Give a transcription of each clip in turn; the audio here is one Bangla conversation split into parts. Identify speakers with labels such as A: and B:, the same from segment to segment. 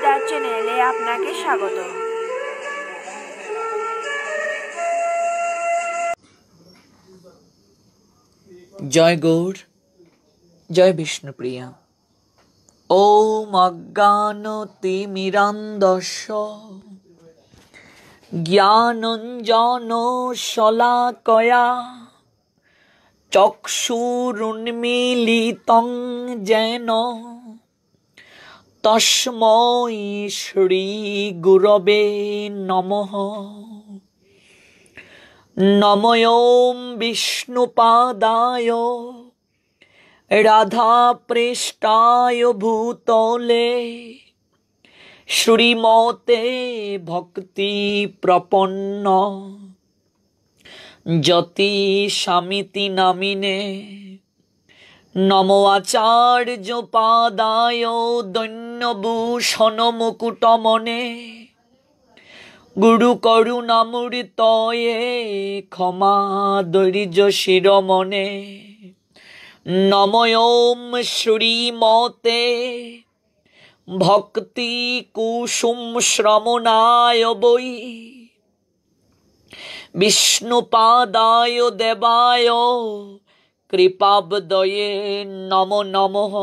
A: গীতা চ্যানেলে আপনাকে স্বাগত।
B: জয় গৌর, জয় বিষ্ণুপ্রিয়া। ওম অজ্ঞানতিমিরান্ধস্য জ্ঞানাঞ্জনশলাকয়া চক্ষুরুন্মীলিতং যেন তস্मै শ্রীগুরবে নমঃ। নমো ওম বিষ্ণুপাদায় রাধাপৃষ্ঠায় ভূতলে শ্রীমতে ভক্তি প্রপন্ন যতিষামিতি নামিনে। নমো আচার্য পাদায় দৈন্যভূষণ মুকুটমনে গুরু করুণামূর্তয়ে ক্ষমা দৈর্য শিরোমণে। নমো ওম শ্রীমতে ভক্তি কুসুম শ্রমণায় বৈ বিষ্ণুপাদায় দেবায় কৃপাবদয়ে নমো নমঃ।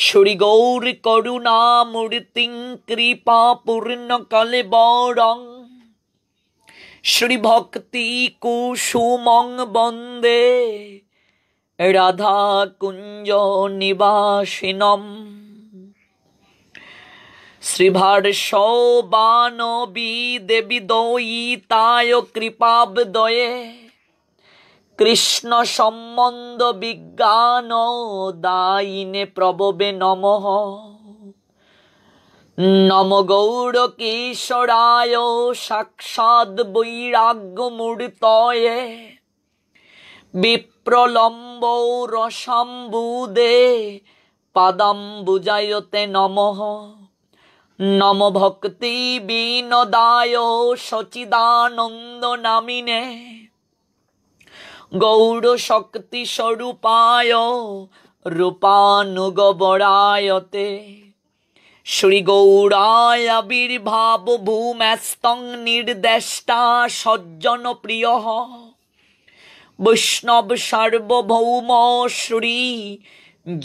B: শ্রী গৌর করুণামূর্তিং কৃপা পূর্ণ কলেবরং শ্রী ভক্তি কুসুমং বন্দে রাধা কুঞ্জ নিবাসিনম। শ্রীভার্ষবানবী দেবী দয়িতায় কৃপাবদয়ে কৃষ্ণ সম্বন্ধ বিজ্ঞান দায়িনে প্রভবে নমঃ। নমো গৌর কিশোরায় সাক্ষাৎ বৈরাগ্য মূর্তয়ে বিপ্রলম্ব রসাম্বুদে পাদাম্বুজায়তে নমঃ। নমো ভক্তি বিনোদায় সচিদানন্দ নামিনে গৌর শক্তি স্বরূপায় রূপানুগবরায়তে শ্রী গৌরায় আবির্ভাব ভূম্যস্তং নির্দেষ্টা সজ্জন প্রিয় বৈষ্ণব সার্বভৌম শ্রী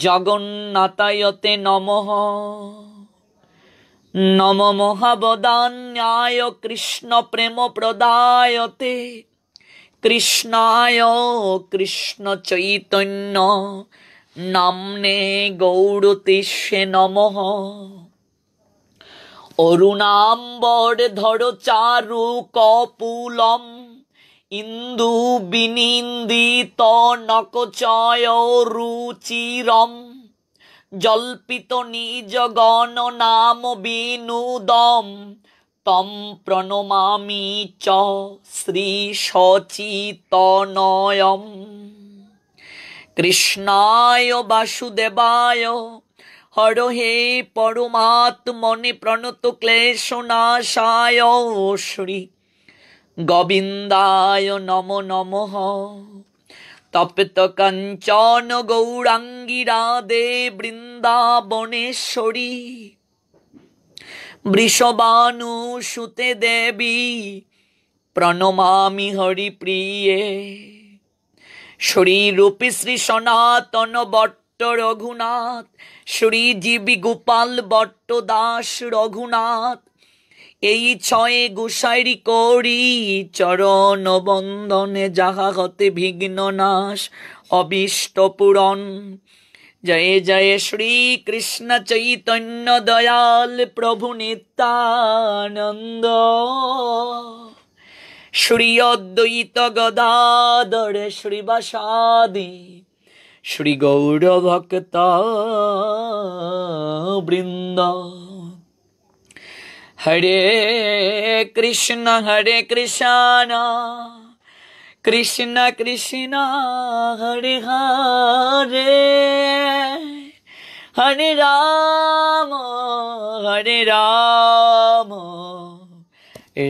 B: জগন্নাথায়তে নমঃ। নমো মহাবদান্যায় কৃষ্ণ প্রেম প্রদায়তে কৃষ্ণায় কৃষ্ণ চৈতন্য নাম্নে গৌরতেশে নমঃ। অরুণাম্বর ধর চারু কপুলম ইন্দু বিনিন্দিত নকচয় রুচিরম জল্পিত নিজ গণ নাম বিনুদম তম প্রণমামি চ শ্রী সচিতনয়ম। কৃষ্ণায় বাসুদেবায় হরহে পরমাত্মনে প্রণত ক্লেশনাশায় শ্রী গোবিন্দায় নমো নমঃ। তপ্ত কাঞ্চন গৌরাঙ্গী রাধে বৃন্দাবনেশ্বরী বৃষভানুসুতে দেবী প্রণমামি হরিপ্রিয়ে। শ্রীরূপী শ্রী সনাতন ভট্ট রঘুনাথ শ্রীজীবী গোপাল ভট্ট দাস রঘুনাথ এই ছয়ে গোসাইরি করি চরণ বন্দনে যাহা হতে বিঘ্ন নাশ অবিষ্ট পূরণ। জয় জয় শ্রী কৃষ্ণ চৈতন্য দয়াল প্রভু নিত্যানন্দ শ্রী অদ্বৈত গদাধর শ্রীবাসাদি শ্রী গৌর ভক্ত বৃন্দ। হরে কৃষ্ণ কৃষ্ণ কৃষ্ণ হরে হরে হরে রাম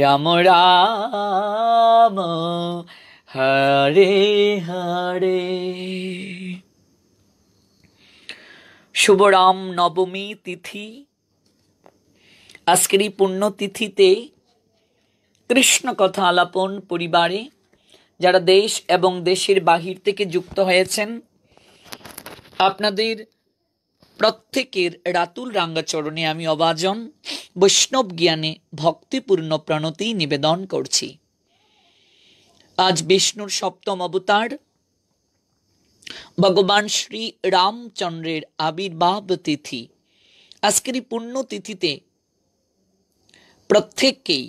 B: রাম রাম হরে হরে। শুভ রাম নবমী তিথি আজকের এই পুণ্যতিথিতে কৃষ্ণ কথা আলাপন পরিবারে যারা দেশ এবং দেশের বাহির থেকে যুক্ত হয়েছেন, আপনাদের প্রত্যেকের রাতুল রাঙ্গাচরণে আমি অবাজন বৈষ্ণব জ্ঞানে ভক্তিপূর্ণ প্রণতি নিবেদন করছি। আজ বিষ্ণুর সপ্তম অবতার ভগবান শ্রী রামচন্দ্রের আবির্ভাব তিথি। আজকের এই পুণ্যতিথিতে প্রত্যেককেই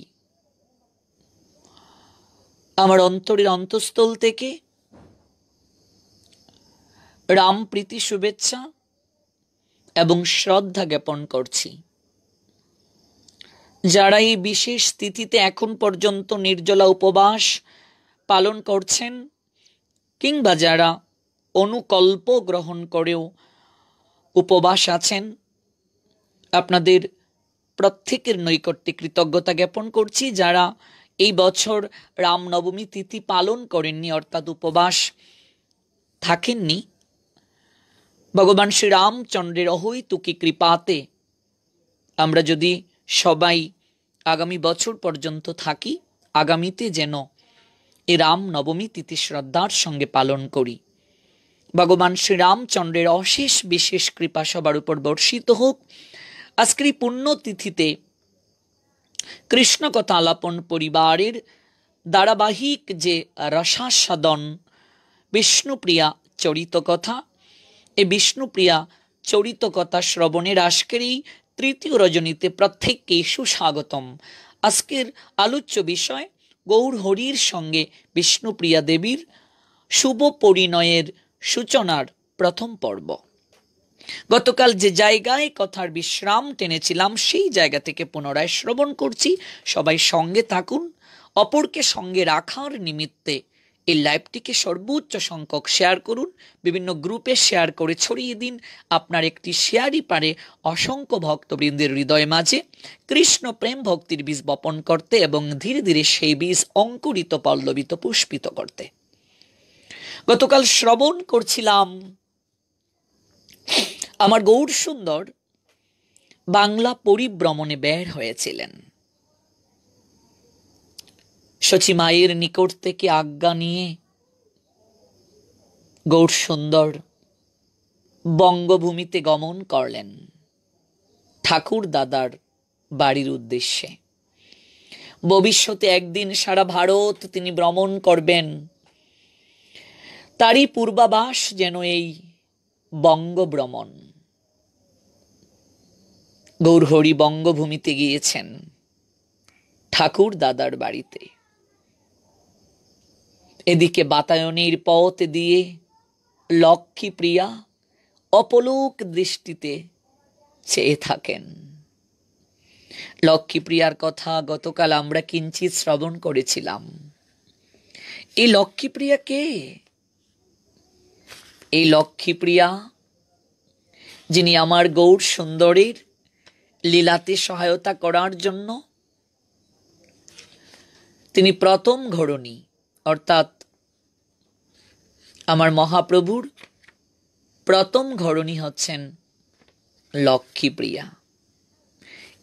B: আমার অন্তরের অন্তঃস্থল থেকে রাম প্রীতি শুভেচ্ছা এবং শ্রদ্ধা জ্ঞাপন করছি। যারা এই বিশেষ তিথিতে এখন পর্যন্ত নির্জলা উপবাস পালন করছেন, কিংবা যারা অনুকল্প গ্রহণ করেও উপবাস আছেন, আপনাদের প্রত্যেকের নৈকট্যে কৃতজ্ঞতা জ্ঞাপন করছি। যারা এই বছর রামনবমী তিথি পালন করেননি, অর্থাৎ উপবাস থাকেননি, ভগবান শ্রী রামচন্দ্রের অহৈতুকী কৃপাতে আমরা যদি সবাই আগামী বছর পর্যন্ত থাকি, আগামীতে যেন এই রাম নবমী তিথি শ্রদ্ধার সঙ্গে পালন করি। ভগবান শ্রী রামচন্দ্রের অশেষ বিশেষ কৃপা সবার উপর বর্ষিত হোক। আজকের এই পুণ্যতিথিতে কৃষ্ণ কথা আলাপন পরিবারের ধারাবাহিক যে রসাস্বাদন বিষ্ণুপ্রিয়া চরিত কথা, এই বিষ্ণুপ্রিয়া চরিত কথা শ্রবণের আজকের এই তৃতীয় রজনীতে প্রত্যেককে সুস্বাগতম। আজকের আলোচ্য বিষয় গৌর হরির সঙ্গে বিষ্ণুপ্রিয়া দেবীর শুভ পরিণয়ের সূচনার প্রথম পর্ব। গতকাল যে জায়গায় কথার বিশ্রাম টেনেছিলাম, সেই জায়গা থেকে পুনরায় শ্রবণ করছি। সবাই সঙ্গে থাকুন। অপরকে সঙ্গে রাখার নিমিত্তে এই লাইভটিকে সর্বোচ্চ সংখ্যক শেয়ার করুন, বিভিন্ন গ্রুপে শেয়ার করে ছড়িয়ে দিন। আপনার একটি শেয়ারই পারে অসংখ্য ভক্তবৃন্দের হৃদয় মাঝে কৃষ্ণ প্রেম ভক্তির বীজ বপন করতে এবং ধীরে ধীরে সেই বীজ অঙ্কুরিত, পল্লবিত, পুষ্পিত করতে। গতকাল শ্রবণ করছিলাম আমার গৌর সুন্দর বাংলা পরিভ্রমণে বের হয়েছিলেন। শচী মায়ের নিকট থেকে আজ্ঞা নিয়ে গৌর সুন্দর বঙ্গভূমিতে গমন করলেন ঠাকুর দাদার বাড়ির উদ্দেশ্যে। ভবিষ্যতে একদিন সারা ভারত তিনি ভ্রমণ করবেন, তারই পূর্বাভাস যেন এই বঙ্গভ্রমণ। গৌরহরি বঙ্গভূমিতে গিয়েছেন ঠাকুর দাদার বাড়িতে। এদিকে বাতায়নের পথ দিয়ে লক্ষ্মীপ্রিয়া অপলোক দৃষ্টিতে চেয়ে থাকেন। লক্ষ্মীপ্রিয়ার কথা গতকাল আমরা কিঞ্চিত শ্রবণ করেছিলাম। এই লক্ষ্মীপ্রিয়া কে? এই লক্ষ্মীপ্রিয়া যিনি আমার গৌর সুন্দরের লীলাতে সহায়তা করার জন্য তিনি প্রথম ঘরণী, অর্থাৎ আমার মহাপ্রভুর প্রথম ঘরণী হচ্ছেন লক্ষ্মীপ্রিয়া।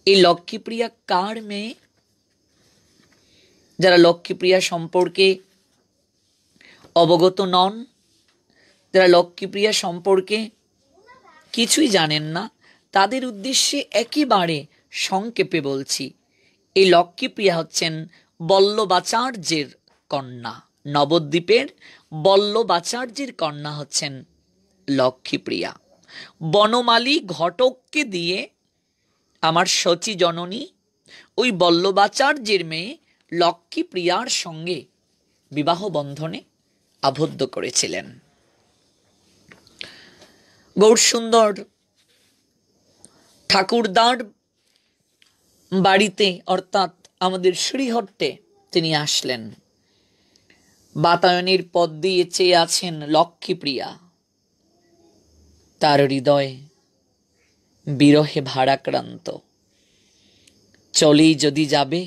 B: এই লক্ষ্মীপ্রিয়া কার মেয়ে? যারা লক্ষ্মীপ্রিয়া সম্পর্কে অবগত নন, যারা লক্ষ্মীপ্রিয়া সম্পর্কে কিছুই জানেন না, তাদের উদ্দেশ্যে একেবারে সংক্ষেপে বলছি। এই লক্ষ্মীপ্রিয়া হচ্ছেন বল্লভাচার্যের কন্যা। নবদ্বীপের বল্লভাচার্যের কন্যা হচ্ছেন লক্ষ্মীপ্রিয়া। বনমালী ঘটককে দিয়ে আমার শচী জননী ওই বল্লভাচার্যের মেয়ে লক্ষ্মীপ্রিয়ার সঙ্গে বিবাহ বন্ধনে আবদ্ধ করেছিলেন। গৌরসুন্দর ঠাকুরদার বাড়িতে, অর্থাৎ আমাদের শ্রীহট্টে তিনি আসলেন। বাতায়নের পথ দিয়ে চেয়ে আছেন লক্ষ্মীপ্রিয়া। তার হৃদয় বিরহে ভারাক্রান্ত। চলেই যদি যাবে,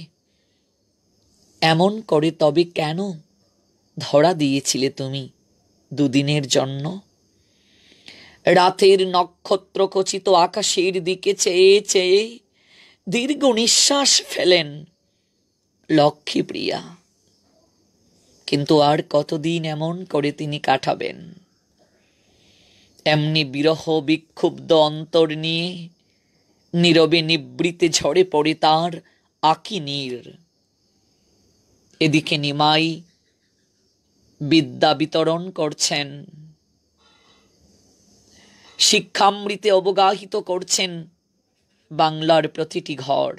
B: এমন করে তবে কেন ধরা দিয়েছিলে তুমি দুদিনের জন্য? রাতের নক্ষত্র খচিত আকাশের দিকে চেয়ে চেয়ে দীর্ঘ নিঃশ্বাস ফেলেন লক্ষ্মীপ্রিয়া। কিন্তু আর কতদিন এমন করে তিনি কাটাবেন? এমনি বিরহ বিক্ষুব্ধ অন্তর নিয়ে নীরবে নিবৃতে ঝরে পড়ে তার আকি নীর। এদিকে নিমাই বিদ্যা বিতরণ করছেন, শিক্ষামৃতে অবগাহিত করছেন বাংলার প্রতিটি ঘর।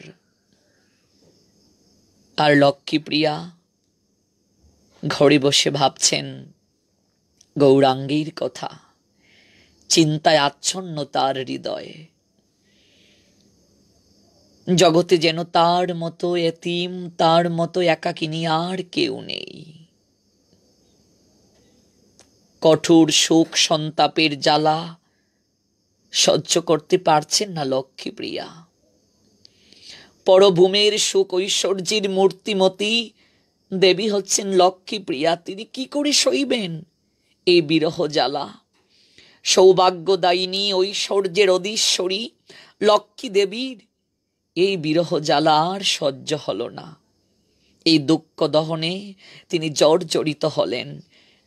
B: আর লক্ষ্মীপ্রিয়া ঘরে বসে ভাবছেন গৌরাঙ্গীর কথা, চিন্তায় আচ্ছন্ন তার হৃদয়ে। জগতে যেন তার মতো এতিম, তার মতো একাকিনী আর কেউ নেই। কঠোর শোক সন্তাপের জ্বালা সহ্য করতে পারছেন না লক্ষ্মীপ্রিয়া। পরভূমের সুখ ঐশ্বর্যের মূর্তিমতী দেবী হচ্ছেন লক্ষ্মীপ্রিয়া। তিনি কি করে সইবেন এই বিরহ জ্বালা? সৌভাগ্যদায়িনী ঐশ্বর্যের অধীশ্বরী লক্ষ্মী দেবীর এই বিরহ জ্বালা আর সহ্য হল না। এই দুঃখ দহনে তিনি জর্জরিত হলেন।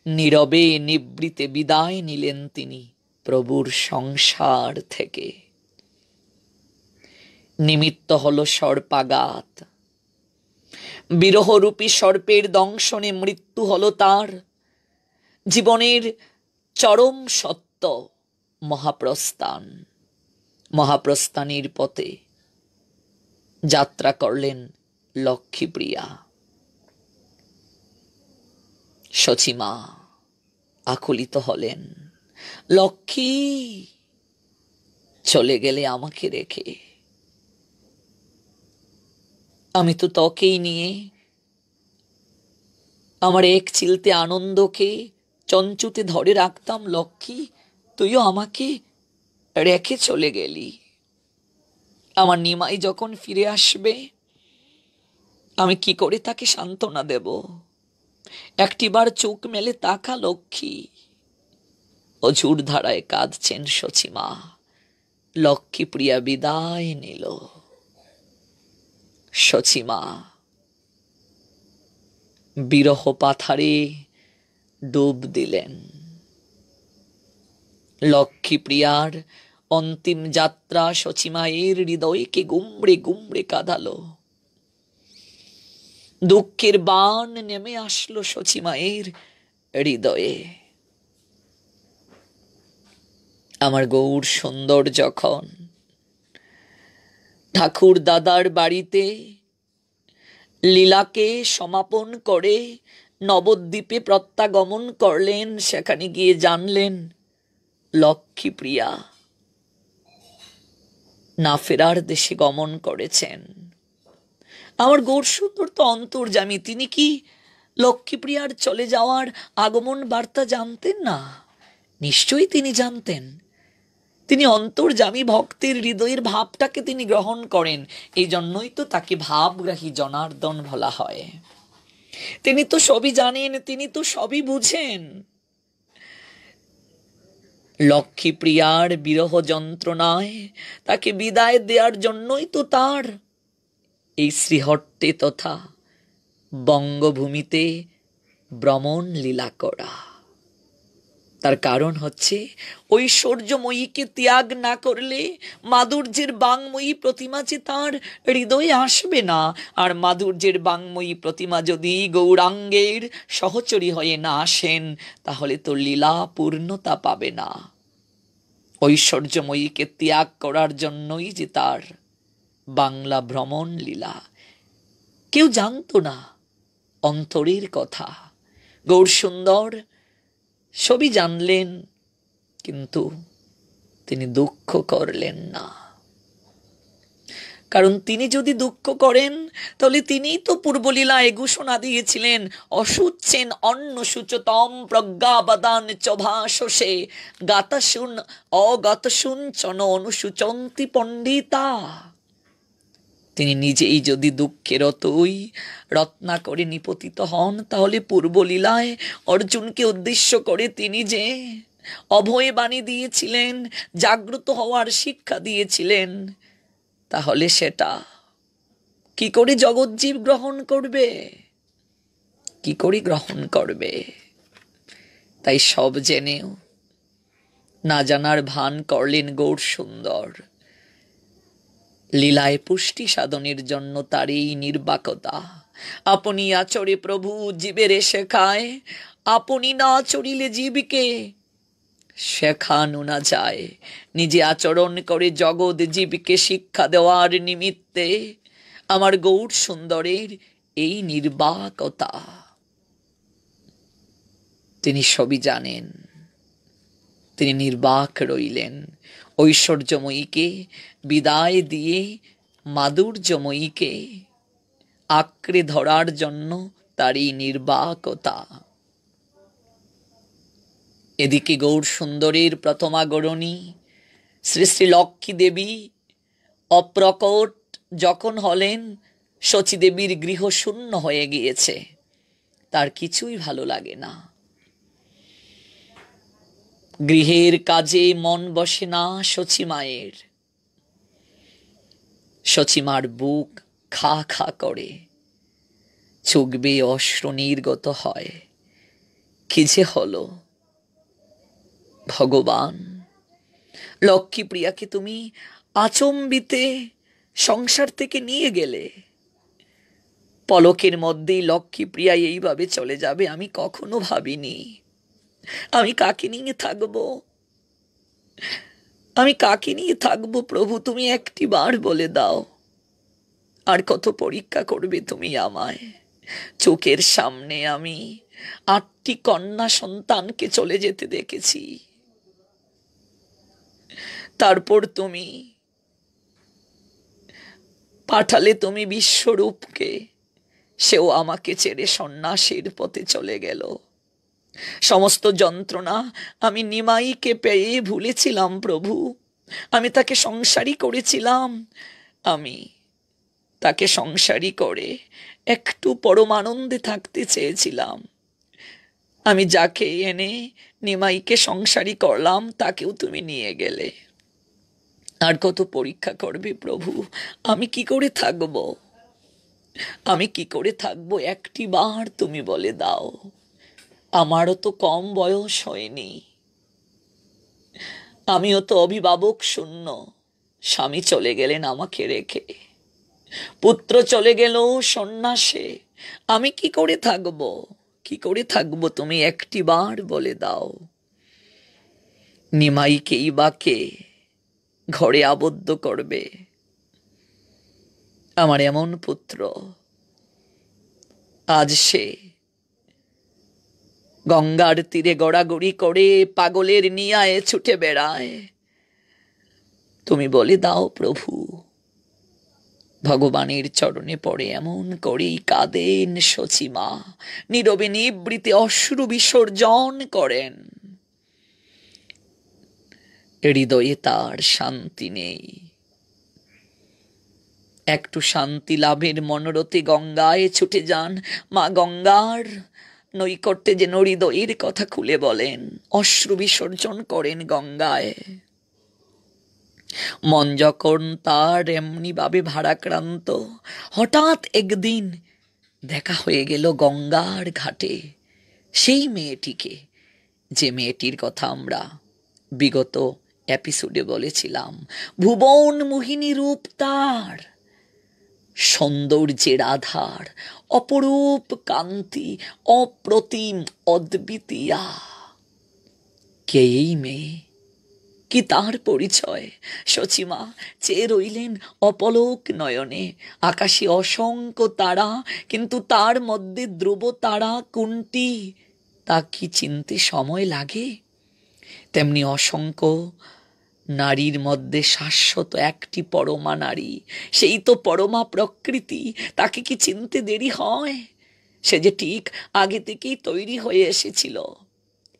B: নীরবে নিবৃতে বিদায় নিলেন তিনি প্রভুর সংসার থেকে। নিমিত্ত হল সর্পাঘাত। বিরহরূপী সর্পের দংশনে মৃত্যু হল তার। জীবনের চরম সত্য মহাপ্রস্থান। মহাপ্রস্থানের পথে যাত্রা করলেন লক্ষ্মীপ্রিয়া। সচিমা আকুলিত হলেন, লক্ষ্মী চলে গেলে আমাকে রেখে। আমি তো তোকেই নিয়ে আমার এক চিলতে আনন্দকে চঞ্চুতে ধরে রাখতাম লক্ষ্মী, তুইও আমাকে রেখে চলে গেলি। আমার নিমাই যখন ফিরে আসবে আমি কি করে তাকে সান্ত্বনা দেব? একটিবার চোখ মেলে তাকা লক্ষ্মী। অঝোর ধারায় কাঁদছেন সচিমা। লক্ষ্মীপ্রিয়া বিদায় নিল। সচিমা বিরহ পাথারে ডুব দিলেন। লক্ষ্মীপ্রিয়ার অন্তিম যাত্রা সচিমায়ের হৃদয়কে গুমড়ে গুমড়ে কাঁদালো। দুঃখের বাণ নেমে আসলো সচিমায়ের হৃদয়ে। আমার গৌর সুন্দর যখন ঠাকুর দাদার বাড়িতে লীলাকে সমাপন করে নবদ্বীপে প্রত্যাগমন করলেন, সেখানে গিয়ে জানলেন লক্ষ্মীপ্রিয়া না ফেরার দেশে গমন করেছেন। আমার গৌর সুন্দর তো অন্তর্যামী, তিনি কি লক্ষ্মীপ্রিয়ার চলে যাওয়ার আগমন বার্তা জানতেন না? নিশ্চয়ই তিনি জানতেন। তিনি অন্তর্যামী, ভক্তের হৃদয়ের ভাবটাকে তিনি গ্রহণ করেন। এই জন্যই তো তাকে ভাবগ্রাহী জনার্দন বলা হয়। তিনি তো সবই জানেন, তিনি তো সবই বুঝেন। লক্ষ্মীপ্রিয়ার বিরহ যন্ত্রণায় তাকে বিদায় দেওয়ার জন্যই তো তার এই শ্রীহট্টে তথা বঙ্গভূমিতে ভ্রমণ লীলা করা। তার কারণ হচ্ছে ঐশ্বর্যময়ীকে ত্যাগ না করলে মাধুর্যের বাংময়ী প্রতিমা যে তার হৃদয়ে আসবে না। আর মাধুর্যের বাংময়ী প্রতিমা যদি গৌরাঙ্গের সহচরী হয়ে না আসেন তাহলে তো লীলা পূর্ণতা পাবে না। ঐশ্বর্যময়ীকে ত্যাগ করার জন্যই যে তার বাংলা ভ্রমণ লীলা। কেউ জানতো না অন্তরের কথা। গৌর সুন্দর সবই জানলেন, কিন্তু তিনি দুঃখ করলেন না। কারণ তিনি যদি দুঃখ করেন তাহলে তিনিই তো পূর্বলীলায় ঘোষণা দিয়েছিলেন, অসুচ্ছেন অন্ন সুচতম প্রজ্ঞাবাদান চভাসে গাতাশুন অগাতশুন চন অনুসুচন্তি পণ্ডিতা। তিনি নিজেই যদি দুঃখের অতই রত্নাকরে নিপতিত হন তাহলে পূর্বলীলায় অর্জুনকে উদ্দেশ্য করে তিনি যে অভয় বাণী দিয়েছিলেন, জাগ্রত হওয়ার শিক্ষা দিয়েছিলেন, তাহলে সেটা কি করে জগৎজীব গ্রহণ করবে? কি করে গ্রহণ করবে? তাই সব জেনেও না জানার ভান করলেন গৌর সুন্দর। লীলায় পুষ্টি সাধনের জন্য তার এই নির্বাকতা। আপনি আচরে প্রভু জীবের শেখায়, আপনি না চরিলে জীবকে শেখানো না যায়। নিজে আচরণ করে জগৎ জীবকে শিক্ষা দেওয়ার নিমিত্তে আমার গৌর সুন্দরের এই নির্বাকতা। তিনি সবই জানেন, তিনি নির্বাক রইলেন। ঐশ্বর্যময়ীকে বিদায় দিয়ে মাধুর্যময়ীকে আঁকড়ে ধরার জন্য তার এই নির্বাকতা। এদিকে গৌর সুন্দরের প্রথমাগরণী শ্রী শ্রী লক্ষ্মী দেবী অপ্রকট যখন হলেন, শচী দেবীর গৃহ শূন্য হয়ে গিয়েছে। তার কিছুই ভালো লাগে না, গৃহের কাজে মন বসে না শচী মায়ের। শচী মার বুক খা খা করে, চোখ বেয়ে অশ্রু নির্গত হয়। কি যে হলো ভগবান! লক্ষ্মীপ্রিয়াকে তুমি আচম্বিতে সংসার থেকে নিয়ে গেলে, পলকের মধ্যেই লক্ষ্মীপ্রিয়া এইভাবে চলে যাবে আমি কখনো ভাবিনি। আমি কাকে নিয়ে থাকবো? আমি কাকে নিয়ে থাকবো প্রভু? তুমি একটি বার বলে দাও। আর কত পরীক্ষা করবে তুমি আমায়? চোখের সামনে আমি 8টি কন্যা সন্তানকে চলে যেতে দেখেছি। তারপর তুমি পাঠালে তুমি বিশ্বরূপকে, সেও আমাকে ছেড়ে সন্ন্যাসীর পথে চলে গেল। সমস্ত যন্ত্রণা আমি নিমাইকে পেয়ে ভুলেছিলাম প্রভু। আমি তাকে সংসারী করেছিলাম, আমি তাকে সংসারী করে একটু পরমানন্দে থাকতে চেয়েছিলাম। আমি যাকে এনে নিমাইকে সংসারী করলাম তাকেও তুমি নিয়ে গেলে। আর কত পরীক্ষা করবে প্রভু? আমি কি করে থাকব? আমি কি করে থাকবো? একটি বার তুমি বলে দাও। আমারও তো কম বয়স হয়নি, আমিও তো অভিভাবক শূন্য। স্বামী চলে গেলেন আমাকে রেখে, পুত্র চলে গেল সন্ন্যাসে। আমি কি করে থাকবো? কি করে থাকবো? তুমি একটি বার বলে দাও। নিমাইকেই বা কে ঘরে আবদ্ধ করবে? আমার এমন পুত্র, আজ সে গঙ্গার তীরে গড়াগড়ি করে পাগলের নিয়ায় ছুটে বেড়ায়। তুমি বলে দাও প্রভু। ভগবানের চরণে পড়ে এমন করেই কাঁদেন শচী মা, নীরবে নিবৃতে অশ্রু বিসর্জন করেন। হৃদয়ে তার শান্তি নেই। একটু শান্তি লাভের মনোরথে গঙ্গায় ছুটে যান। মা গঙ্গার নৈকট্যে যেন হৃদয়ের কথা খুলে বলেন, অশ্রু বিসর্জন করেন গঙ্গায়। মন যখন তার এমনি ভাবে ভারাক্রান্ত, হঠাৎ একদিন দেখা হয়ে গেল গঙ্গার ঘাটে সেই মেয়েটিকে, যে মেয়েটির কথা আমরা বিগত এপিসোডে বলেছিলাম। ভুবন মোহিনী রূপ তার, সৌন্দর্যের আধার, অপরূপ কান্তি, অপ্রতিম অদ্বিতীয়া। কে এই মেয়ে? কি তার পরিচয়? শচীমা চেয়ে রইলেন অপলক নয়নে। আকাশে অসংখ্য তারা, কিন্তু তার মধ্যে ধ্রুব তারা কোনটি তা কি চিনতে সময় লাগে? তেমনি অসংখ্য নারীর মধ্যে শাশ্বত একটি পরমা নারী, সেই তো পরমা প্রকৃতি। তাকে কি চিনতে দেরি হয়? সে যে ঠিক আগে থেকেই তৈরি হয়ে এসেছিল।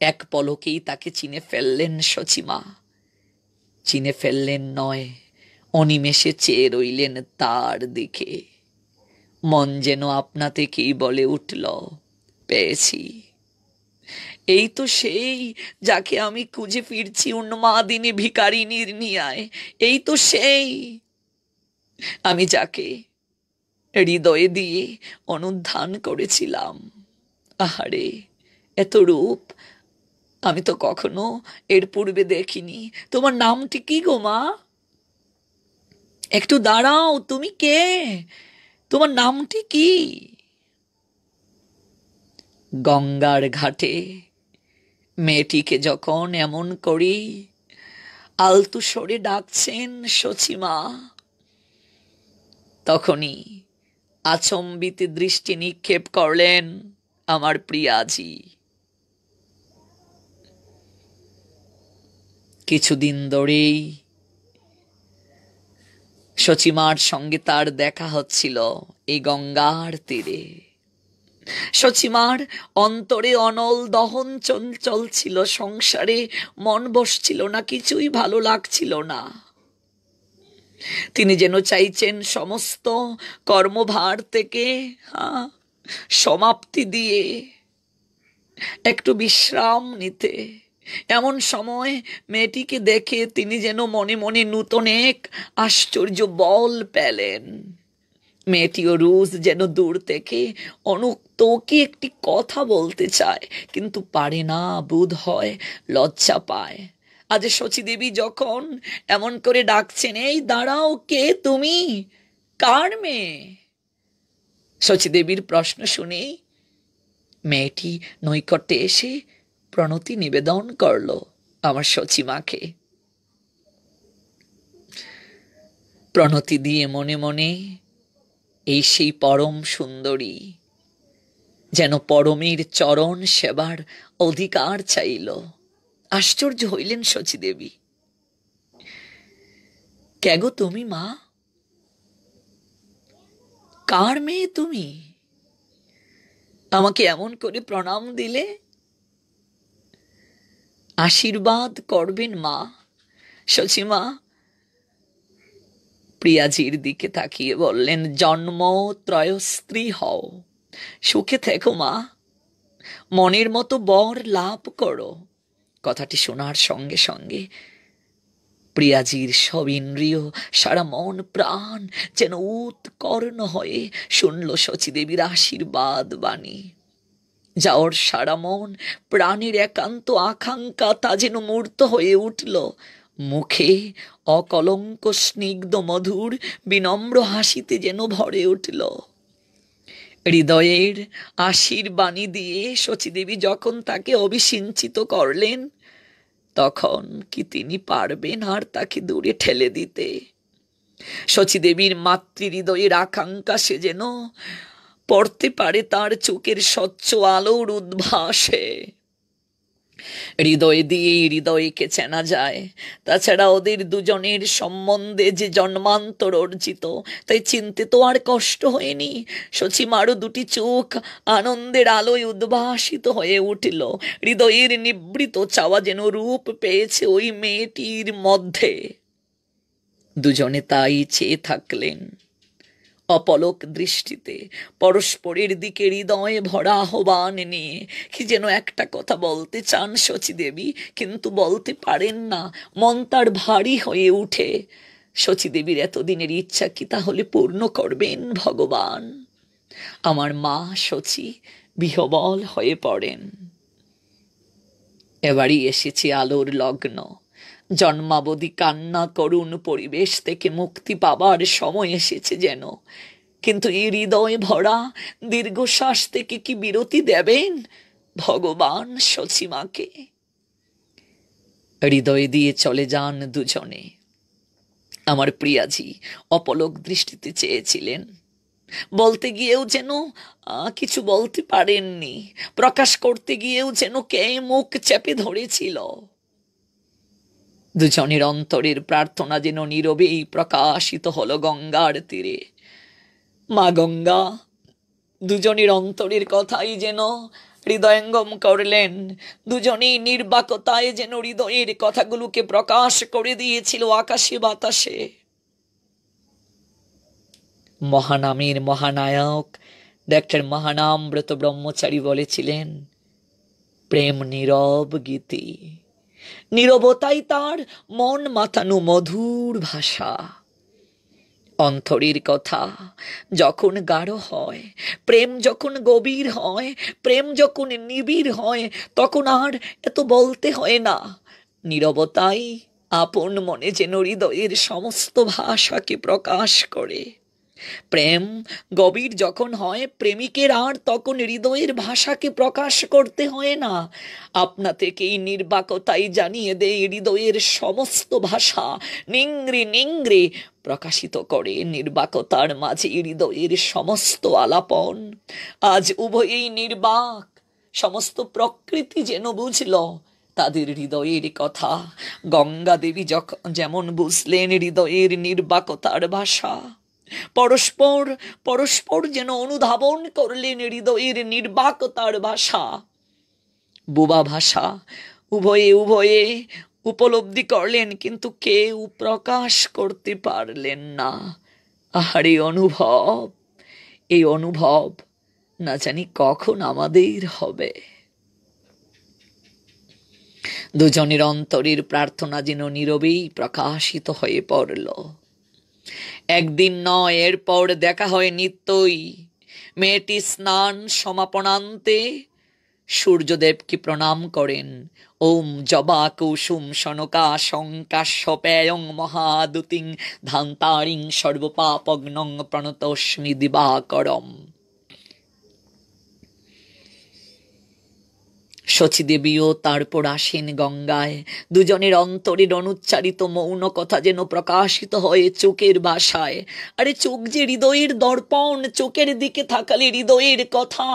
B: এক পলকেই তাকে চিনে ফেললেন শচীমা। চিনে ফেললেন নয়, অনিমেষে চেয়ে রইলেন তার দিকে। মন যেন আপনা থেকেই বলে উঠল, পেয়েছি। এই তো সেই যাকে আমি খুঁজে ফিরছি উন্মাদিনী ভিখারিনীর নিয়ায়। এই তো সেই আমি যাকে হৃদয়ে দিয়ে অনুধান করেছিলাম। আহারে, এত রূপ আমি তো কখনো এর পূর্বে দেখিনি। তোমার নামটি কি গো মা? একটু দাঁড়াও, তুমি কে? তোমার নামটি কি? গঙ্গার ঘাটে মেয়েটিকে যখন এমন করি আলতু স্বরে ডাকছেন সচিমা, তখনই আচম্বিত দৃষ্টি নিক্ষেপ করলেন আমার প্রিয়াজি। কিছুদিন ধরেই সচিমার সঙ্গে তার দেখা হচ্ছিল এই গঙ্গার তীরে। সচিমার অন্তরে অনল দহন চলছিল, সংসারে মন বসছিল না, কিছুই ভালো লাগছিল না। তিনি যেন চাইছেন সমস্ত কর্মভার থেকে সমাপ্তি দিয়ে একটু বিশ্রাম নিতে। এমন সময় মেয়েটিকে দেখে তিনি যেন মনে মনে নূতন এক আশ্চর্য বল পেলেন। মেয়েটিও রোজ যেন দূর থেকে অনুক্তকে একটি কথা বলতে চায়, কিন্তু পারে না, বোধ হয় লজ্জা পায়। আজ শচীদেবী যখন এমন করে ডাকছেন, এই দাঁড়াও, কে তুমি, কার মেয়ে? শচীদেবীর প্রশ্ন শুনে মেয়েটি নৈকট্যে এসে প্রণতি নিবেদন করল আমার সচিমাকে। প্রণতি দিয়ে মনে মনে এই সেই পরম সুন্দরী যেন পরমের চরণ সেবার অধিকার চাইল। আশ্চর্য হইলেন শচীদেবী। কে গো তুমি মা? কার মেয়ে তুমি? আমাকে এমন করে প্রণাম দিলে? আশীর্বাদ করবেন মা। সচিমা প্রিয়াজির দিকে তাকিয়ে বললেন, জন্ম ত্রয়স্ত্রী হও, সুখে থেকো মা, মনের মতো বর লাভ করো। কথাটি শোনার সঙ্গে সঙ্গে প্রিয়াজির সব ইন্দ্রিয়, সারা মন প্রাণ যেন উৎকর্ণ হয়ে শুনল শচীদেবীর আশীর্বাদ বাণী। যাওর সারা মন প্রাণের একান্ত আকাঙ্ক্ষা তা যেন মূর্ত হয়ে উঠল। মুখে অকলঙ্ক স্নিগ্ধ মধুর বিনম্র হাসিতে যেন ভরে উঠল। হৃদয়ের আশীর্বাণী দিয়ে শচীদেবী যখন তাকে অভিসিঞ্চিত করলেন, তখন কি তিনি পারবেন আর তাকে দূরে ঠেলে দিতে? শচীদেবীর মাতৃহৃদয়ের আকাঙ্ক্ষা সে যেন পড়তে পারে তার চোখের স্বচ্ছ আলোর উদ্ভাসে। হৃদয় দিয়ে হৃদয়কে চেনা যায়। তাছাড়া ওদের দুজনের সম্বন্ধে যে জন্মান্তর অর্জিত, তাই চিনতে তো আর কষ্ট হয়নি। সচিমারও দুটি চোখ আনন্দের আলোয় উদ্ভাসিত হয়ে উঠল। হৃদয়ের নিবৃত চাওয়া যেন রূপ পেয়েছে ওই মেয়েটির মধ্যে। দুজনে তাই চেয়ে থাকলেন অপলক দৃষ্টিতে, পরস্পরের দিকে হৃদয়ে ভরা আহ্বান নিয়ে। কি যেন একটা কথা বলতে চান শচীদেবী, কিন্তু বলতে পারেন না, মন তার ভারী হয়ে উঠে। শচীদেবীর এতদিনের ইচ্ছা কি তাহলে পূর্ণ করবেন ভগবান? আমার মা শচী বিহবল হয়ে পড়েন। এবারই এসেছে আলোর লগ্ন। জন্মাবধি কান্না করুণ পরিবেশ থেকে মুক্তি পাবার সময় এসেছে যেন। কিন্তু এই হৃদয় ভরা দীর্ঘশ্বাস থেকে কি বিরতি দেবেন ভগবান সচিমাকে? হৃদয় দিয়ে চলে যান দুজনে। আমার প্রিয়াজি অপলক দৃষ্টিতে চেয়েছিলেন, বলতে গিয়েও যেন কিছু বলতে পারেননি, প্রকাশ করতে গিয়েও যেন কে মুখ চেপে ধরেছিল। দুজনের অন্তরের প্রার্থনা যেন নীরবেই প্রকাশিত হলো গঙ্গার তীরে। মা গঙ্গা দুজনের অন্তরের কথাই যেন হৃদয়ঙ্গম করলেন। দুজনেই নির্বাকতায় যেন হৃদয়ের কথাগুলোকে প্রকাশ করে দিয়েছিল আকাশে বাতাসে। মহানামের মহানায়ক ডক্টর মহানামব্রত ব্রহ্মচারী বলেছিলেন, প্রেম নীরব গীতি, নীরবতাই তার মন মাতানো মধুর ভাষা। অন্তরের কথা যখন গাঢ় হয়, প্রেম যখন গভীর হয়, প্রেম যখন নিবিড় হয়, তখন আর এত বলতে হয় না। নীরবতাই আপন মনে যেন হৃদয়ের সমস্ত ভাষাকে প্রকাশ করে। প্রেম গভীর যখন হয়, প্রেমিকের আর তখন হৃদয়ের ভাষাকে প্রকাশ করতে হয় না। আপনা থেকেই নির্বাকতাই জানিয়ে দেয় হৃদয়ের সমস্ত ভাষা, নিংড়ে নিংড়ে প্রকাশিত করে নির্বাকতার মাঝে হৃদয়ের সমস্ত আলাপন। আজ উভয়েই নির্বাক, সমস্ত প্রকৃতি যেন বুঝল তাদের হৃদয়ের কথা। গঙ্গা দেবী যেমন বুঝলেন হৃদয়ের নির্বাকতার ভাষা, পরস্পর পরস্পর যেন অনুধাবন করলেন হৃদয়ের নির্বাকতার ভাষা, বোবা ভাষা। উভয়ে উভয়ে উপলব্ধি করলেন, কিন্তু কেউ প্রকাশ করতে পারলেন না। আর এই অনুভব না জানি কখন আমাদের হবে। দুজনের অন্তরের প্রার্থনা যেন নীরবেই প্রকাশিত হয়ে পড়ল। একদিন নয়, এরপর দেখা হয় নিত্যই। মেয়েটি স্নান সমাপনান্তে সূর্যদেবকে প্রণাম করেন। ওম জবা কুসুম সনকা শঙ্কাশ্যপেয়ং মহাদুতিং ধান্তারিং সর্বপাপগ্নং প্রণতস্মি দিবাকরম। শচীদেবীও তারপর আসেন গঙ্গায়। দুজনের অন্তরের অনুচ্চারিত মৌন কথা যেন প্রকাশিত হয়ে চোখের ভাষায়। আরে চোখ যে হৃদয়ের দর্পণ, চোখের দিকে থাকালে হৃদয়ের কথা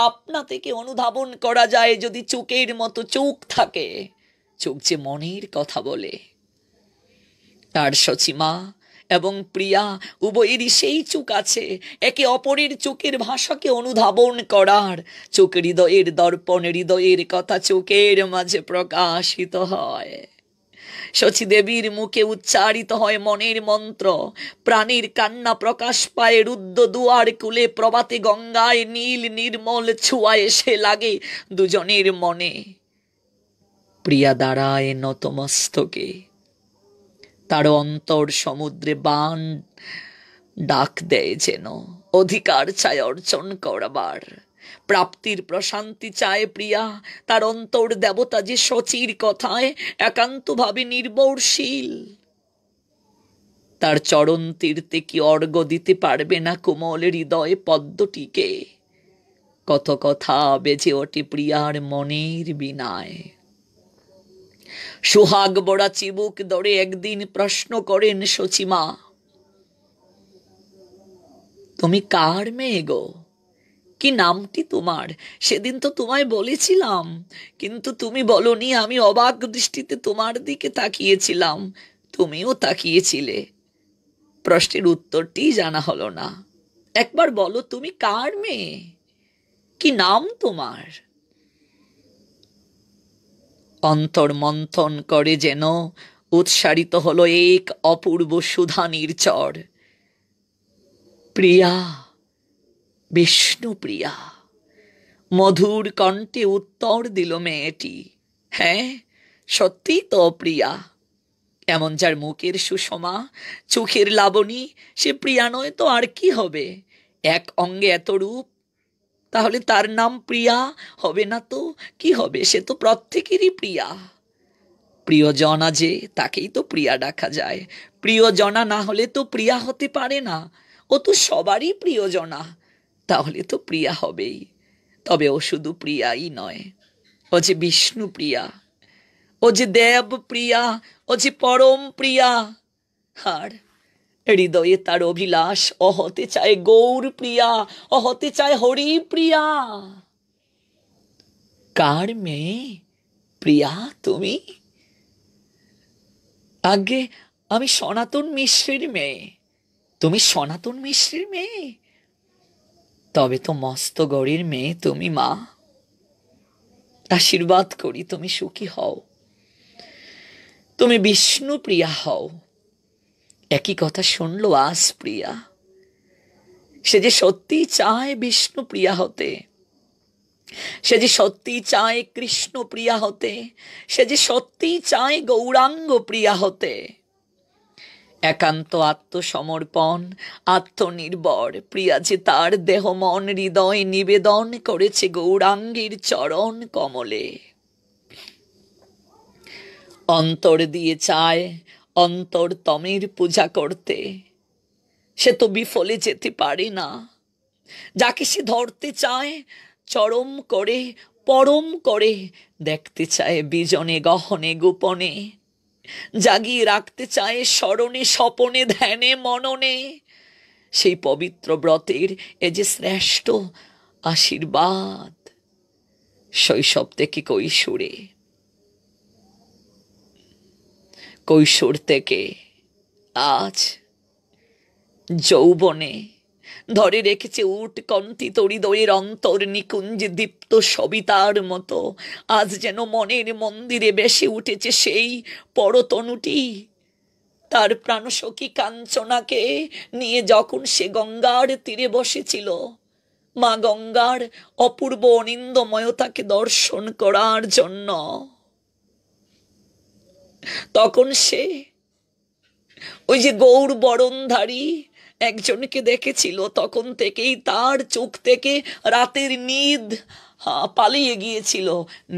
B: আপনা থেকে অনুধাবন করা যায়। যদি চোখের মতো চোখ থাকে, চোখ যে মনের কথা বলে। তার সচিমা এবং প্রিয়া উভয়েরই সেই চোখ আছে, একে অপরের চোখের ভাষাকে অনুধাবন করার। চোখ হৃদয়ের দর্পণ, হৃদয়ের কথা চোখের মাঝে প্রকাশিত হয়। শচীদেবীর মুখে উচ্চারিত হয় মনের মন্ত্র, প্রাণীর কান্না প্রকাশ পায় রুদ্ধ দুয়ার কুলে। প্রভাতে গঙ্গায় নীল নির্মল ছোঁয়া এসে লাগে দুজনের মনে। প্রিয়া দাঁড়ায় নতমস্তকে, তার অন্তর সমুদ্রে বান ডাক দেয় যেন অধিকার চায় অর্জন করবার, প্রাপ্তির প্রশান্তি চায় প্রিয়া। তার অন্তর দেবতা যে শচীর কথায় একান্তভাবে নির্ভরশীল। তার চরণ তীর্থে কি অর্ঘ্য দিতে পারবে না কোমল হৃদয় পদ্মটিকে? কত কথা বেজে ওঠে প্রিয়ার মনের বীণায়। সোহাগ বড়া চিবুক ধরে একদিন প্রশ্ন করেন শচীমা, তুমি কার মেয়ে গো? কি নামটি তোমার? সেদিন তো তোমায় বলেছিলাম, কিন্তু তুমি বলনি। আমি অবাক দৃষ্টিতে তোমার দিকে তাকিয়েছিলাম, তুমিও তাকিয়েছিলে। প্রশ্নের উত্তরটি জানা হলো না। একবার বলো, তুমি কার মেয়ে? কি নাম তোমার? অন্তর মন্থন করে যেন উৎসারিত হলো এক অপূর্ব সুধা নির্ঝর। প্রিয়া, বিষ্ণুপ্রিয়া। মধুর কণ্ঠে উত্তর দিল মেয়েটি। হ্যাঁ, সত্যি তো প্রিয়া। এমন যার মুখের সুষমা, চোখের লাবণী, সে প্রিয়া নয় তো আর কি হবে? এক অঙ্গে এত রূপ, তাহলে তার নাম প্রিয়া হবে না তো কি হবে? সে তো প্রত্যেকেরই প্রিয়া। প্রিয়জনা যে, তাকেই তো প্রিয়া ডাকা যায়। প্রিয়জনা না হলে তো প্রিয়া হতে পারে না। ও তো সবারই প্রিয়জনা, তাহলে তো প্রিয়া হবেই। তবে ও শুধু প্রিয়াই নয়, ও যে বিষ্ণু প্রিয়া, ও যে দেব প্রিয়া, ও যে পরম প্রিয়া। আর হৃদয়ে তার অভিলাষ, ও হতে চায় গৌর প্রিয়া, ও হতে চায় হরি প্রিয়া। কার মেয়ে প্রিয়া তুমি? আগে আমি সনাতন মিশ্রের মেয়ে। তুমি সনাতন মিশ্রের মেয়ে? তবে তো মস্ত গৌরীর মেয়ে তুমি মা। আশীর্বাদ করি তুমি সুখী হও, তুমি বিষ্ণু প্রিয়া হও। একই কথা শুনলো আজ প্রিয়া। সে যে সত্যি চায় বিষ্ণু প্রিয়া হতে, সে যে সত্যি চায় কৃষ্ণ প্রিয়া হতে, সে যে সত্যি চায় গৌরাঙ্গ প্রিয়া হতে। একান্ত আত্মসমর্পণ, আত্মনির্ভর প্রিয়া যে তার দেহ মন হৃদয় নিবেদন করেছে গৌরাঙ্গীর চরণ কমলে। অন্তর দিয়ে চায় অন্তরতমের পূজা করতে, সে তো বিফলে যেতে পারে না। যাকে সে ধরতে চায় চরম করে পরম করে, দেখতে চায় বিজনে গহনে গোপনে, জাগিয়ে রাখতে চায় স্মরণে স্বপনে ধ্যানে মননে, সেই পবিত্র ব্রতের এ যে শ্রেষ্ঠ আশীর্বাদ। শৈশব থেকে কৈশোরে, কৈশোর থেকে আজ যৌবনে ধরে রেখেছে উৎকণ্ঠিত হৃদয়ের অন্তর নিকুঞ্জে দীপ্ত সবিতার মতো। আজ যেন মনের মন্দিরে বেশে উঠেছে সেই পরতনুটি। তার প্রাণসখী কাঞ্চনাকে নিয়ে যখন সে গঙ্গার তীরে বসেছিল, মা গঙ্গার অপূর্ব অনিন্দময়তাকে দর্শন করার জন্য, তখন সে ওই যে গৌর বরণধারী একজনকে দেখেছিল। তখন থেকেই তার চোখ থেকে রাতের নিদ পালিয়ে গিয়েছিল।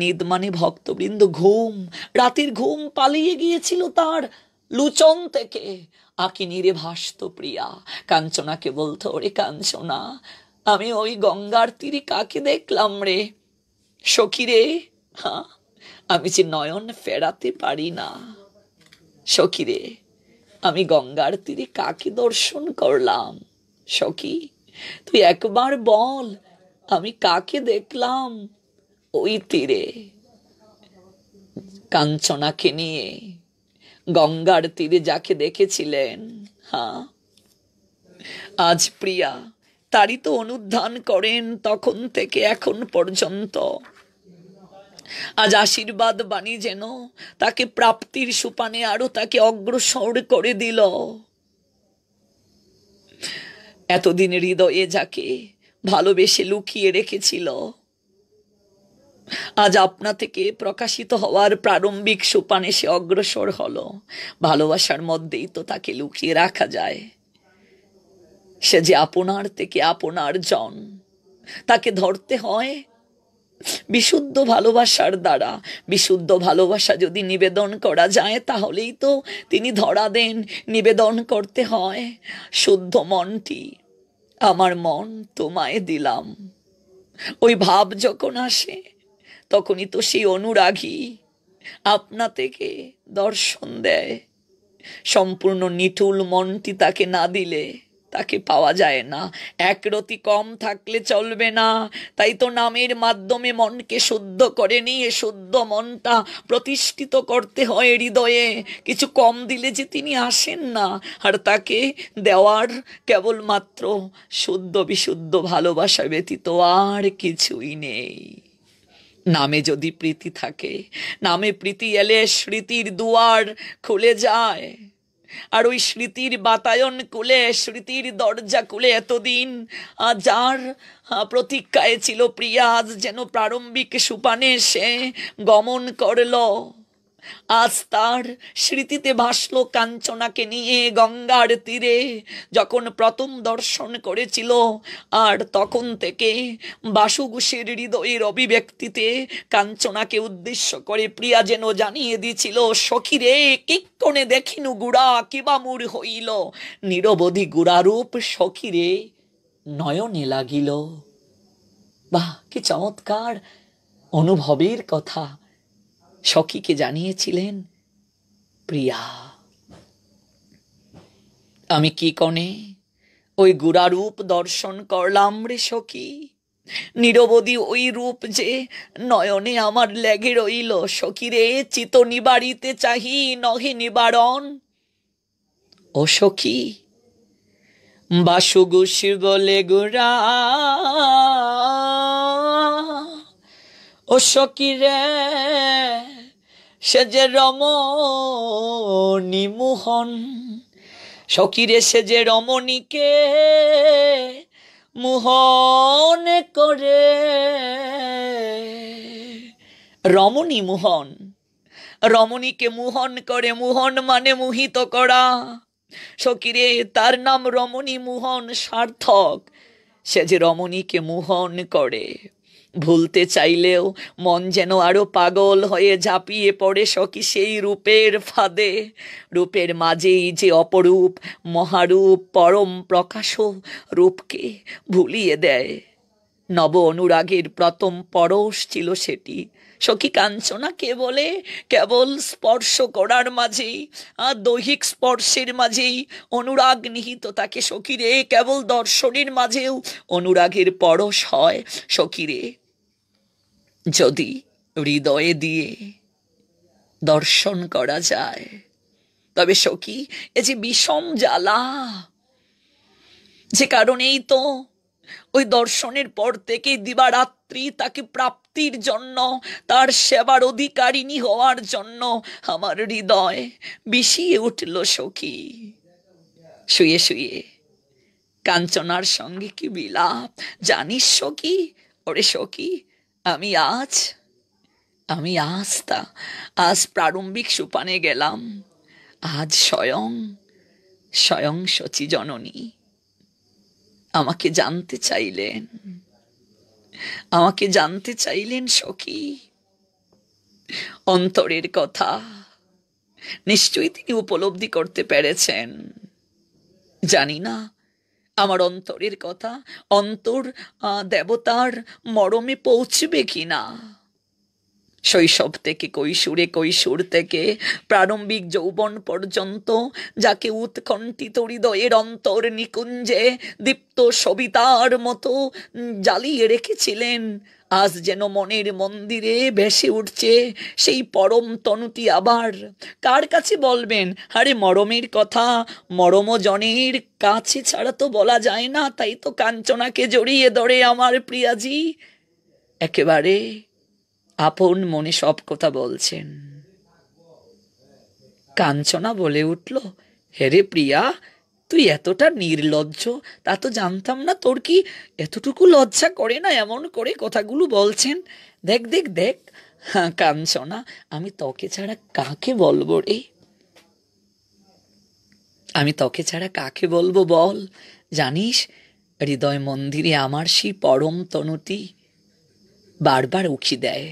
B: নিদ মানে ভক্তবৃন্দ ঘুম, রাতের ঘুম পালিয়ে গিয়েছিল তার লুচন থেকে। আঁকি নিরে ভাসত প্রিয়া, কাঞ্চনাকে বলতো, ওরে কাঞ্চনা, আমি ওই গঙ্গার তীরে কাকে দেখলাম রে সখী রে, আমি যে নয়ন ফেরাতে পারি না সখী রে, আমি গঙ্গার তীরে কাকে দর্শন করলাম সখী, তুই একবার বল আমি কাকে দেখলাম ওই তীরে। কাঞ্চনাকে নিয়ে গঙ্গার তীরে যাকে দেখেছিলেন, আজ প্রিয়া তারই তো অনুধান করেন তখন থেকে এখন পর্যন্ত। আজ আশীর্বাদ বাণী যেন তাকে প্রাপ্তির সোপানে আরো তাকে অগ্রসর করে দিল। এতদিন হৃদয়ে যাকে ভালোবেসে লুকিয়ে রেখেছিল, আজ আপনা থেকে প্রকাশিত হওয়ার প্রারম্ভিক সোপানে সে অগ্রসর হলো। ভালোবাসার মধ্যেই তো তাকে লুকিয়ে রাখা যায়। সে যে আপনার থেকে আপনার জন, তাকে ধরতে হয় বিশুদ্ধ ভালোবাসার দ্বারা। বিশুদ্ধ ভালোবাসা যদি নিবেদন করা যায় তাহলেই তো তিনি ধরা দেন। নিবেদন করতে হয় শুদ্ধ মনটি, আমার মন তোমায় দিলাম। ওই ভাব যখন আসে তখনই তো সেই অনুরাগী আপনা থেকে দর্শন দেয়। সম্পূর্ণ নিঠুল মনটি তাকে না দিলে তাকে পাওয়া যায় না। একরতি কম থাকলে চলবে না। তাই তো নামের মাধ্যমে মনকে শুদ্ধ করে নিয়ে শুদ্ধ মনটা প্রতিষ্ঠিত করতে হয় হৃদয়ে। কিছু কম দিলে যে তিনি আসেন না, আর তাকে দেওয়ার কেবলমাত্র শুদ্ধ বিশুদ্ধ ভালোবাসা ব্যতীত আর কিছুই নেই। নামে যদি প্রীতি থাকে, নামে প্রীতি এলে স্মৃতির দুয়ার খুলে যায়। আর ওই স্মৃতির বাতায়ন খুলে, স্মৃতির দরজা খুলে এতদিন যার প্রতীক্ষায় ছিল প্রিয়া, আজ যেন প্রারম্ভিক সোপানে সে গমন করল। আজ তার স্মৃতিতে ভাসলো কাঞ্চনাকে নিয়ে গঙ্গার তীরে যখন প্রথম দর্শন করেছিল। আর তখন থেকে বাসুঘোষের হৃদয়ের অভিব্যক্তিতে কাঞ্চনাকে উদ্দেশ্য করে প্রিয়া যেন জানিয়ে দিছিল, সখীরে কিক্ষণে দেখিনু গুড়া কিবা মুর হইল, নিরবধি গুড়ারূপ সখীরে নয়নে লাগিল। বাহ, কি চমৎকার অনুভবের কথা সখীকে জানিয়েছিলেন প্রিয়া। আমি কি কনে ওই গুড়া রূপ দর্শন করলাম রে সখী, নিরবধি ওই রূপ যে নয়নে আমার লেগে রইল। সখী রে চিত নিবারিতে চাহি নহে নিবারণ। ও সখী বাসুঘোষ বলে গুড়া, ও সখী রে সে যে রমণী মোহন, সখী রে সে যে রমণীকে মোহন করে। রমণী মোহন, রমণীকে মোহন করে। মোহন মানে মোহিত করা। সখীরে, তার নাম রমণী মোহন সার্থক। সে যে রমণীকে মোহন করে, ভুলতে চাইলেও মন যেন আরো পাগল হয়ে ঝাঁপিয়ে পড়ে সখী সেই রূপের ফাঁদে। রূপের মাঝেই যে অপরূপ মহারূপ পরম প্রকাশ রূপকে ভুলিয়ে দেয়। নব অনুরাগের প্রথম পরশ ছিল সেটি। সখী কাঞ্চনা কেবল স্পর্শ করার মাঝেই, দৈহিক স্পর্শের মাঝেই অনুরাগ নিহিত থাকে সখীরে। কেবল দর্শনের মাঝেও অনুরাগের পরশ হয় সখীরে। যদি হৃদয়ে দিয়ে দর্শন করা যায়, তবে সখী এ যে বিষম জ্বালা, যে কারণেই তো ওই দর্শনের পর থেকে দিবারাত্রি তাকে প্রাপ্তির জন্য, তার সেবার অধিকারিণী হওয়ার জন্য আমার হৃদয় বিষিয়ে উঠল সখী। শুয়ে শুয়ে কাঞ্চনার সঙ্গে কি বিলাপ জানিস সখী? ওরে সখী, আমি আজ প্রারম্ভিক সোপানে গেলাম। আজ স্বয়ং শচী জননী আমাকে জানতে চাইলেন সখী। অন্তরের কথা নিশ্চয়ই তিনি উপলব্ধি করতে পেরেছেন। জানি না আমার অন্তরের কথা অন্তর দেবতার মরমে পৌঁছবে কিনা। শৈশব থেকে কৈশোর থেকে প্রারম্ভিক যৌবন পর্যন্ত যাকে উৎকণ্ঠিত হৃদয়ের অন্তর নিকুঞ্জে দীপ্ত সবিতার মতো জ্বালিয়ে রেখেছিলেন, আজ যেন মনের মন্দিরে ভেসে উঠছে সেই পরম তনুটি। আবার কার কাছে বলবেন? আরে মরমের কথা মরমজনের কাছে ছাড়া তো বলা যায় না। তাই তো কাঞ্চনাকে জড়িয়ে ধরে আমার প্রিয়াজি একেবারে আপন মনে সব কথা বলছেন। কাঞ্চনা বলে উঠল, হেরে প্রিয়া, তুই এতটা নির্লজ্জ তা তো জানতাম না। তোর কি এতটুকু লজ্জা করে না এমন করে কথাগুলো বলছেন? দেখ দেখ দেখ, হ্যাঁ কাঞ্চনা, আমি তোকে ছাড়া কাকে বলবো রে? আমি তোকে ছাড়া কাকে বলবো বল? জানিস, হৃদয় মন্দিরে আমার সেই পরম তনুটি বারবার উকি দেয়।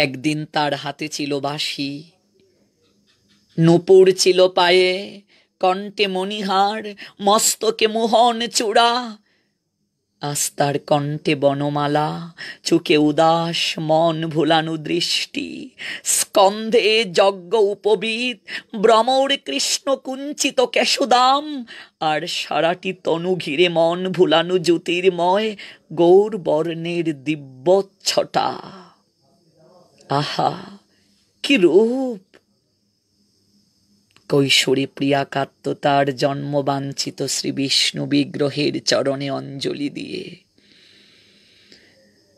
B: একদিন তার হাতে ছিল বাঁশি, নূপুর ছিল পায়ে, কণ্ঠে মণিহার, মস্তকে মোহন চূড়া। আজ তার কণ্ঠে বনমালা, চোখে উদাস মন ভুলানো দৃষ্টি, স্কন্ধে যজ্ঞ উপবীত ভ্রমর কৃষ্ণ কুঞ্চিত কেশদাম, আর সারাটি তনু ঘিরে মন ভুলানো জ্যোতির্ময় গৌর বর্ণের দিব্যচ্ছটা। আহা কি রূপ! কৈশোরে প্রিয়া কাত্ত তার জন্মবাঞ্ছিত শ্রী বিষ্ণু বিগ্রহের চরণে অঞ্জলি দিয়ে।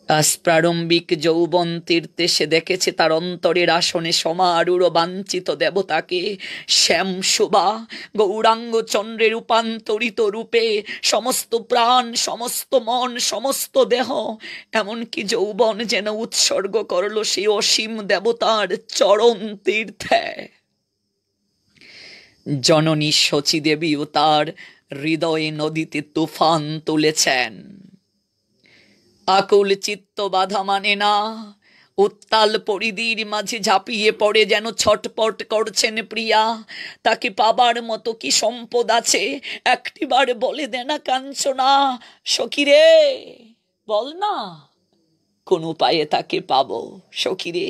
B: আজ প্রারম্ভিক যৌবন তীর্থে সে দেখেছে তার অন্তরের আসনে সমারূঢ় বাঞ্ছিত দেবতাকে, শ্যাম শোভা গৌরাঙ্গ চন্দ্রে রূপান্তরিত রূপে সমস্ত প্রাণ, সমস্ত মন, সমস্ত দেহ, এমনকি যৌবন যেন উৎসর্গ করল সেই অসীম দেবতার চরণ তীর্থে। জননী শচী দেবীও তার হৃদয়ে নদীতে তুফান তুলেছেন। আকুল চিত্ত বাধা মানে না, উত্তাল পরিধির মাঝে ঝাঁপিয়ে পড়ে যেন ছটপট করছেন প্রিয়া। তাকে পাবার মতো কি সম্পদ আছে একটিবার বলে দে না কাঞ্চনা। সখীরে বল না, কোন উপায়ে তাকে পাবো সখীরে?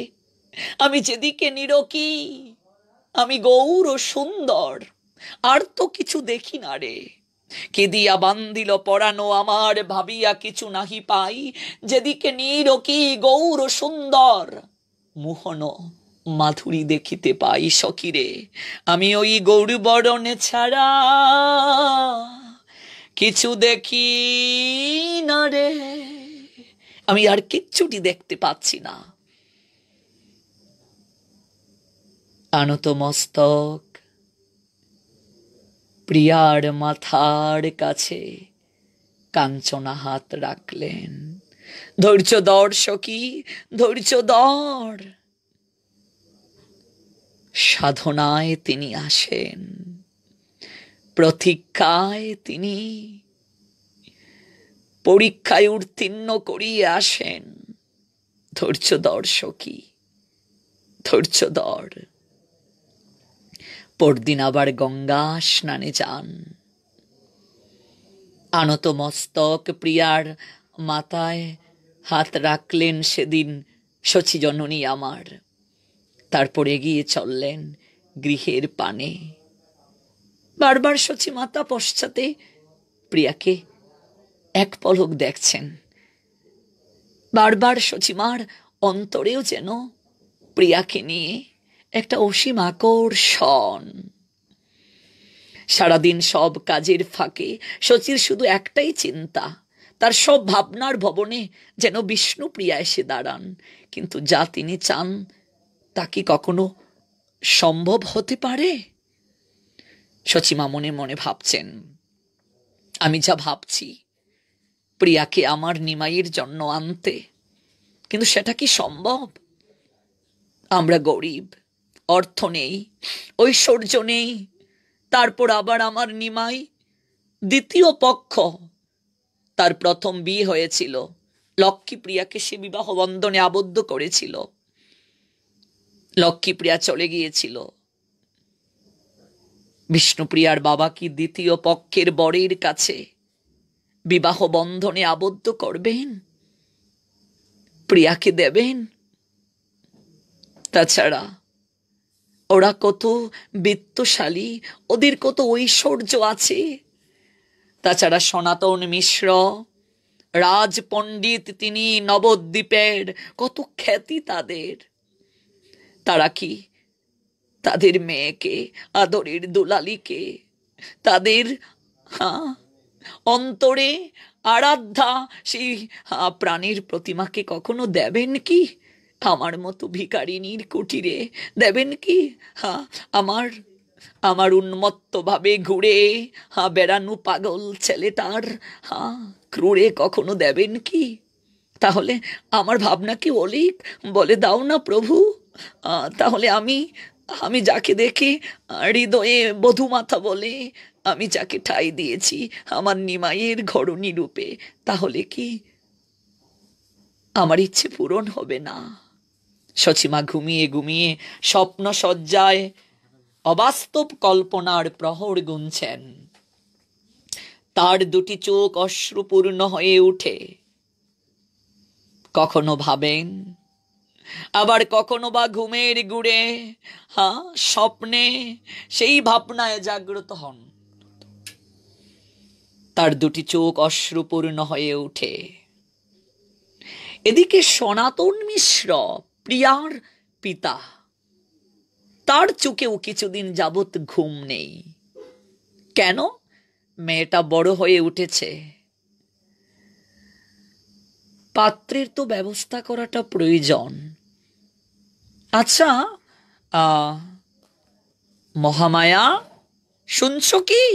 B: আমি যেদিকে নিরকি, আমি গৌর সুন্দর, আর তো কিছু দেখি না রে। কে দিয়া বান্দিল পরানো আমার, ভাবিয়া কিছু নাহি পাই। যেদিকে নিরকি গৌর সুন্দর, মোহন মাধুরী দেখিতে পাই সখীরে। আমি ওই গৌর বরণে ছাড়া কিছু দেখি না রে। আমি আর কিচ্ছুটি দেখতে পাচ্ছি না। আনত মস্তক প্রিয়ার মাথার কাছে কাঞ্চনা হাত রাখলেন। ধৈর্য ধর সখী, ধৈর্য ধর। সাধনায় তিনি আসেন, প্রতীক্ষায় তিনি পরীক্ষায় উত্তীর্ণ করিয়ে আসেন। ধৈর্য ধর সখী, ধৈর্য ধর। পরদিন আবার গঙ্গা স্নানে যান। আনত মস্তক প্রিয়ার মাথায় হাত রাখলেন সেদিন শচী জননী আমার। তারপর এগিয়ে চললেন গৃহের পানে। বারবার শচী মাতা পশ্চাতে প্রিয়াকে এক পলক দেখছেন। বারবার শচীমার অন্তরেও যেন প্রিয়াকে নিয়ে একটা অসীম আকর্ষণ। সারাদিন সব কাজের ফাঁকে শচীর শুধু একটাই চিন্তা, তার সব ভাবনার ভবনে যেন বিষ্ণুপ্রিয়া এসে দাঁড়ান। কিন্তু যা তিনি চান তা কি কখনো সম্ভব হতে পারে? শচীমা মনে মনে ভাবছেন, আমি যা ভাবছি প্রিয়াকে আমার নিমাইয়ের জন্য আনতে, কিন্তু সেটা কি সম্ভব? আমরা গরিব, অর্থ নেই, ঐশ্বর্য নেই, তারপর আবার আমার নিমাই দ্বিতীয় পক্ষ। তার প্রথম বিয়ে হয়েছিল, লক্ষ্মীপ্রিয়াকে সে বিবাহ বন্ধনে আবদ্ধ করেছিল। লক্ষ্মীপ্রিয়া চলে গিয়েছিল। বিষ্ণুপ্রিয়ার বাবা কি দ্বিতীয় পক্ষের বরের কাছে বিবাহ বন্ধনে আবদ্ধ করবেন? প্রিয়াকে দেবেন? তাছাড়া ওরা কত বিত্তশালী, ওদের কত ঐশ্বর্য আছে। তাছাড়া সনাতন মিশ্র রাজ পণ্ডিত, তিনি নবদ্বীপের, কত খ্যাতি তাদের। তারা কি তাদের মেয়েকে, আদরের দুলালিকে, তাদের অন্তরে আরাধ্যা সেই প্রাণীর প্রতিমাকে কখনো দেবেন কি? আমার মতো ভিখারিনীর কুটিরে দেবেন কি? আমার উন্মত্ত ভাবে ঘুরে বেড়ানো পাগল ছেলেটার ক্রুরে কখনো দেবেন কি? তাহলে আমার ভাবনা কি অলিক? বলে দাও না প্রভু। তাহলে আমি যাকে দেখে হৃদয়ে বধূমাতা বলে আমি যাকে ঠাঁই দিয়েছি আমার নিমাইয়ের ঘরণী রূপে, তাহলে কি আমার ইচ্ছে পূরণ হবে না? শচীমা ঘুমিয়ে ঘুমিয়ে স্বপ্ন সজ্জায় অবাস্তব কল্পনার প্রহর গুনছেন। তার দুটি চোখ অশ্রুপূর্ণ হয়ে উঠে। কখনো ভাবেন, আবার কখনো বা ঘুমের গুড়ে স্বপ্নে সেই ভাবনায় জাগ্রত হন। তার দুটি চোখ অশ্রুপূর্ণ হয়ে উঠে। এদিকে সনাতন মিশ্র, প্রিয়ার পিতা, তার চোখেও কিছুদিন যাবৎ ঘুম নেই। কেন? মেয়েটা বড় হয়ে উঠেছে, পাত্রের তো ব্যবস্থা করাটা প্রয়োজন। আচ্ছা মহামায়া, শুনছ কি?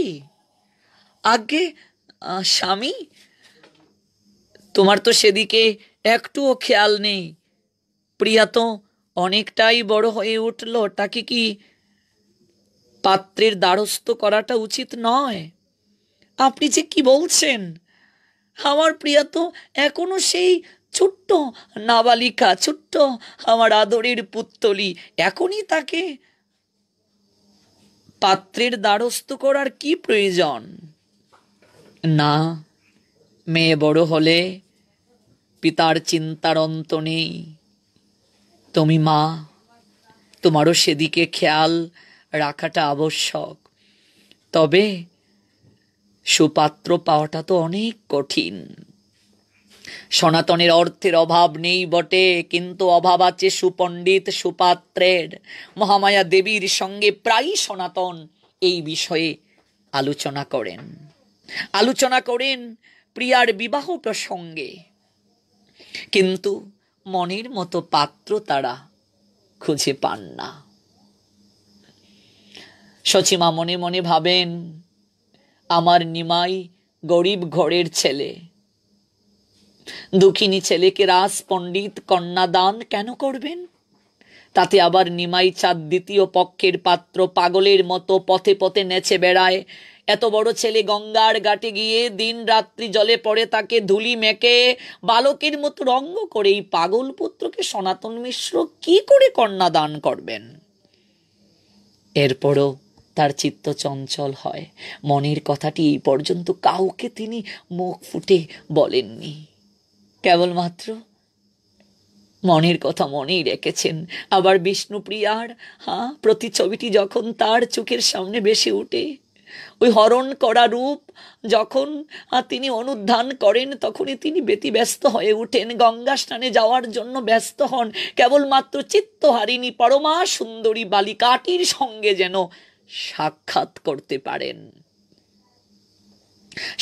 B: আগে স্বামী, তোমার তো সেদিকে একটুও খেয়াল নেই। প্রিয়া তো অনেকটাই বড় হয়ে উঠল, তাকে কি পাত্রের দ্বারস্থ করাটা উচিত নয়? আপনি যে কি বলছেন? আমার প্রিয়া তো এখনো সেই ছোট্ট নাবালিকা, ছোট্ট আমার আদরের পুত্তলি। এখনই তাকে পাত্রের দ্বারস্থ করার কি প্রয়োজন? না, মেয়ে বড় হলে পিতার চিন্তার অন্ত নেই। তুমি মা, তোমারও সেদিকে খেয়াল রাখাটা আবশ্যক। তবে সুপাত্র পাওয়াটা তো অনেক কঠিন। সনাতনের অর্থের অভাব নেই বটে, কিন্তু অভাব আছে সুপণ্ডিত সুপাত্রের। মহামায়া দেবীর সঙ্গে প্রায়ই সনাতন এই বিষয়ে আলোচনা করেন প্রিয়ার বিবাহ প্রসঙ্গে। কিন্তু মনের মতো পাত্র তারা খুঁজে পান না। শচীমা মনে মনে ভাবেন, আমার নিমাই গরিব ঘরের ছেলে, দুঃখিনী ছেলেকে রাজ পণ্ডিত কন্যাদান কেন করবেন? তাতে আবার নিমাই চাঁদ দ্বিতীয় পক্ষের পাত্র পাগলের মতো পথে পথে নেচে বেড়ায়। এত বড় ছেলে গঙ্গার ঘাটে গিয়ে দিন রাত্রি জলে পড়ে তাকে ধুলি মেখে বালকের মতো রঙ্গ করে এই পাগল পুত্রকে সনাতন মিশ্র কি করে কন্যা দান করবেন? এরপরও তার চিত্ত চঞ্চল হয়। মনের কথাটি এই পর্যন্ত কাউকে তিনি মুখ ফুটে বলেননি, কেবলমাত্র মনের কথা মনেই রেখেছেন। আবার বিষ্ণুপ্রিয়ার প্রতিছবিটি যখন তার চোখের সামনে ভেসে উঠে, ওই হরণ করা রূপ যখন তিনি অনুধান করেন, তখনই তিনি ব্যতিব্যস্ত হয়ে উঠেন, গঙ্গা স্নানে যাওয়ার জন্য ব্যস্ত হন। কেবলমাত্র চিত্তহারিণী পরমা সুন্দরী বালিকাটির সঙ্গে যেন সাক্ষাৎ করতে পারেন।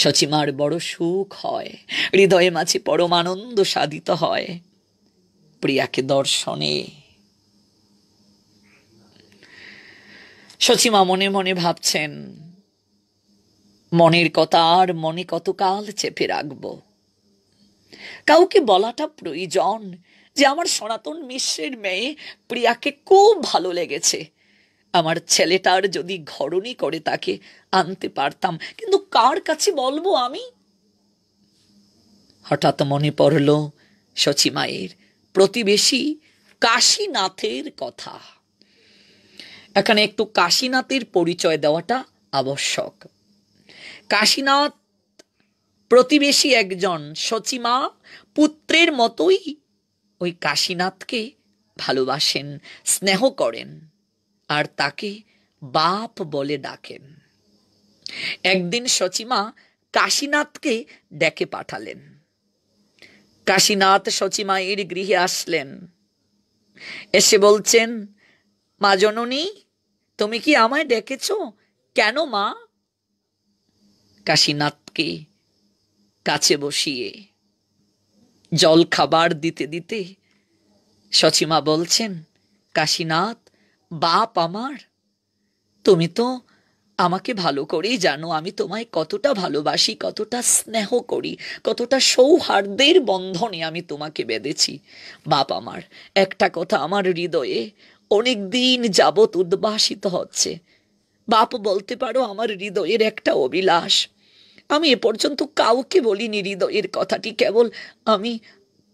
B: সচিমার বড় সুখ হয়, হৃদয়ে মাঝে পরমানন্দ সাধিত হয় প্রিয়াকে দর্শনে। সচিমা মনে মনে ভাবছেন, মনের কথা আর মনে কতকাল চেপে রাখবো? কাউকে বলাটা প্রয়োজন যে আমার সনাতন মিশ্রের মেয়ে প্রিয়াকে খুব ভালো লেগেছে, আমার ছেলেটার যদি ঘরণী করে তাকে আনতে পারতাম, কিন্তু কার কাছে বলবো আমি? হঠাৎ মনে পড়ল সচিমায়ের প্রতিবেশী কাশীনাথের কথা। এখানে একটু কাশীনাথের পরিচয় দেওয়াটা আবশ্যক। কাশীনাথ প্রতিবেশী একজন, সচিমা পুত্রের মতোই ওই কাশীনাথকে ভালোবাসেন, স্নেহ করেন, আর তাকে বাপ বলে ডাকেন। একদিন সচিমা কাশীনাথকে ডেকে পাঠালেন। কাশীনাথ সচিমায়ের গৃহে আসলেন, এসে বলছেন, মা জননী, তুমি কি আমায় ডেকেছ? কেন মা? কাশীনাথকে কাছে বসিয়ে জল খাবার দিতে দিতে সচিমা বলছেন, কাশীনাথ বাপ আমার, তুমি তো আমাকে ভালো করেই জানো আমি তোমায় কতটা ভালোবাসি, কতটা স্নেহ করি, কতটা সৌহার্দ্যের বন্ধনে আমি তোমাকে বেঁধেছি। বাপ আমার, একটা কথা আমার হৃদয়ে অনেক দিন যাবৎ উদ্ভাসিত হচ্ছে। বাপ, বলতে পারো আমার হৃদয়ের একটা অভিলাষ। আমি এ পর্যন্ত কাউকে বলিনি হৃদয়ের কথাটি, কেবল আমি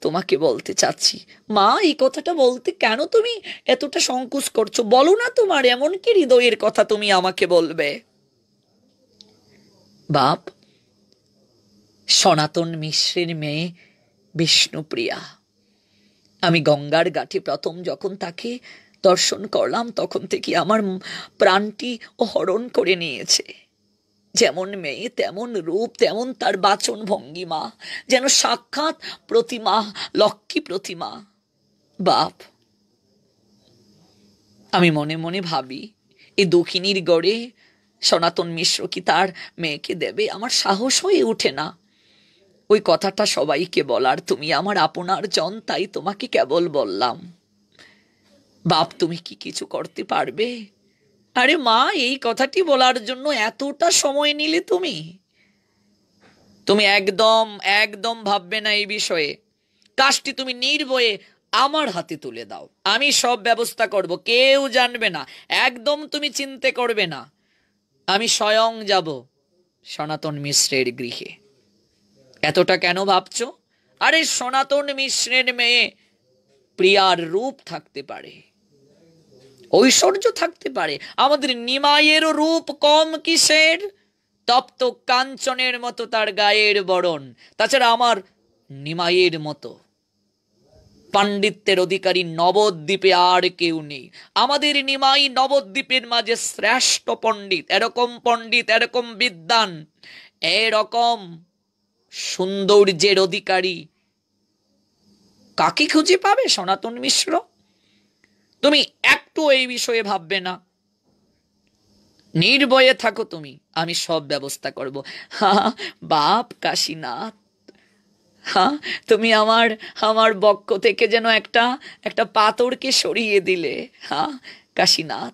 B: তোমাকে বলতে চাচ্ছি। মা, এই কথাটা বলতে কেন তুমি এতটা সংকোচ করছো? বলো না তোমার এমন কি হৃদয়ের কথা তুমি আমাকে বলবে? বাপ, সনাতন মিশ্রের মেয়ে বিষ্ণুপ্রিয়া, আমি গঙ্গার ঘাটে প্রথম যখন তাকে দর্শন করলাম, তখন থেকে আমার প্রাণটি ও হরণ করে নিয়েছে। যেমন মেয়ে তেমন রূপ, তেমন তার বাচন ভঙ্গিমা, যেন সাক্ষাৎ প্রতিমা, লক্ষ্মী প্রতিমা। বাপ, আমি মনে মনে ভাবি, এই দক্ষিণীর গড়ে সনাতন মিশ্র কি তার মেয়েকে দেবে? আমার সাহস হয়ে ওঠে না ওই কথাটা সবাইকে বলার। তুমি আমার আপনার জন, তাই তোমাকে কেবল বললাম। বাপ, তুমি কি কিছু করতে পারবে? আরে মা, এই কথাটি বলার জন্য এতটা সময় নিলে তুমি? তুমি একদম একদম ভাববে না এই বিষয়ে। কাজটি তুমি নির্ভয়ে আমার হাতে তুলে দাও, আমি সব ব্যবস্থা করব, কেউ জানবে না, একদম তুমি চিন্তা করবে না। আমি স্বয়ং যাব সনাতন মিশ্রের গৃহে। এতটা কেন ভাবছ? আরে সনাতন মিশ্রের মেয়ে প্রিয়ার রূপ থাকতে পারে, ঐশ্বর্য থাকতে পারে, আমাদের নিমাইয়েরও রূপ কম কিসের? তপ্ত কাঞ্চনের মতো তার গায়ের বরণ। তাছাড়া আমার নিমাইয়ের মতো পাণ্ডিত্যের অধিকারী নবদ্বীপে আর কেউ নেই। আমাদের নিমাই নবদ্বীপের মাঝে শ্রেষ্ঠ পণ্ডিত। এরকম বিদ্বান, এরকম সৌন্দর্যের অধিকারী কাকে খুঁজে পাবে সনাতন মিশ্র? তুমি একটু এই বিষয়ে ভাববে না, নির্ভয়ে থাকো তুমি, আমি সব ব্যবস্থা করব। বাপ কাশীনাথ, তুমি আমার বক্ষ থেকে যেন একটা পাথরকে সরিয়ে দিলে। কাশীনাথ,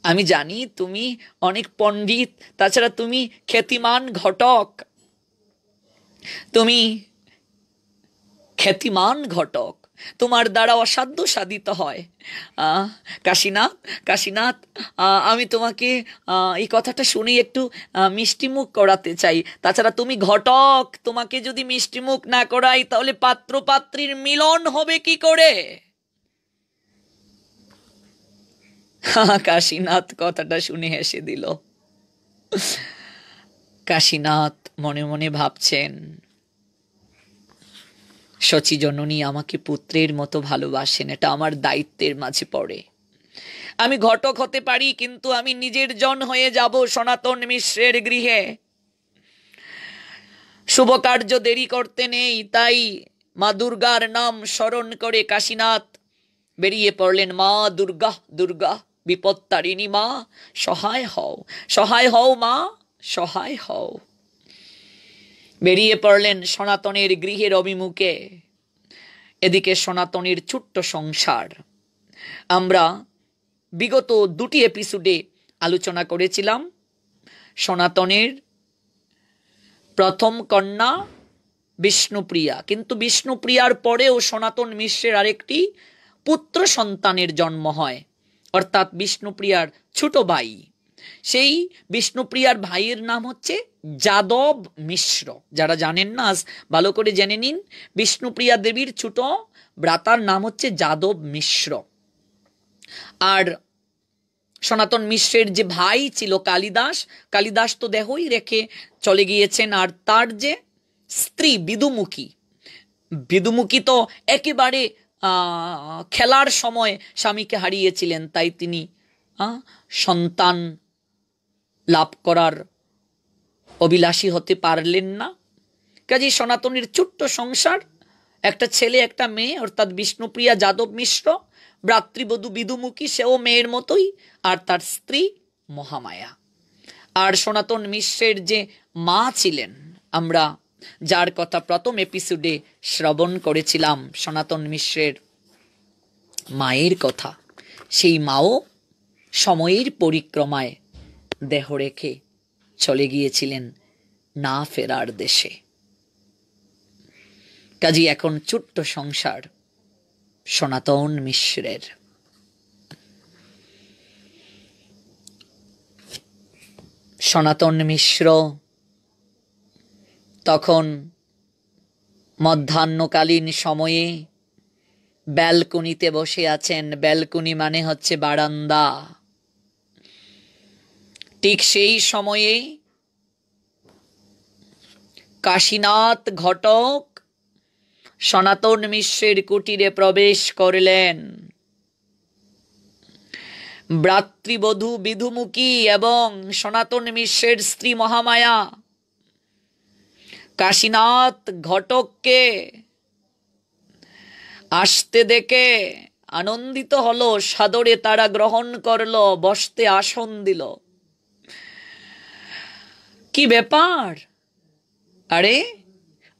B: আমি জানি তুমি অনেক পণ্ডিত, তাছাড়া তুমি খ্যাতিমান ঘটক, তুমি খ্যাতিমান ঘটক, তোমার দ্বারা অসাধ্য সাধিত হয়। কাশীনাথ, কাশীনাথ, আমি তোমাকে এই কথাটা শুনি একটু মিষ্টিমুখ করাতে চাই। তাছাড়া তুমি ঘটক, তোমাকে যদি মিষ্টিমুখ না করাই তাহলে পাত্র পাত্রীর মিলন হবে কি করে? কাশীনাথ কথাটা শুনে হেসে দিল। কাশীনাথ মনে মনে ভাবছেন, শচী জননী আমাকে পুত্রের মতো ভালোবাসেন, এটা আমার দায়িত্বের মাঝে পড়ে। আমি ঘটক হতে পারি, কিন্তু আমি নিজের জন হয়ে যাব সনাতন মিশ্রের গৃহে। শুভ কার্য দেরি করতে নেই, তাই মা দুর্গার নাম স্মরণ করে কাশীনাথ বেরিয়ে পড়লেন। মা দুর্গা, দুর্গা বিপত্তারিণী মা, সহায় হও, সহায় হও মা, সহায় হও। বেরিয়ে পড়লেন সনাতনের গৃহের অভিমুখে। এদিকে সনাতনের ছোট্ট সংসার। আমরা বিগত 2টি এপিসোডে আলোচনা করেছিলাম সনাতনের প্রথম কন্যা বিষ্ণুপ্রিয়া, কিন্তু বিষ্ণুপ্রিয়ার পরেও সনাতন মিশ্রের আরেকটি পুত্র সন্তানের জন্ম হয়, অর্থাৎ বিষ্ণুপ্রিয়ার ছোট ভাই। সেই বিষ্ণুপ্রিয়ার ভাইয়ের নাম হচ্ছে যাদব মিশ্র। যারা জানেন না, ভালো করে জেনে নিন। বিষ্ণুপ্রিয়া দেবীর ছোট ভ্রাতার নাম হচ্ছে যাদব মিশ্র। আর সনাতন মিশ্রের যে ভাই ছিল কালিদাস, কালিদাস তো দেহই রেখে চলে গিয়েছেন। আর তার যে স্ত্রী বিদুমুখী, বিদুমুখী তো একেবারে খেলার সময় স্বামীকে হারিয়েছিলেন, তাই তিনি সন্তান লাভ করার অভিলাষী হতে পারলেন না। কাজেই সনাতনের ছোট্ট সংসার, একটা ছেলে একটা মেয়ে, অর্থাৎ বিষ্ণুপ্রিয়া যাদব মিশ্র, ভ্রাতৃবধূ বিদুমুখী, সেও মেয়ের মতোই, আর তার স্ত্রী মহামায়া। আর সনাতন মিশ্রের যে মা ছিলেন, আমরা যার কথা প্রথম এপিসোডে শ্রবণ করেছিলাম, সনাতন মিশ্রের মায়ের কথা, সেই মাও সময়ের পরিক্রমায় দেহ রেখে চলে গিয়েছিলেন না ফেরার দেশে। কাজী এখন ছোট্ট সংসার সনাতন মিশ্রের। সনাতন মিশ্র তখন মধ্যাহ্নকালীন সময়ে ব্যালকনিতে বসে আছেন। ব্যালকনি মানে হচ্ছে বারান্দা। ঠিক সেই সময়ে কাশীনাথ ঘটক সনাতন মিশ্রের কুটিরে প্রবেশ করলেন। ভ্রাতৃবধূ বিধুমুখী এবং সনাতন মিশ্রের স্ত্রী মহামায়া কাশীনাথ ঘটককে আসতে দেখে আনন্দিত হলো, সাদরে তারা গ্রহণ করলো, বসতে আসন দিল। কি ব্যাপার? আরে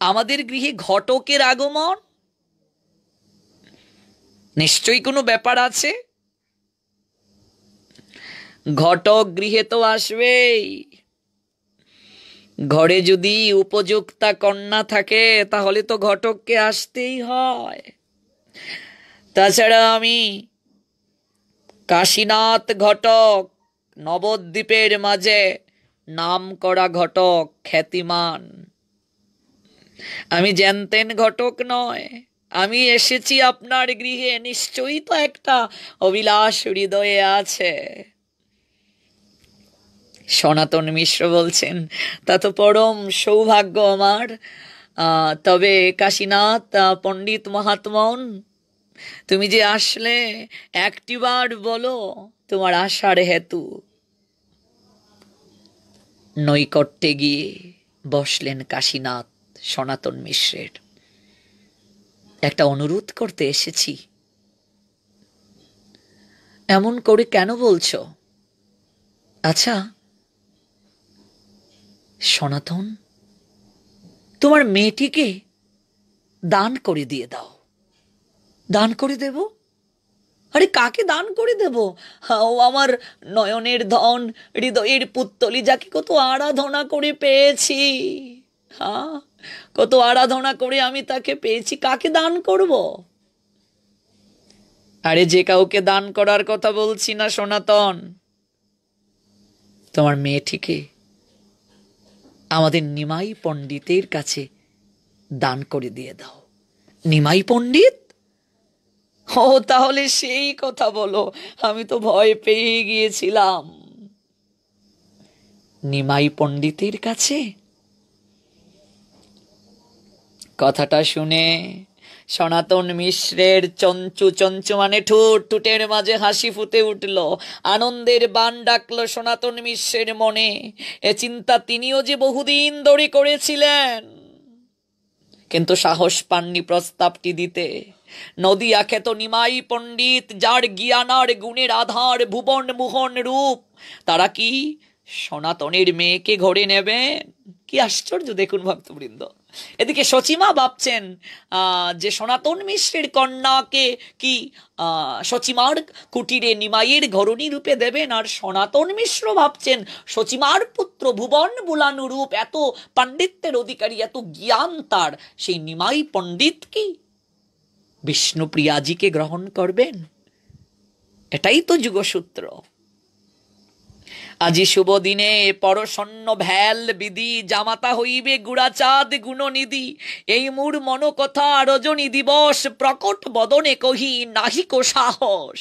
B: আমাদের গৃহে ঘটকের আগমন, নিশ্চয়ই কোনো ব্যাপার আছে। ঘটক গৃহে তো আসবেই। ঘরে যদি উপযুক্তা কন্যা থাকে তাহলে তো ঘটককে আসতেই হয়। তাছাড়া আমি কাশীনাথ ঘটক, নবদ্বীপের মাঝে নাম করা ঘটক, খ্যাতিমান। আমি জানতেন ঘটক নয়, আমি এসেছি আপনার গৃহে, নিশ্চয়ই তো একটা অভিলাষ হৃদয়ে আছে। সনাতন মিশ্র বলছেন, তা তো পরম সৌভাগ্য আমার। তবে কাশীনাথ পণ্ডিত মহাত্মন, তুমি যে আসলে একটিবার বলো তোমার আসার হেতু। নৈকট্যে গিয়ে বসলেন কাশীনাথ সনাতন মিশ্রের। একটা অনুরোধ করতে এসেছি। এমন করে কেন বলছো? আচ্ছা সনাতন, তোমার মেয়েটিকে দান করে দিয়ে দাও। দান করে দেব? আরে কাকে দান করে দেব? ও আমার নয়নের ধন, হৃদয়ের পুত্তলি, যাকে কত আরাধনা করে পেয়েছি। কত আরাধনা করে আমি তাকে পেয়েছি, কাকে দান করব? আরে যে কাউকে দান করার কথা বলছি না সনাতন, তোমার মেয়েটিকে আমাদের নিমাই পণ্ডিতের কাছে দান করে দিয়ে দাও। নিমাই পণ্ডিত? ও, তাহলে সেই কথা বলো, আমি তো ভয় পেয়ে গিয়েছিলাম। নিমাই পণ্ডিতের কাছে? কথাটা শুনে সনাতন মিশ্রের চঞ্চু চঞ্চু মানে ঠোঁট, ঠোঁটের মাঝে হাসি ফুটে উঠল, আনন্দের বান ডাকলো সনাতন মিশ্রের মনে। এ চিন্তা তিনিও যে বহুদিন ধরে করেছিলেন, কিন্তু সাহস পাননি প্রস্তাবটি দিতে। নদিয়া খ্যাত নিমাই পণ্ডিত, যার জ্ঞান আর গুণের আধার ভুবন মোহন রূপ, তারা কি সনাতনের মেয়েকে ঘরে নেবেন? কি আশ্চর্য দেখুন ভক্তবৃন্দ। এদিকে সচিমা ভাবছেন যে সনাতন মিশ্রের কন্যাকে কি সচিমার কুটিরে নিমাইয়ের ঘরণী রূপে দেবেন, আর সনাতন মিশ্র ভাবছেন সচিমার পুত্র ভুবন বুলানু রূপ, এত পাণ্ডিত্যের অধিকারী, এত জ্ঞান তার, সেই নিমাই পণ্ডিত কি বিষ্ণুপ্রিয়াজিকে গ্রহণ করবেন? এটাই তো যুগসূত্র। আজি শুভ দিনে পরশন্ন ভ্যাল বিধি, জামাতা হইবে গুড়াচাঁদ গুণনিধি, এই মোর মন কথা রজনী দিবস, প্রকট বদনে কহি নাহিক সাহস।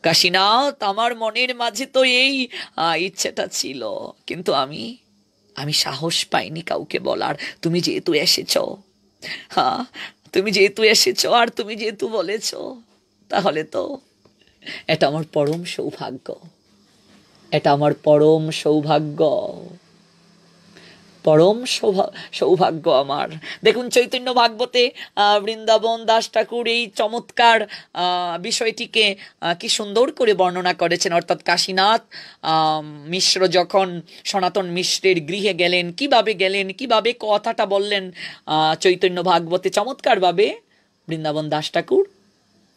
B: কাশীনাথ, আমার মনের মাঝে তো এই ইচ্ছেটা ছিল, কিন্তু আমি সাহস পাইনি কাউকে বলার। তুমি যেহেতু এসেছ, তুমি যেহেতু এসেছ আর তুমি যেহেতু বলেছ, তাহলে তো এটা আমার পরম সৌভাগ্য, এটা আমার পরম সৌভাগ্য, পরম সৌভাগ্য আমার। দেখুন চৈতন্য ভাগবতে বৃন্দাবন দাস ঠাকুর এই চমৎকার বিষয়টিকে কি সুন্দর করে বর্ণনা করেছেন। অর্থাৎ কাশীনাথ মিশ্র যখন সনাতন মিশ্রের গৃহে গেলেন, কিভাবে কথাটা বললেন, চৈতন্য ভাগবতে চমৎকারভাবে বৃন্দাবন দাস ঠাকুর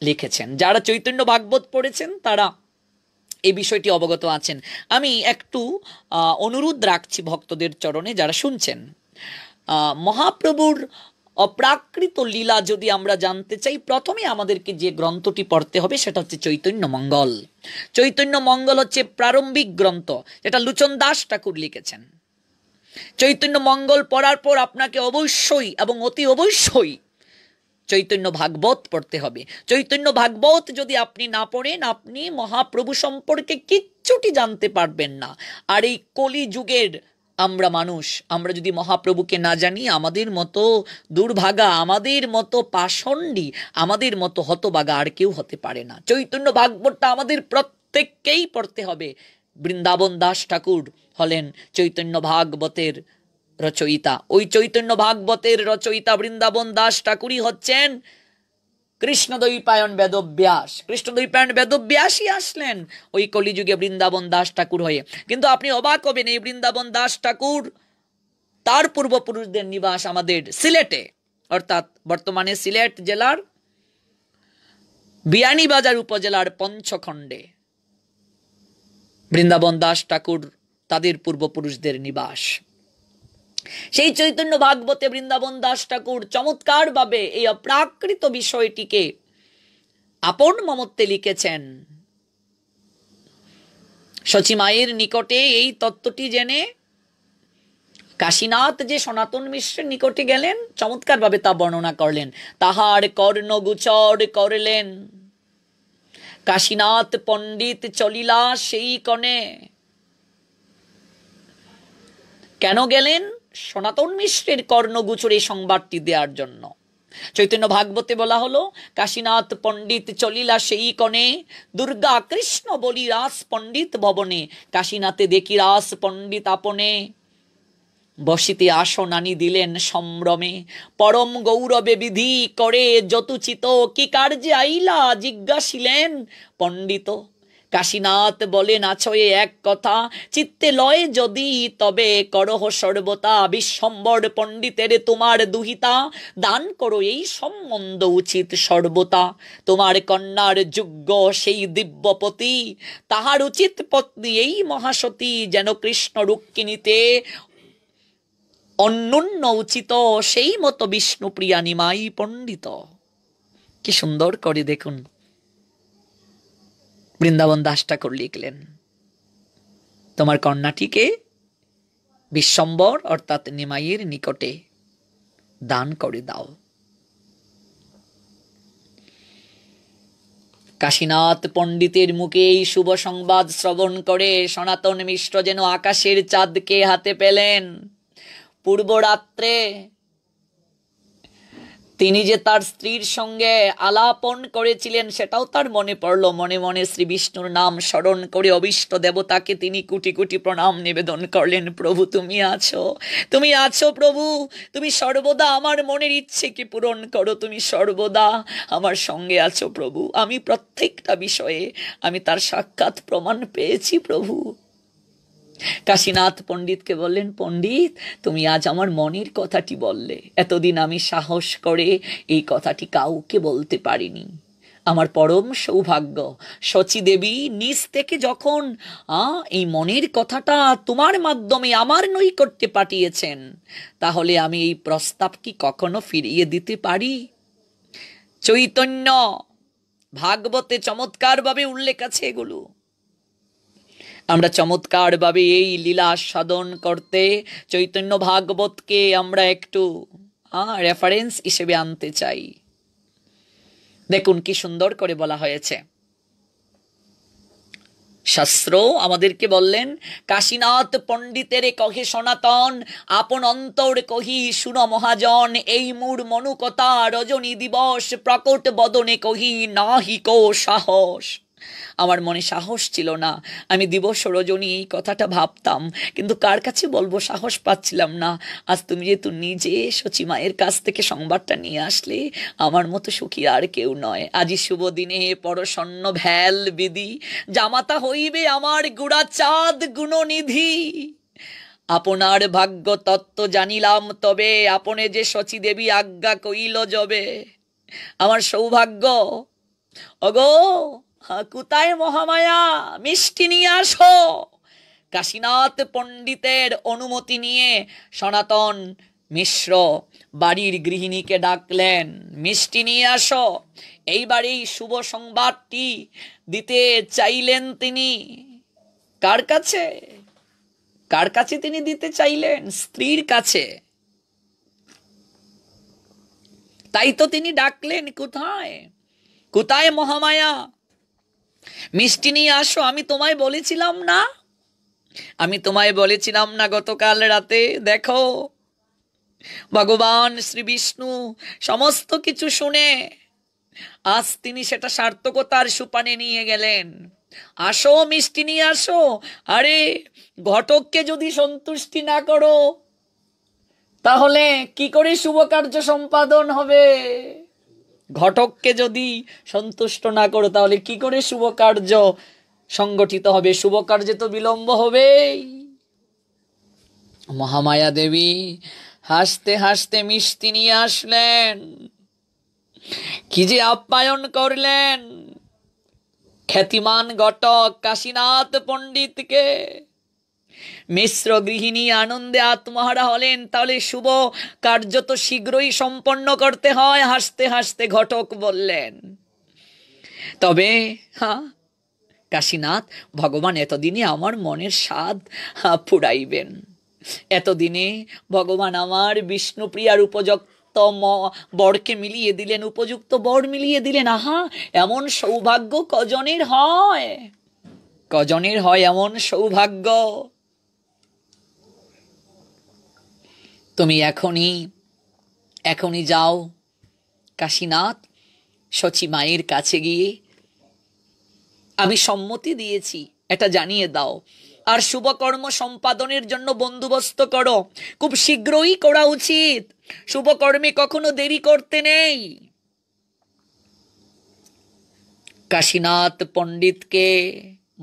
B: লিখেছেন। যারা চৈতন্য ভাগবত পড়েছেন তারা এই বিষয়টি অবগত আছেন। আমি একটু অনুরোধ রাখছি ভক্তদের চরণে, যারা শুনছেন, মহাপ্রভুর অপ্রাকৃত লীলা যদি আমরা জানতে চাই, প্রথমে আমাদেরকে যে গ্রন্থটি পড়তে হবে সেটা হচ্ছে চৈতন্য মঙ্গল। চৈতন্য মঙ্গল হচ্ছে প্রারম্ভিক গ্রন্থ, যেটা লোচন দাস ঠাকুর লিখেছেন। চৈতন্য মঙ্গল পড়ার পর আপনাকে অবশ্যই এবং অতি অবশ্যই চৈতন্য ভাগবত পড়তে হবে। চৈতন্য ভাগবত যদি আপনি না পড়েন, আপনি মহাপ্রভু সম্পর্কে কিচ্ছুটি জানতে পারবেন না। আর এই কলি যুগের আমরা মানুষ, আমরা যদি মহাপ্রভুকে না জানি, আমাদের মতো দুর্ভাগা, আমাদের মতো পাষণ্ডী, আমাদের মতো হতভাগা আর কেউ হতে পারে না। চৈতন্য ভাগবতটা আমাদের প্রত্যেককেই পড়তে হবে। বৃন্দাবন দাস ঠাকুর হলেন চৈতন্য ভাগবতের রচয়িতা। ওই চৈতন্য ভাগবতের রচয়িতা বৃন্দাবন দাস ঠাকুরই হচ্ছেন কৃষ্ণদ্বৈপায়ন বেদব্যাস। কৃষ্ণদ্বৈপায়ন বেদব্যাসই আসলেন ওই কলিযুগে বৃন্দাবন দাস ঠাকুর হয়ে। কিন্তু আপনি অবাক হবেন, এই বৃন্দাবন দাস ঠাকুর, তার পূর্বপুরুষদের নিবাস আমাদের সিলেটে, অর্থাৎ বর্তমানে সিলেট জেলার বিয়ানীবাজার উপজেলার পঞ্চখণ্ডে বৃন্দাবন দাস ঠাকুর, তাদের পূর্বপুরুষদের নিবাস। সেই চৈতন্য ভাগবতে বৃন্দাবন দাস ঠাকুর চমৎকার ভাবে এই অপ্রাকৃত বিষয়টিকে আপন মমত্বে লিখেছেন। সচিমায়ের নিকটে এই তত্ত্বটি জেনে কাশীনাথ যে সনাতন মিশ্রের নিকটে গেলেন, চমৎকার ভাবে তা বর্ণনা করলেন। তাহার কর্ণগোচর করলেন, কাশীনাথ পণ্ডিত চলিলা সেই কনে। কেন গেলেন? সনাতন মিশ্রের কর্ণগোচরে সংবাদটি দেওয়ার জন্য। চৈতন্য ভাগবতে বলা হলো, কাশীনাথ পণ্ডিত চলিলা সেই কনে, দুর্গা কৃষ্ণ বলি রাস পণ্ডিত ভবনে, কাশীনাথে দেখি রাস পণ্ডিত আপনে, বসিতে আসন আনি দিলেন সম্ভ্রমে, পরম গৌরবে বিধি করে যতুচিত, কি কার্যে আইলা জিজ্ঞাসিলেন পণ্ডিত। কাশীনাথ বলেন আছয়ে এক কথা, চিত্তে লয় যদি তবে করহ সর্বতা, বিশ্বম্বর পণ্ডিতের তোমার দুহিতা, দান করো এই সম্বন্ধ উচিত সর্বতা, তোমার কন্যার যোগ্য সেই দিব্যপতি, তাহার উচিত পত্নী এই মহাসতী, যেন কৃষ্ণ রুক্মিণীতে অন্যন্য উচিত, সেই মতো বিষ্ণুপ্রিয়া নিমাই পণ্ডিত। কি সুন্দর করে দেখুন বৃন্দাবন দাস ঠাকুর লিখলেন, তোমার কন্যাটিকে বিশ্বম্বর অর্থাৎ নিমাইয়ের নিকটে দান করে দাও। কাশীনাথ পণ্ডিতের মুখে এই শুভ সংবাদ শ্রবণ করে সনাতন মিশ্র যেন আকাশের চাঁদকে হাতে পেলেন। পূর্বরাত্রে তিনি যে তার স্ত্রীর সঙ্গে আলাপন করেছিলেন সেটাও তার মনে পড়ল। মনে মনে শ্রী বিষ্ণুর নাম স্মরণ করে অভীষ্ট দেবতাকে তিনি কোটি কোটি প্রণাম নিবেদন করলেন। প্রভু তুমি আছো, তুমি আছো প্রভু, তুমি সর্বদা আমার মনের ইচ্ছেকে পূরণ করো, তুমি সর্বদা আমার সঙ্গে আছো প্রভু। আমি প্রত্যেকটা বিষয়ে আমি তার সাক্ষাৎ প্রমাণ পেয়েছি প্রভু। কাশীনাথ পণ্ডিতকে বললেন, পণ্ডিত তুমি আজ আমার মনের কথাটি বললে, এতদিন আমি সাহস করে এই কথাটি কাউকে বলতে পারিনি। আমার পরম সৌভাগ্য, শচী দেবী নিজ থেকে যখন এই মনের কথাটা তোমার মাধ্যমে আমার নৈকট্যে পাঠিয়েছেন, তাহলে আমি এই প্রস্তাব কি কখনো ফিরিয়ে দিতে পারি? চৈতন্য ভাগবতে চমৎকারভাবে উল্লেখ আছে এগুলো। আমরা চমৎকারভাবে এই লীলা সাধন করতে চৈতন্য ভাগবতকে আমরা একটু রেফারেন্স হিসেবে আনতে চাই। দেখুন কি সুন্দর করে বলা হয়েছে। শাস্ত্র আমাদেরকে বললেন, কাশীনাথ পণ্ডিতের কহে সনাতন, আপন অন্তর কহি শুন মহাজন, এই মূর মনুকতা রজনী দিবস, প্রকট বদনে কহি নাহি কো সাহস। আমার মনে সাহস ছিল না, আমি দিবস রজনী এই কথাটা ভাবতাম, কিন্তু কার কাছে বলবো সাহস পাচ্ছিলাম না। আজ তুমি যেহেতু নিজে শচী মায়ের কাছ থেকে সংবাদটা নিয়ে আসলে, আমার মতো সুখী আর কেউ নয়। আজি শুভ দিনে পরশন্ন ভ্যাল বিধি, জামাতা হইবে আমার গুড়া চাঁদ গুণনিধি। আপনার ভাগ্য তত্ত্ব জানিলাম তবে, আপনে যে শচী দেবী আজ্ঞা কইল যবে। আমার সৌভাগ্য, ওগো কোথায় মহামায়া, মিষ্টি নিয়ে আসো। কাশীনাথ পণ্ডিতের অনুমতি নিয়ে সনাতন মিশ্র বাড়ির গৃহিণীকে ডাকলেন, মিষ্টি নিয়ে আসো। এইবার এই শুভ সংবাদটি দিতে চাইলেন তিনি কার কাছে? কার কাছে তিনি দিতে চাইলেন? স্ত্রীর কাছে। তাই তো তিনি ডাকলেন, কোথায় কোথায় মহামায়া, মিষ্টি নিয়ে আসো। আমি তোমায় বলেছিলাম না, আমি তোমায় বলেছিলাম না গতকাল রাতে? দেখো ভগবান শ্রী বিষ্ণু সমস্ত কিছু শুনে আজ তিনি সেটা সার্থকতার সুপানে নিয়ে গেলেন। আসো মিষ্টি নিয়ে আসো। আরে ঘটককে যদি সন্তুষ্টি না করো তাহলে কি করে শুভ কার্য সম্পাদন হবে? ঘটককে যদি সন্তুষ্ট না করো তাহলে কি করে শুভ কার্য সংগঠিত হবে? শুভ কার্যে তো বিলম্ব হবেই। মহামায়া দেবী হাসতে হাসতে মিষ্টি নিয়ে আসলেন। কি যে আপ্যায়ন করলেন খ্যাতিমান ঘটক কাশীনাথ পণ্ডিতকে। মিশ্র গৃহিণী আনন্দে আত্মহারা হলেন। তাহলে শুভ কার্য তো শীঘ্রই সম্পন্ন করতে হয়, হাসতে হাসতে ঘটক বললেন। তবে কাশীনাথ ভগবান এতদিনে আমার মনের স্বাদ পুরাইবেন। এতদিনে ভগবান আমার বিষ্ণুপ্রিয়ার উপযুক্ত বরকে মিলিয়ে দিলেন, উপযুক্ত বর মিলিয়ে দিলেন। আহা, এমন সৌভাগ্য কজনের হয়? কজনের হয় এমন সৌভাগ্য? তুমি এখনই যাও কাশীনাথ, শচী মায়ের কাছে গিয়ে আমি সম্মতি দিয়েছি এটা জানিয়ে দাও, আর শুভকর্ম সম্পাদনের জন্য বন্দোবস্ত করো। খুব শীঘ্রই করা উচিত, শুভকর্মে কখনো দেরি করতে নেই। কাশীনাথ পণ্ডিতকে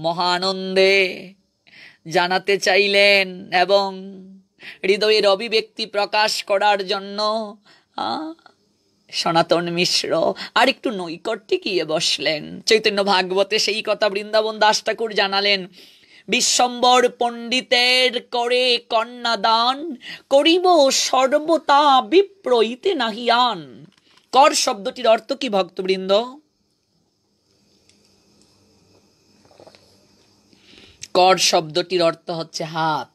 B: মহানন্দে জানাতে চাইলেন এবং হৃদয়ের অভিব্যক্তি প্রকাশ করার জন্য সনাতন মিশ্র আর একটু নৈকট্যে গিয়ে বসলেন। চৈতন্য ভাগবতে সেই কথা বৃন্দাবন দাস ঠাকুর জানালেন। বিশ্বম্বর পণ্ডিতের করে কন্যাদান, করিব সর্বতা বিপ্রইতে নাহিয়ান। কর শব্দটির অর্থ কি ভক্তবৃন্দ? কর শব্দটির অর্থ হচ্ছে হাত।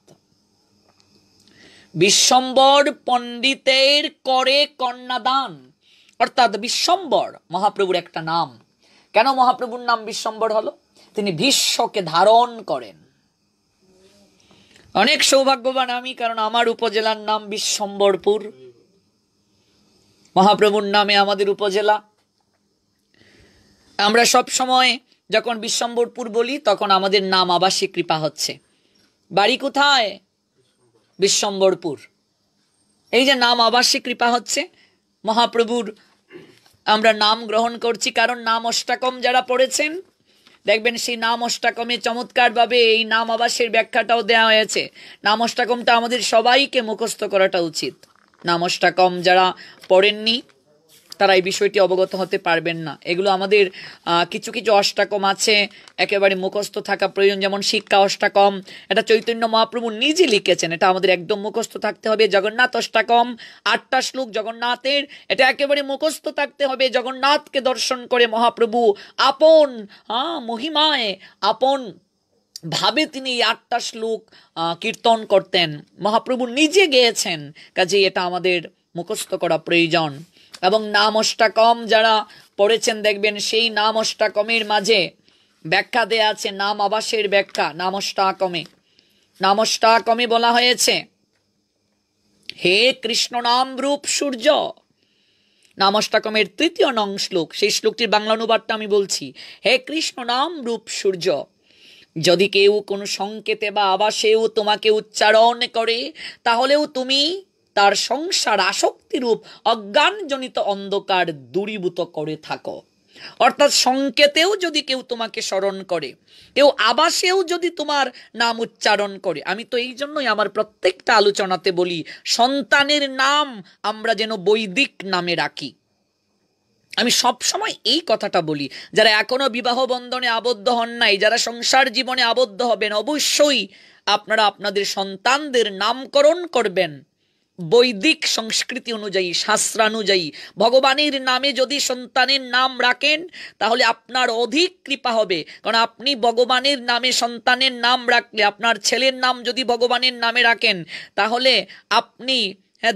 B: বিশ্বম্বর পণ্ডিতের করে কন্যাদান, অর্থাৎ বিশ্বম্বর মহাপ্রভুর একটা নাম। কেন মহাপ্রভুর নাম বিশ্বম্বর হলো? তিনি বিশ্বকে ধারণ করেন। অনেক সৌভাগ্যবান আমি, কারণ আমার উপজেলার নাম বিশ্বম্বরপুর। মহাপ্রভুর নামে আমাদের উপজেলা। আমরা সব সময় যখন বিশ্বম্বরপুর বলি তখন আমাদের নাম আবাসিক কৃপা হচ্ছে। বাড়ি কোথায়? বিশ্বম্বরপুর। এই যে নাম আবাসিক কৃপা হচ্ছে, মহাপ্রভুর আমরা নাম গ্রহণ করছি, কারণ নাম অষ্টাকম যারা পড়েছেন দেখবেন সেই নাম অষ্টাকমে চমৎকারভাবে এই নাম আবাসের ব্যাখ্যাটাও দেওয়া হয়েছে। নাম অষ্টাকমটা আমাদের সবাইকে মুখস্থ করাটা উচিত। নাম অষ্টাকম যারা পড়েননি তারা এই বিষয়টি অবগত হতে পারবেন না। এগুলো আমাদের কিছু কিছু অষ্টাকম আছে একেবারে মুখস্থ থাকা প্রয়োজন, যেমন শিক্ষা অষ্টাকম, এটা চৈতন্য মহাপ্রভু নিজে লিখেছেন, এটা আমাদের একদম মুখস্থ থাকতে হবে। জগন্নাথ অষ্টাকম 8টা শ্লোক জগন্নাথের, এটা একেবারে মুখস্থ থাকতে হবে। জগন্নাথকে দর্শন করে মহাপ্রভু আপন মহিমায় আপন ভাবে তিনি এই 8টা শ্লোক কীর্তন করতেন, মহাপ্রভু নিজে গেয়েছেন, কাজে এটা আমাদের মুখস্থ করা প্রয়োজন। এবং নাম অষ্টাকম যারা পড়েছেন দেখবেন সেই নাম অষ্টাকমের মাঝে ব্যাখ্যা দেয়া আছে, নাম আবাসের ব্যাখ্যা নাম অষ্টাকমে। নাম অষ্টাকমে বলা হয়েছে, হে কৃষ্ণ নাম রূপ সূর্য। নাম অষ্টাকমের 3য় নং শ্লোক, সেই শ্লোকটির বাংলা অনুবাদটা আমি বলছি। হে কৃষ্ণ নাম রূপ সূর্য, যদি কেউ কোনো সংকেতে বা আবাসেও তোমাকে উচ্চারণ করে, তাহলেও তুমি তার সংসার আসক্তিরূপ অজ্ঞানজনিত অন্ধকার দূরীভূত করে থাকো। অর্থাৎ সংকেতেও যদি কেউ তোমাকে স্মরণ করে, কেউ আবাসেও যদি তোমার নাম উচ্চারণ করে, আমি তো এই জন্যই আমার প্রত্যেকটা আলোচনাতে বলি সন্তানের নাম আমরা যেন বৈদিক নামে রাখি। আমি সব সময় এই কথাটা বলি, যারা এখনো বিবাহ বন্ধনে আবদ্ধ হন নাই, যারা সংসার জীবনে আবদ্ধ হবেন, অবশ্যই আপনারা আপনাদের সন্তানদের নামকরণ করবেন বৈদিক সংস্কৃতি অনুযায়ী, শাস্ত্রানুযায়ী। ভগবানের নামে যদি সন্তানের নাম রাখেন তাহলে আপনার অধিক কৃপা হবে, কারণ আপনি ভগবানের নামে সন্তানের নাম রাখলে, আপনার ছেলের নাম যদি ভগবানের নামে রাখেন, তাহলে আপনি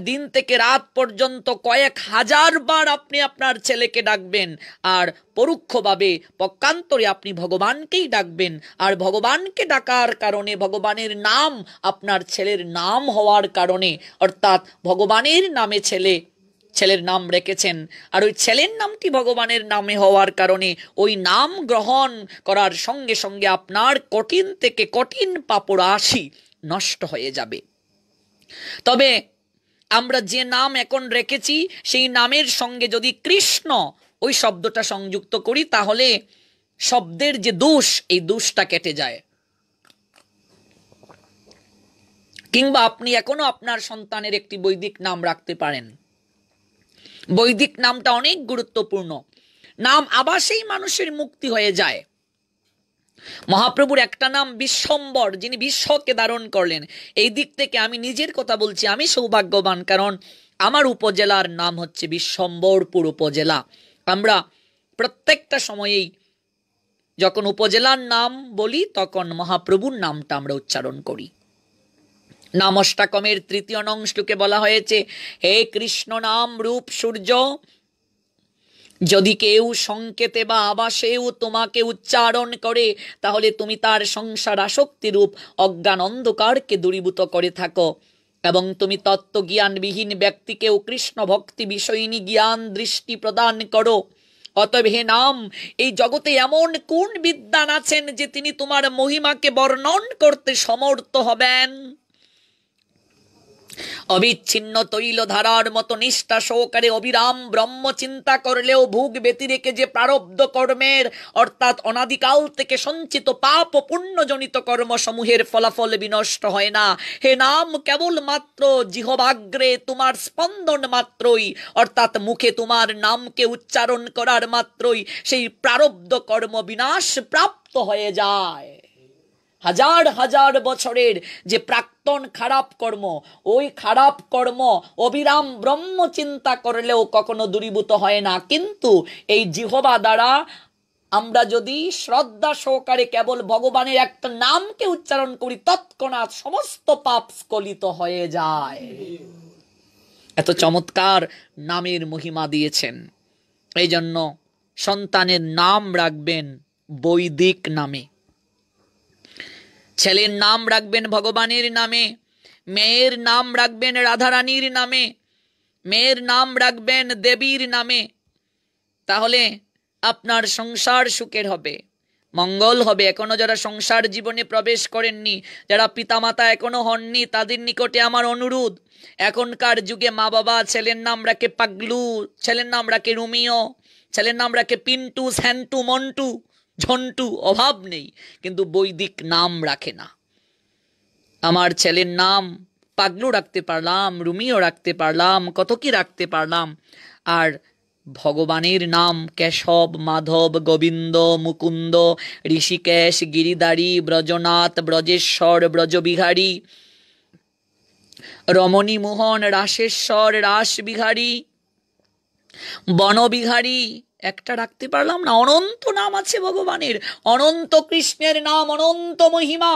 B: দিন থেকে রাত পর্যন্ত কয়েক হাজার বার আপনি আপনার ছেলেকে ডাকবেন, আর পরোক্ষভাবে পক্ষান্তরে আপনি ভগবানকেই ডাকবেন। আর ভগবানকে ডাকার কারণে, ভগবানের নাম আপনার ছেলের নাম হওয়ার কারণে, অর্থাৎ ভগবানের নামে ছেলের নাম রেখেছেন, আর ওই ছেলের নামটি ভগবানের নামে হওয়ার কারণে ওই নাম গ্রহণ করার সঙ্গে সঙ্গে আপনার কঠিন থেকে কঠিন পাপরাশি নষ্ট হয়ে যাবে। তবে আমরা যে নাম এখন রেখেছি সেই নামের সঙ্গে যদি কৃষ্ণ ওই শব্দটা সংযুক্ত করি, তাহলে শব্দের যে দোষ, এই দোষটা কেটে যায়। কিংবা আপনি এখনো আপনার সন্তানের একটি বৈদিক নাম রাখতে পারেন। বৈদিক নামটা অনেক গুরুত্বপূর্ণ। নাম আবাসেই মানুষের মুক্তি হয়ে যায়। মহাপ্রভুর একটা নাম বিশ্বম্বর, যিনি বিশ্বকে ধারণ করলেন। এই দিক থেকে আমি নিজের কথা বলছি, আমি সৌভাগ্যবান, কারণ আমার উপজেলার নাম হচ্ছে বিশ্বম্বরপুর উপজেলা। আমরা প্রত্যেকটা সময়েই যখন উপজেলার নাম বলি তখন মহাপ্রভুর নামটা আমরা উচ্চারণ করি। নাম অষ্টাকমের 3য় নং শ্লোকে বলা হয়েছে, হে কৃষ্ণ নাম রূপ সূর্য, যদি কেউ সংকেতে বা আবাসেও তোমাকে উচ্চারণ করে, তাহলে তুমি তার সংসার আসক্তিরূপ অজ্ঞান অন্ধকারকে দূরীভূত করে থাকো, এবং তুমি তত্ত্বজ্ঞানবিহীন ব্যক্তিকেও কৃষ্ণ ভক্তি বিষয়িনী জ্ঞান দৃষ্টি প্রদান করো। অতএব হে নাম, এই জগতে এমন কোন বিদ্বান আছেন যে তিনি তোমার মহিমাকে বর্ণন করতে সমর্থ হবেন? অবিচ্ছিন্ন তৈল ধারার মতো নিষ্ঠা সহকারে অবিরাম ব্রহ্ম চিন্তা করলেও ভোগ ব্যতিরেকে যে প্রারব্ধ কর্মের, অর্থাৎ অনাদিকাল থেকে সঞ্চিত পাপ ও পুণ্যজনিত কর্মসমূহের ফলাফল বিনষ্ট হয় না। হে নাম কেবল মাত্র জিহ্বাগ্রে তোমার স্পন্দন মাত্রই, অর্থাৎ মুখে তোমার নামকে উচ্চারণ করার মাত্রই সেই প্রারব্ধ কর্ম বিনাশ প্রাপ্ত হয়ে যায়। হাজার হাজার বছরের যে প্রাক্তন খারাপ কর্ম, ওই খারাপ কর্ম অবিরাম ব্রহ্ম চিন্তা করলেও কখনো দূরীভূত হয় না, কিন্তু এই জিহ্বা দ্বারা আমরা যদি শ্রদ্ধা সহকারে কেবল ভগবানের একটা নামকে উচ্চারণ করি, তৎক্ষণাৎ সমস্ত পাপ স্খলিত হয়ে যায়। এত চমৎকার নামের মহিমা দিয়েছেন। এই জন্য সন্তানের নাম রাখবেন বৈদিক নামে, ছেলের নাম রাখবেন ভগবানের নামে, মেয়ের নাম রাখবেন রাধারানীর নামে, মেয়ের নাম রাখবেন দেবীর নামে। তাহলে আপনার সংসার সুখের হবে, মঙ্গল হবে। এখনো যারা সংসার জীবনে প্রবেশ করেননি, যারা পিতামাতা এখনো হননি, তাদের নিকটে আমার অনুরোধ, এখনকার যুগে মা বাবা ছেলের নাম রাখে পাগলু, ছেলের নাম রাখে রুমিও, ছেলের নাম রাখে পিন্টু, স্যান্টু, মন্টু, ঝন্টু, অভাব নেই, কিন্তু বৈদিক নাম রাখে না। আমার ছেলের নাম পাগলু রাখতে পারলাম, রুমিও রাখতে পারলাম, কত কি রাখতে পারলাম। আর ভগবানের নাম কেশব, মাধব, গোবিন্দ, মুকুন্দ, ঋষিকেশ, গিরিধারী, ব্রজনাথ, ব্রজেশ্বর, ব্রজবিহারী, রমণী মোহন, রাসেশ্বর, রাসবিহারী, বনবিহারী, একটা রাখতে পারলাম না? অনন্ত নাম আছে ভগবানের, অনন্ত কৃষ্ণের নাম, অনন্ত মহিমা,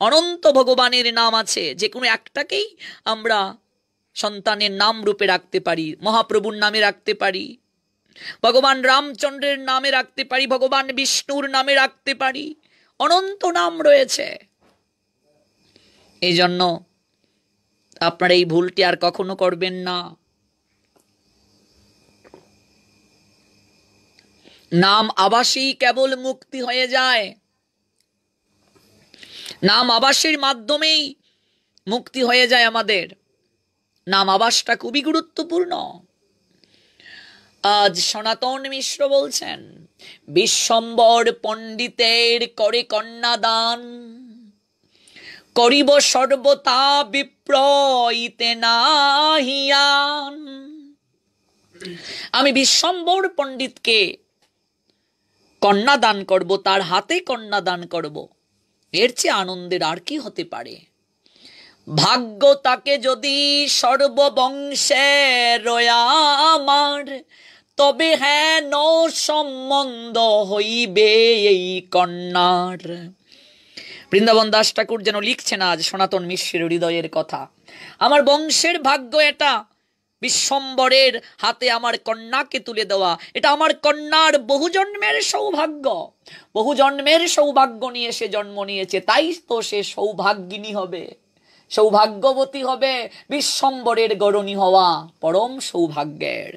B: অনন্ত ভগবানের নাম আছে। যে কোনো একটাকেই আমরা সন্তানের নাম রূপে রাখতে পারি। মহাপ্রভুর নামে রাখতে পারি, ভগবান রামচন্দ্রের নামে রাখতে পারি, ভগবান বিষ্ণুর নামে রাখতে পারি, অনন্ত নাম রয়েছে। এই জন্য আপনারা এই ভুলটি আর কখনো করবেন না। নাম আবাসেই কেবল মুক্তি হয়ে যায়, নাম আবাসের মাধ্যমেই মুক্তি হয়ে যায় আমাদের। নাম আবাসটা খুবই গুরুত্বপূর্ণ। আজ সনাতন মিশ্র বলছেন, বিশ্বম্বর পণ্ডিতের করে কন্যাদান, করিব সর্বতা বিপ্রইতে নাহিয়ান। আমি বিশ্বম্বর পণ্ডিতকে কন্যা দান করব, তার হাতে কন্যা দান করব, এর চেয়ে আনন্দের আর কি হতে পারে? ভাগ্য তাকে যদি সর্ববংশে রয়া আমার, তবে হ্যাঁ ন সম্বন্ধ হইবে এই কন্যার। বৃন্দাবন দাস ঠাকুর যেন লিখছেন আজ সনাতন মিশ্রের হৃদয়ের কথা। আমার বংশের ভাগ্য এটা, বিশ্বম্বরের হাতে আমার কন্যাকে তুলে দেওয়া, এটা আমার কন্যার বহু জন্মের সৌভাগ্য, বহু জন্মের সৌভাগ্য নিয়ে সে জন্ম নিয়েছে, তাই তো সে সৌভাগ্যিনী হবে, সৌভাগ্যবতী হবে। বিশ্বম্বরের গরণী হওয়া পরম সৌভাগ্যের।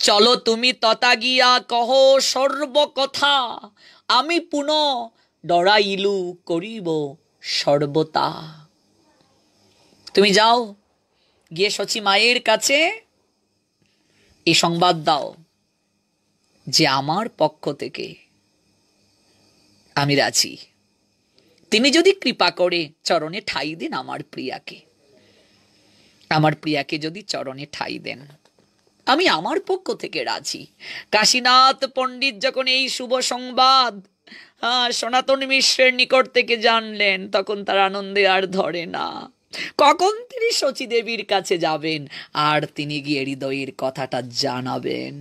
B: চলো তুমি তথা গিয়া কহ সর্বকথা, আমি পুনঃ ডরাইলু করিব সর্বতা। তুমি যাও, গিয়ে সচি মায়ের কাছে এই সংবাদ দাও যে আমার পক্ষ থেকে আমি রাজি। তিনি যদি কৃপা করে চরণে ঠাই দেন আমার প্রিয়াকে, আমার প্রিয়াকে যদি চরণে ঠাই দেন, আমি আমার পক্ষ থেকে রাজি। কাশীনাথ পণ্ডিত যখন এই শুভ সংবাদ সনাতন মিশ্রের নিকট থেকে জানলেন, তখন তার আনন্দে আর ধরে না। কখন তিনি শচী দেবীর কাছে যাবেন আর তিনি গিয়ে হৃদয়ের কথাটা জানাবেন।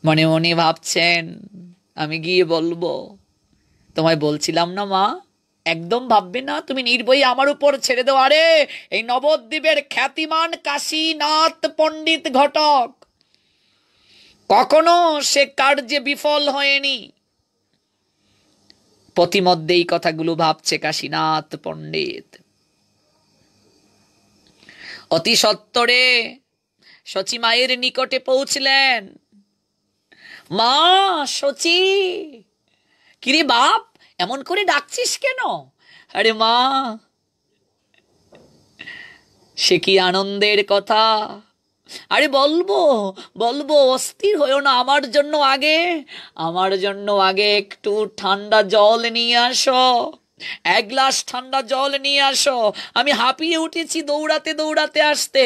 B: মনে মনে ভাবছেন, আমি গিয়ে বলবো, তোমায় বলছিলাম না মা, একদম ভাববে না, তুমি নির্ভয়ে আমার উপর ছেড়ে দাও। আরে এই নবদ্বীপের খ্যাতিমান কাশীনাথ পণ্ডিত ঘটক কখনো সে কার্যে বিফল হয়নি। প্রতিমধ্যে এই কথাগুলো ভাবছে কাশীনাথ পণ্ডিত। অতি সত্বরে শচী মায়ের নিকটে পৌঁছলেন। মা, শচী, কিরে বাপ, এমন করে ডাকছিস কেন? আরে মা, সে কি আনন্দের কথা! আরে বলবো বলবো, অস্থির হয়েও না। আমার জন্য আগে একটু ঠান্ডা জল নিয়ে আসো, এক গ্লাস ঠান্ডা জল নিয়ে আসো। আমি হাঁপিয়ে উঠেছি দৌড়াতে দৌড়াতে আসতে।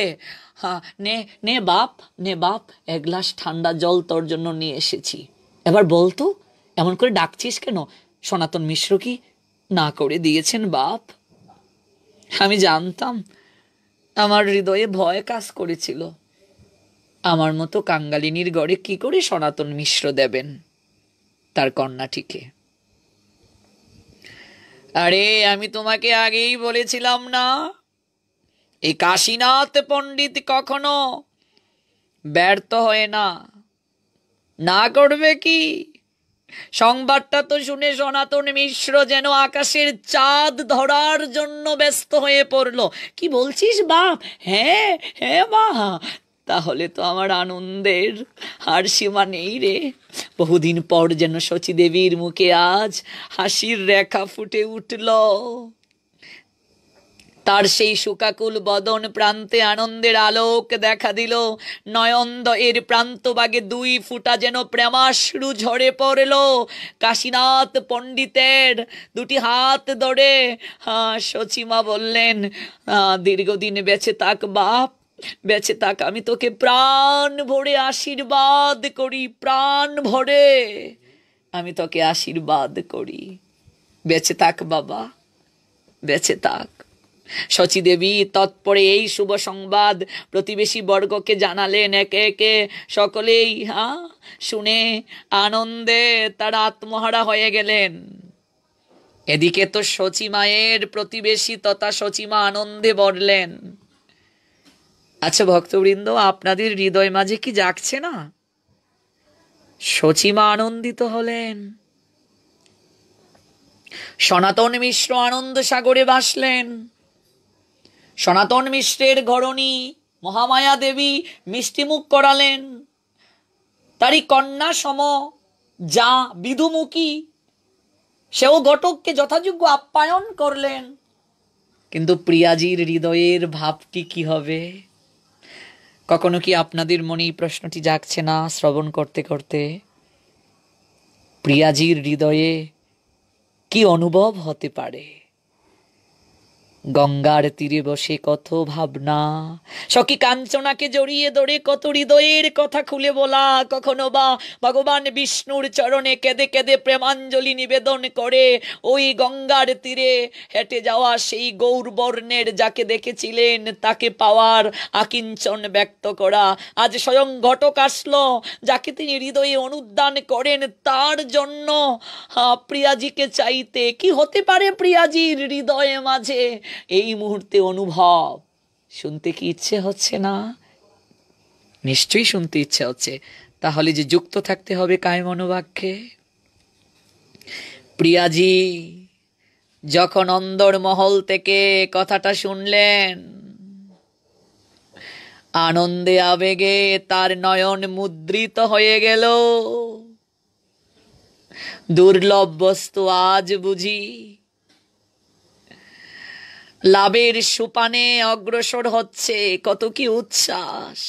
B: হ্যাঁ, নে নে বাপ, নে বাপ, এক গ্লাস ঠান্ডা জল তোর জন্য নিয়ে এসেছি। এবার বলতো, এমন করে ডাকছিস কেন? সনাতন মিশ্র কি না করে দিয়েছেন বাপ? আমি জানতাম, আমার হৃদয়ে ভয় কাজ করেছিল, আমার মতো কাঙ্গালিনীর গড়ে কি করে সনাতন মিশ্র দেবেন তার কন্যাটিকে? আরে আমি তোমাকে আগেই বলেছিলাম না, এই কাশীনাথ পণ্ডিত কখনো ব্যর্থ হয় না। না করবে কি? সংবাদটা তো শুনে সনাতন মিশ্র যেন আকাশের চাঁদ ধরার জন্য ব্যস্ত হয়ে পড়ল। কি বলছিস বাপ? হ্যাঁ হ্যাঁ মা, তাহলে তো আমার আনন্দের আর সীমা নেই রে। বহুদিন পর যেন শচী দেবীর মুখে আজ হাসির রেখা ফুটে উঠল। তার সেই শুকাকুল বদন প্রান্তে আনন্দের আলোক দেখা দিল। নয়নদ্বয়ের প্রান্তভাগে 2 ফুটা যেন প্রেমাশ্রু ঝরে পড়ল। কাশীনাথ পণ্ডিতের 2টি হাত ধরে শচীমা বললেন, দীর্ঘদিন বেঁচে থাক বাপ, বেঁচে থাক। আমি তোকে প্রাণ ভরে আশীর্বাদ করি, প্রাণ ভরে আমি তোকে আশীর্বাদ করি। বেঁচে থাক বাবা, বেঁচে থাক। শচী দেবী তৎপরে এই শুভ সংবাদ প্রতিবেশী বর্গকে জানালেন। একে একে সকলেই শুনে আনন্দে তারা আত্মহারা হয়ে গেলেন। এদিকে তো শচী মায়ের প্রতিবেশী তথা শচীমা আনন্দে বললেন। আচ্ছা ভক্তবৃন্দ, আপনাদের হৃদয় মাঝে কি জাগছে না? শচীমা আনন্দিত হলেন, সনাতন মিশ্র আনন্দ সাগরে ভাসলেন। সনাতন মিশ্রের ঘরণী মহামায়া দেবী মিষ্টিমুখ করালেন। তারই কন্যা সম যা বিধুমুখী, সেও ঘটককে যথাযোগ্য আপ্যায়ন করলেন। কিন্তু প্রিয়াজির হৃদয়ের ভাবটি কি হবে? কখনো কি আপনাদের মনে এই প্রশ্নটি জাগছে না শ্রবণ করতে করতে? প্রিয়াজির হৃদয়ে কি অনুভব হতে পারে? গঙ্গার তীরে বসে কত ভাবনা, সখী কাঞ্চনাকে জড়িয়ে ধরে কত হৃদয়ের কথা খুলে বলা, কখনো বা ভগবান বিষ্ণুর চরণে কেঁদে কেঁদে প্রেমাঞ্জলি নিবেদন করে ওই গঙ্গার তীরে হেঁটে যাওয়া সেই গৌরবর্ণের যাকে দেখেছিলেন তাকে পাওয়ার আকিঞ্চন ব্যক্ত করা। আজ স্বয়ং ঘটক আসলো, যাকে তিনি হৃদয়ে অনুদ্যান করেন, তার জন্য প্রিয়াজিকে চাইতে। কি হতে পারে প্রিয়াজির হৃদয়ে মাঝে এই মুহূর্তে অনুভব? শুনতে কি ইচ্ছে হচ্ছে না? নিশ্চয়ই শুনতে ইচ্ছে হচ্ছে। তাহলে যে যুক্ত থাকতে হবে কায় মনোবাক্যে। প্রিয়াজি যখন অন্দর মহল থেকে কথাটা শুনলেন, আনন্দে আবেগে তার নয়ন মুদ্রিত হয়ে গেল। দুর্লভ বস্তু আজ বুঝি লাভের সোপানে অগ্রসর হচ্ছে। কত কি উচ্ছ্বাস!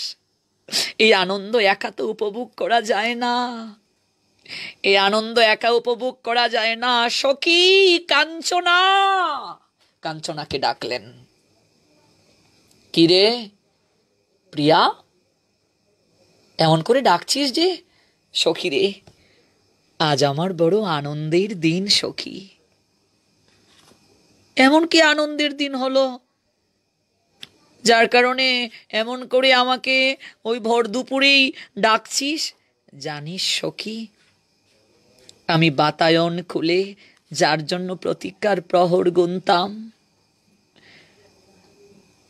B: এই আনন্দ একা তো উপভোগ করা যায় না, এই আনন্দ একা উপভোগ করা যায় না। সখী কাঞ্চনা, কাঞ্চনাকে ডাকলেন। কিরে প্রিয়া, এমন করে ডাকছিস যে? সখী রে, আজ আমার বড় আনন্দের দিন সখী। এমন কি আনন্দের দিন হলো যার কারণে এমন করে আমাকে ওই ভর দুপুরেই ডাকছিস? জানিস সখী, আমি বাতায়ন খুলে যার জন্য প্রতীক্ষার প্রহর গুনতাম,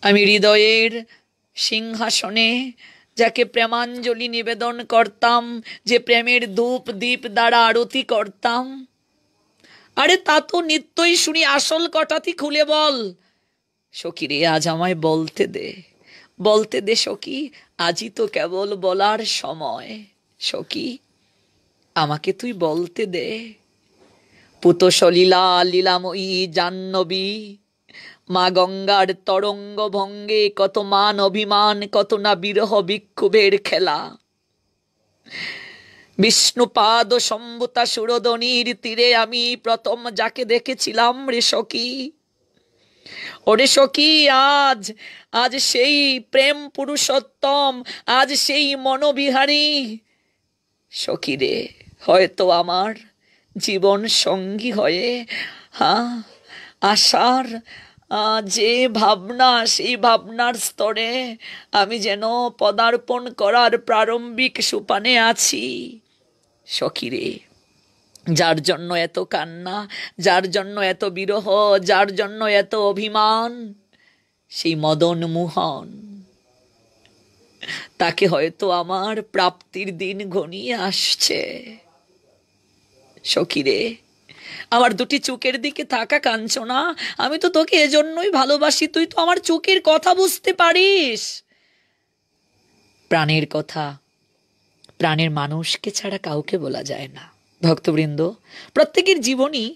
B: আমি হৃদয়ের সিংহাসনে যাকে প্রেমাঞ্জলি নিবেদন করতাম, যে প্রেমের ধূপ দীপ দ্বারা আরতি করতাম, আরে তা তো নিত্যই শুনি। আসল কথাটি খুলে বল সখী রে, আজ আমায় বলতে দে, বলতে দে সখী। আজই তো কেবল বলার সময় সখী, আমাকে তুই বলতে দে। পুত সলীলা লীলাময়ী জাহ্নবী মা গঙ্গার তরঙ্গ ভঙ্গে কত মান অভিমান, কত না বিরহ বিক্ষোভের খেলা। বিষ্ণুপাদ সম্ভুতা সুরধনির তীরে আমি প্রথম যাকে দেখেছিলাম রে সখী, ওরে সখী, আজ আজ সেই প্রেম পুরুষোত্তম, আজ সেই মনোবিহারী সখী রে হয়তো আমার জীবন সঙ্গী হয়ে আশার যে ভাবনা, সেই ভাবনার স্তরে আমি যেন পদার্পণ করার প্রারম্ভিক সোপানে আছি। সখীরে, যার জন্য এত কান্না, যার জন্য এত বিরহ, যার জন্য এত অভিমান, সেই মদন মোহন, তাকে হয়তো আমার প্রাপ্তির দিন ঘনিয়ে আসছে। সখীরে, আমার দুটি চোখের দিকে তাকা কাঞ্চনা, আমি তো তোকে এজন্যই ভালোবাসি, তুই তো আমার চোখের কথা বুঝতে পারিস। প্রাণের কথা প্রাণের মানুষকে ছাড়া কাউকে বলা যায় না। ভক্তবৃন্দ, প্রত্যেকের জীবনই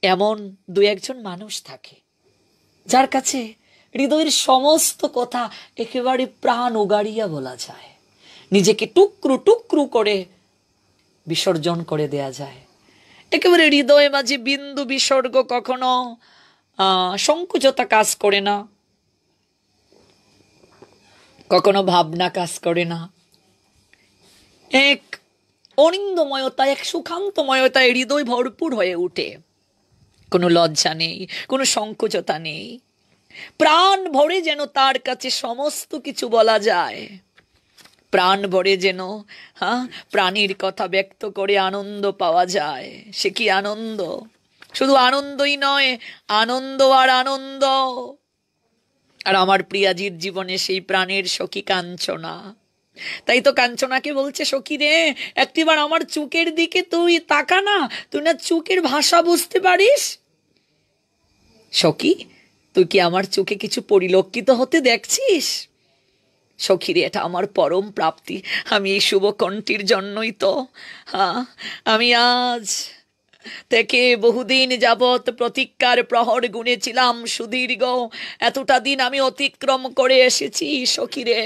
B: এমন দু একজন মানুষ থাকে যার কাছে হৃদয়ের সমস্ত কথা একেবারে প্রাণ উগাড়িয়া বলা যায়, নিজেকে টুকরো টুকরো করে বিসর্জন করে দেয়া যায়। একেবারে হৃদয়ে মাঝে বিন্দু বিসর্গ কখনো সংকুচতা কাজ করে না, কখনো ভাবনা কাজ করে না। এক অনিন্দময়তা, এক সুখান্তময়তায় হৃদয় ভরপুর হয়ে উঠে। কোনো লজ্জা নেই, কোনো সংকোচতা নেই, প্রাণ ভরে যেন তার কাছে সমস্ত কিছু বলা যায়। প্রাণ ভরে যেন প্রাণীর কথা ব্যক্ত করে আনন্দ পাওয়া যায়। সে কি আনন্দ! শুধু আনন্দই নয়, আনন্দ আর আনন্দ। আর আমার প্রিয়াজির জীবনে সেই প্রাণের সখী কাঞ্চনা। তাই তো কাঞ্চনাকে বলছে, সখী রে, একটিবার আমার চোখের দিকে তুই তাকা না, তুই না চোখের ভাষা বুঝতে পারিস। সখী, তুই কি আমার চোখে কিছু পরিলক্ষিত হতে দেখছিস? সখীরে, এটা আমার পরম প্রাপ্তি। আমি এই শুভ কণ্ঠীর জন্যই তো আমি আজ থেকে বহুদিন যাবৎ প্রতীক্ষার প্রহর গুনেছিলাম সুদীর্ঘ। এতটা দিন আমি অতিক্রম করে এসেছি। সখীরে,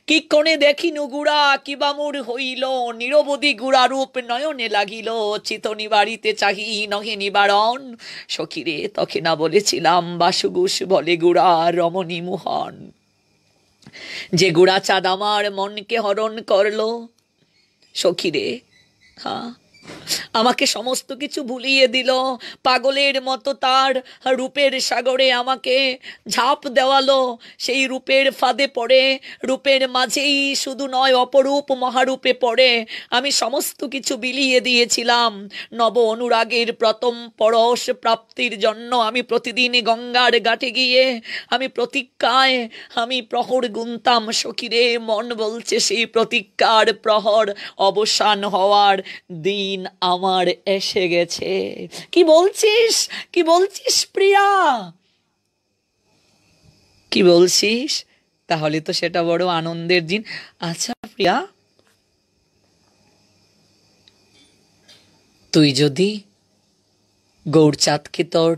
B: কি কোণে দেখি নুগুড়া কিবা মোর হইল, নিরবধি গুড়া রূপ নয়নে লাগিল, চিত নিবারিতে চাহি নহে নিবারণ। সখীরে, তখন না বলেছিলাম বাসুগুস বলে গুড়া রমণী মোহন। যে গুড়া চাঁদ আমার মনকে হরণ করলো। সখীরে, আমাকে সমস্ত কিছু ভুলিয়ে দিল, পাগলের মতো তার রূপের সাগরে আমাকে ঝাঁপ দেওয়ালো। সেই রূপের ফাঁদে পড়ে, রূপের মাঝেই শুধু নয় অপরূপ মহারূপে পড়ে আমি সমস্ত কিছু বিলিয়ে দিয়েছিলাম। নব অনুরাগের প্রথম পরশ প্রাপ্তির জন্য আমি প্রতিদিন গঙ্গার ঘাটে গিয়ে আমি প্রতীক্ষায় আমি প্রহর গুনতাম। সখীরে, মন বলছে সেই প্রতীক্ষার প্রহর অবসান হওয়ার দিন আমার এসে গেছে। কি বলছিস, কি বলছিস প্রিয়া, কি বলছিস? তাহলে তো সেটা বড় আনন্দের দিন। আচ্ছা প্রিয়া, তুই যদি গৌরচাঁদকে তোর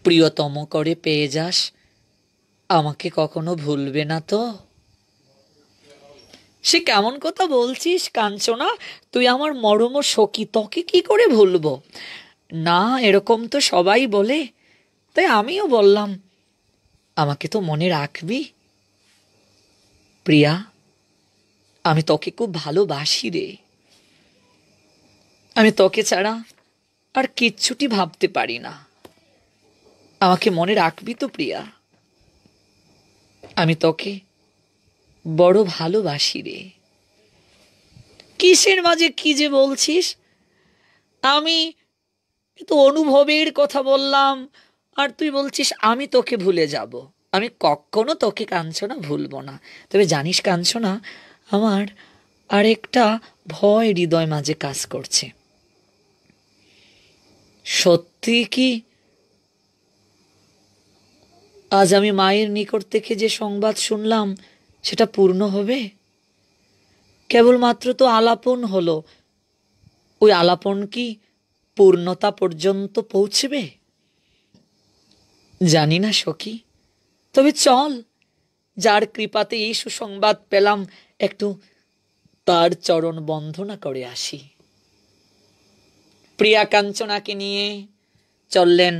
B: প্রিয়তম করে পেয়ে যাস, আমাকে কখনো ভুলবে না তো? সে কেমন কথা বলছিস কাঞ্চনা, তুই আমার মরম সখী, তোকে কি করে ভুলবো? না, এরকম তো সবাই বলে, তাই আমিও বললাম আমাকে তো মনে রাখবি। প্রিয়া, আমি তোকে খুব ভালোবাসি রে। আমি তোকে ছাড়া আর কিচ্ছুটি ভাবতে পারি না। আমাকে মনে রাখবি তো প্রিয়া? আমি তোকে বড় ভালোবাসি রে। কিসের মাঝে কি যে বলছিস? আমি তো অনুভবের কথা বললাম, আর তুই বলছিস আমি তোকে ভুলে যাব। আমি কখনো তোকে কাঞ্চনা ভুলবো না। তবে জানিস কাঞ্চনা, আমার আরেকটা ভয় হৃদয় মাঝে কাজ করছে। সত্যি কি আজ আমি মায়ের নিকট থেকে যে সংবাদ শুনলাম সেটা পূর্ণ হবে? কেবলমাত্র তো আলাপন হলো, ওই আলাপন কি পূর্ণতা পর্যন্ত পৌঁছবে? জানি না সখী, তবে চল, যার কৃপাতে এই সুসংবাদ পেলাম, একটু তার চরণ বন্দনা করে আসি। প্রিয়া কাঞ্চনাকে নিয়ে চললেন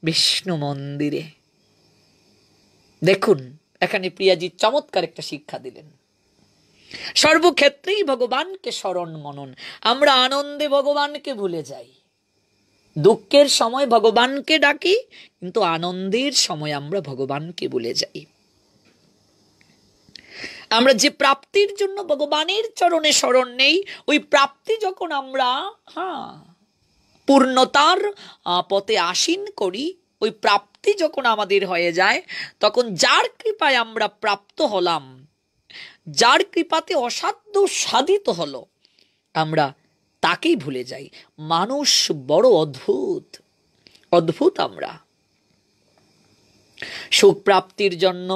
B: বিষ্ণু মন্দিরে। দেখুন, এখানে প্রিয়াজি চমৎকার একটা শিক্ষা দিলেন। সর্বক্ষেত্রেই ভগবানকে স্মরণ মনন। আমরা আনন্দে ভগবানকে ভুলে যাই, দুঃখের সময় ভগবানকে ডাকি, কিন্তু আনন্দের সময় আমরা ভগবানকে ভুলে যাই। আমরা যে প্রাপ্তির জন্য ভগবানের চরণে শরণ নেই, ওই প্রাপ্তি যখন আমরা পূর্ণতার পথে আসীন করি, ওই প্রাপ্তি যখন আমাদের হয়ে যায়, তখন যার কৃপায় আমরা প্রাপ্ত হলাম, যার কৃপাতে অসাধ্য সাধিত হলো, আমরা তাকেই ভুলে যাই। মানুষ বড় অদ্ভুত, অদ্ভুত। আমরা সুখ প্রাপ্তির জন্য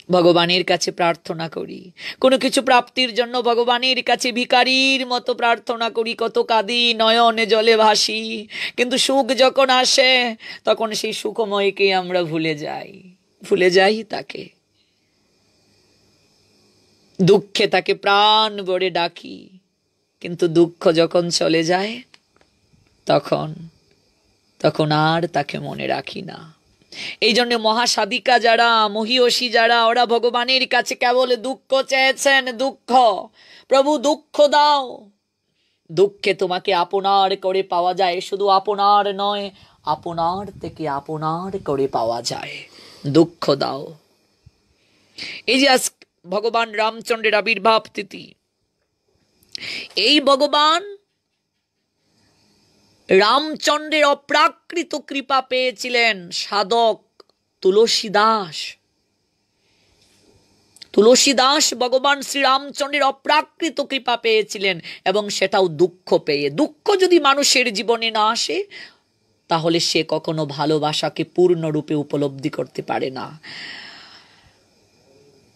B: ভগবানের কাছে প্রার্থনা করি, কোনো কিছু প্রাপ্তির জন্য ভগবানের কাছে ভিখারির মতো প্রার্থনা করি, কত কাঁদি, নয়নে জলে ভাসি, কিন্তু সুখ যখন আসে তখন সেই সুখময়কে আমরা ভুলে যাই তাকে। দুঃখে তাকে প্রাণ ভরে ডাকি, কিন্তু দুঃখ যখন চলে যায় তখন আর তাকে মনে রাখি না। এই জন্য মহাসাধিকা যারা, মহিষী যারা, ওরা ভগবানের কাছে কেবল দুঃখ চেয়েছেন। দুঃখ, প্রভু দুঃখ দাও। দুঃখে তোমাকে আপনার করে পাওয়া যায়, শুধু আপনার নয়, আপনার থেকে আপনার করে পাওয়া যায়। দুঃখ দাও। এই যে আজ ভগবান রামচন্দ্রের আবির্ভাব তিথি, এই ভগবান রামচন্দ্রের অপ্রাকৃত কৃপা পেয়েছিলেন সাধক তুলসীদাস। তুলসীদাস ভগবান শ্রী রামচন্দ্রের অপ্রাকৃত কৃপা পেয়েছিলেন, এবং সেটাও দুঃখ পেয়ে। দুঃখ যদি মানুষের জীবনে না আসে, তাহলে সে কখনো ভালোবাসাকে পূর্ণরূপে উপলব্ধি করতে পারে না।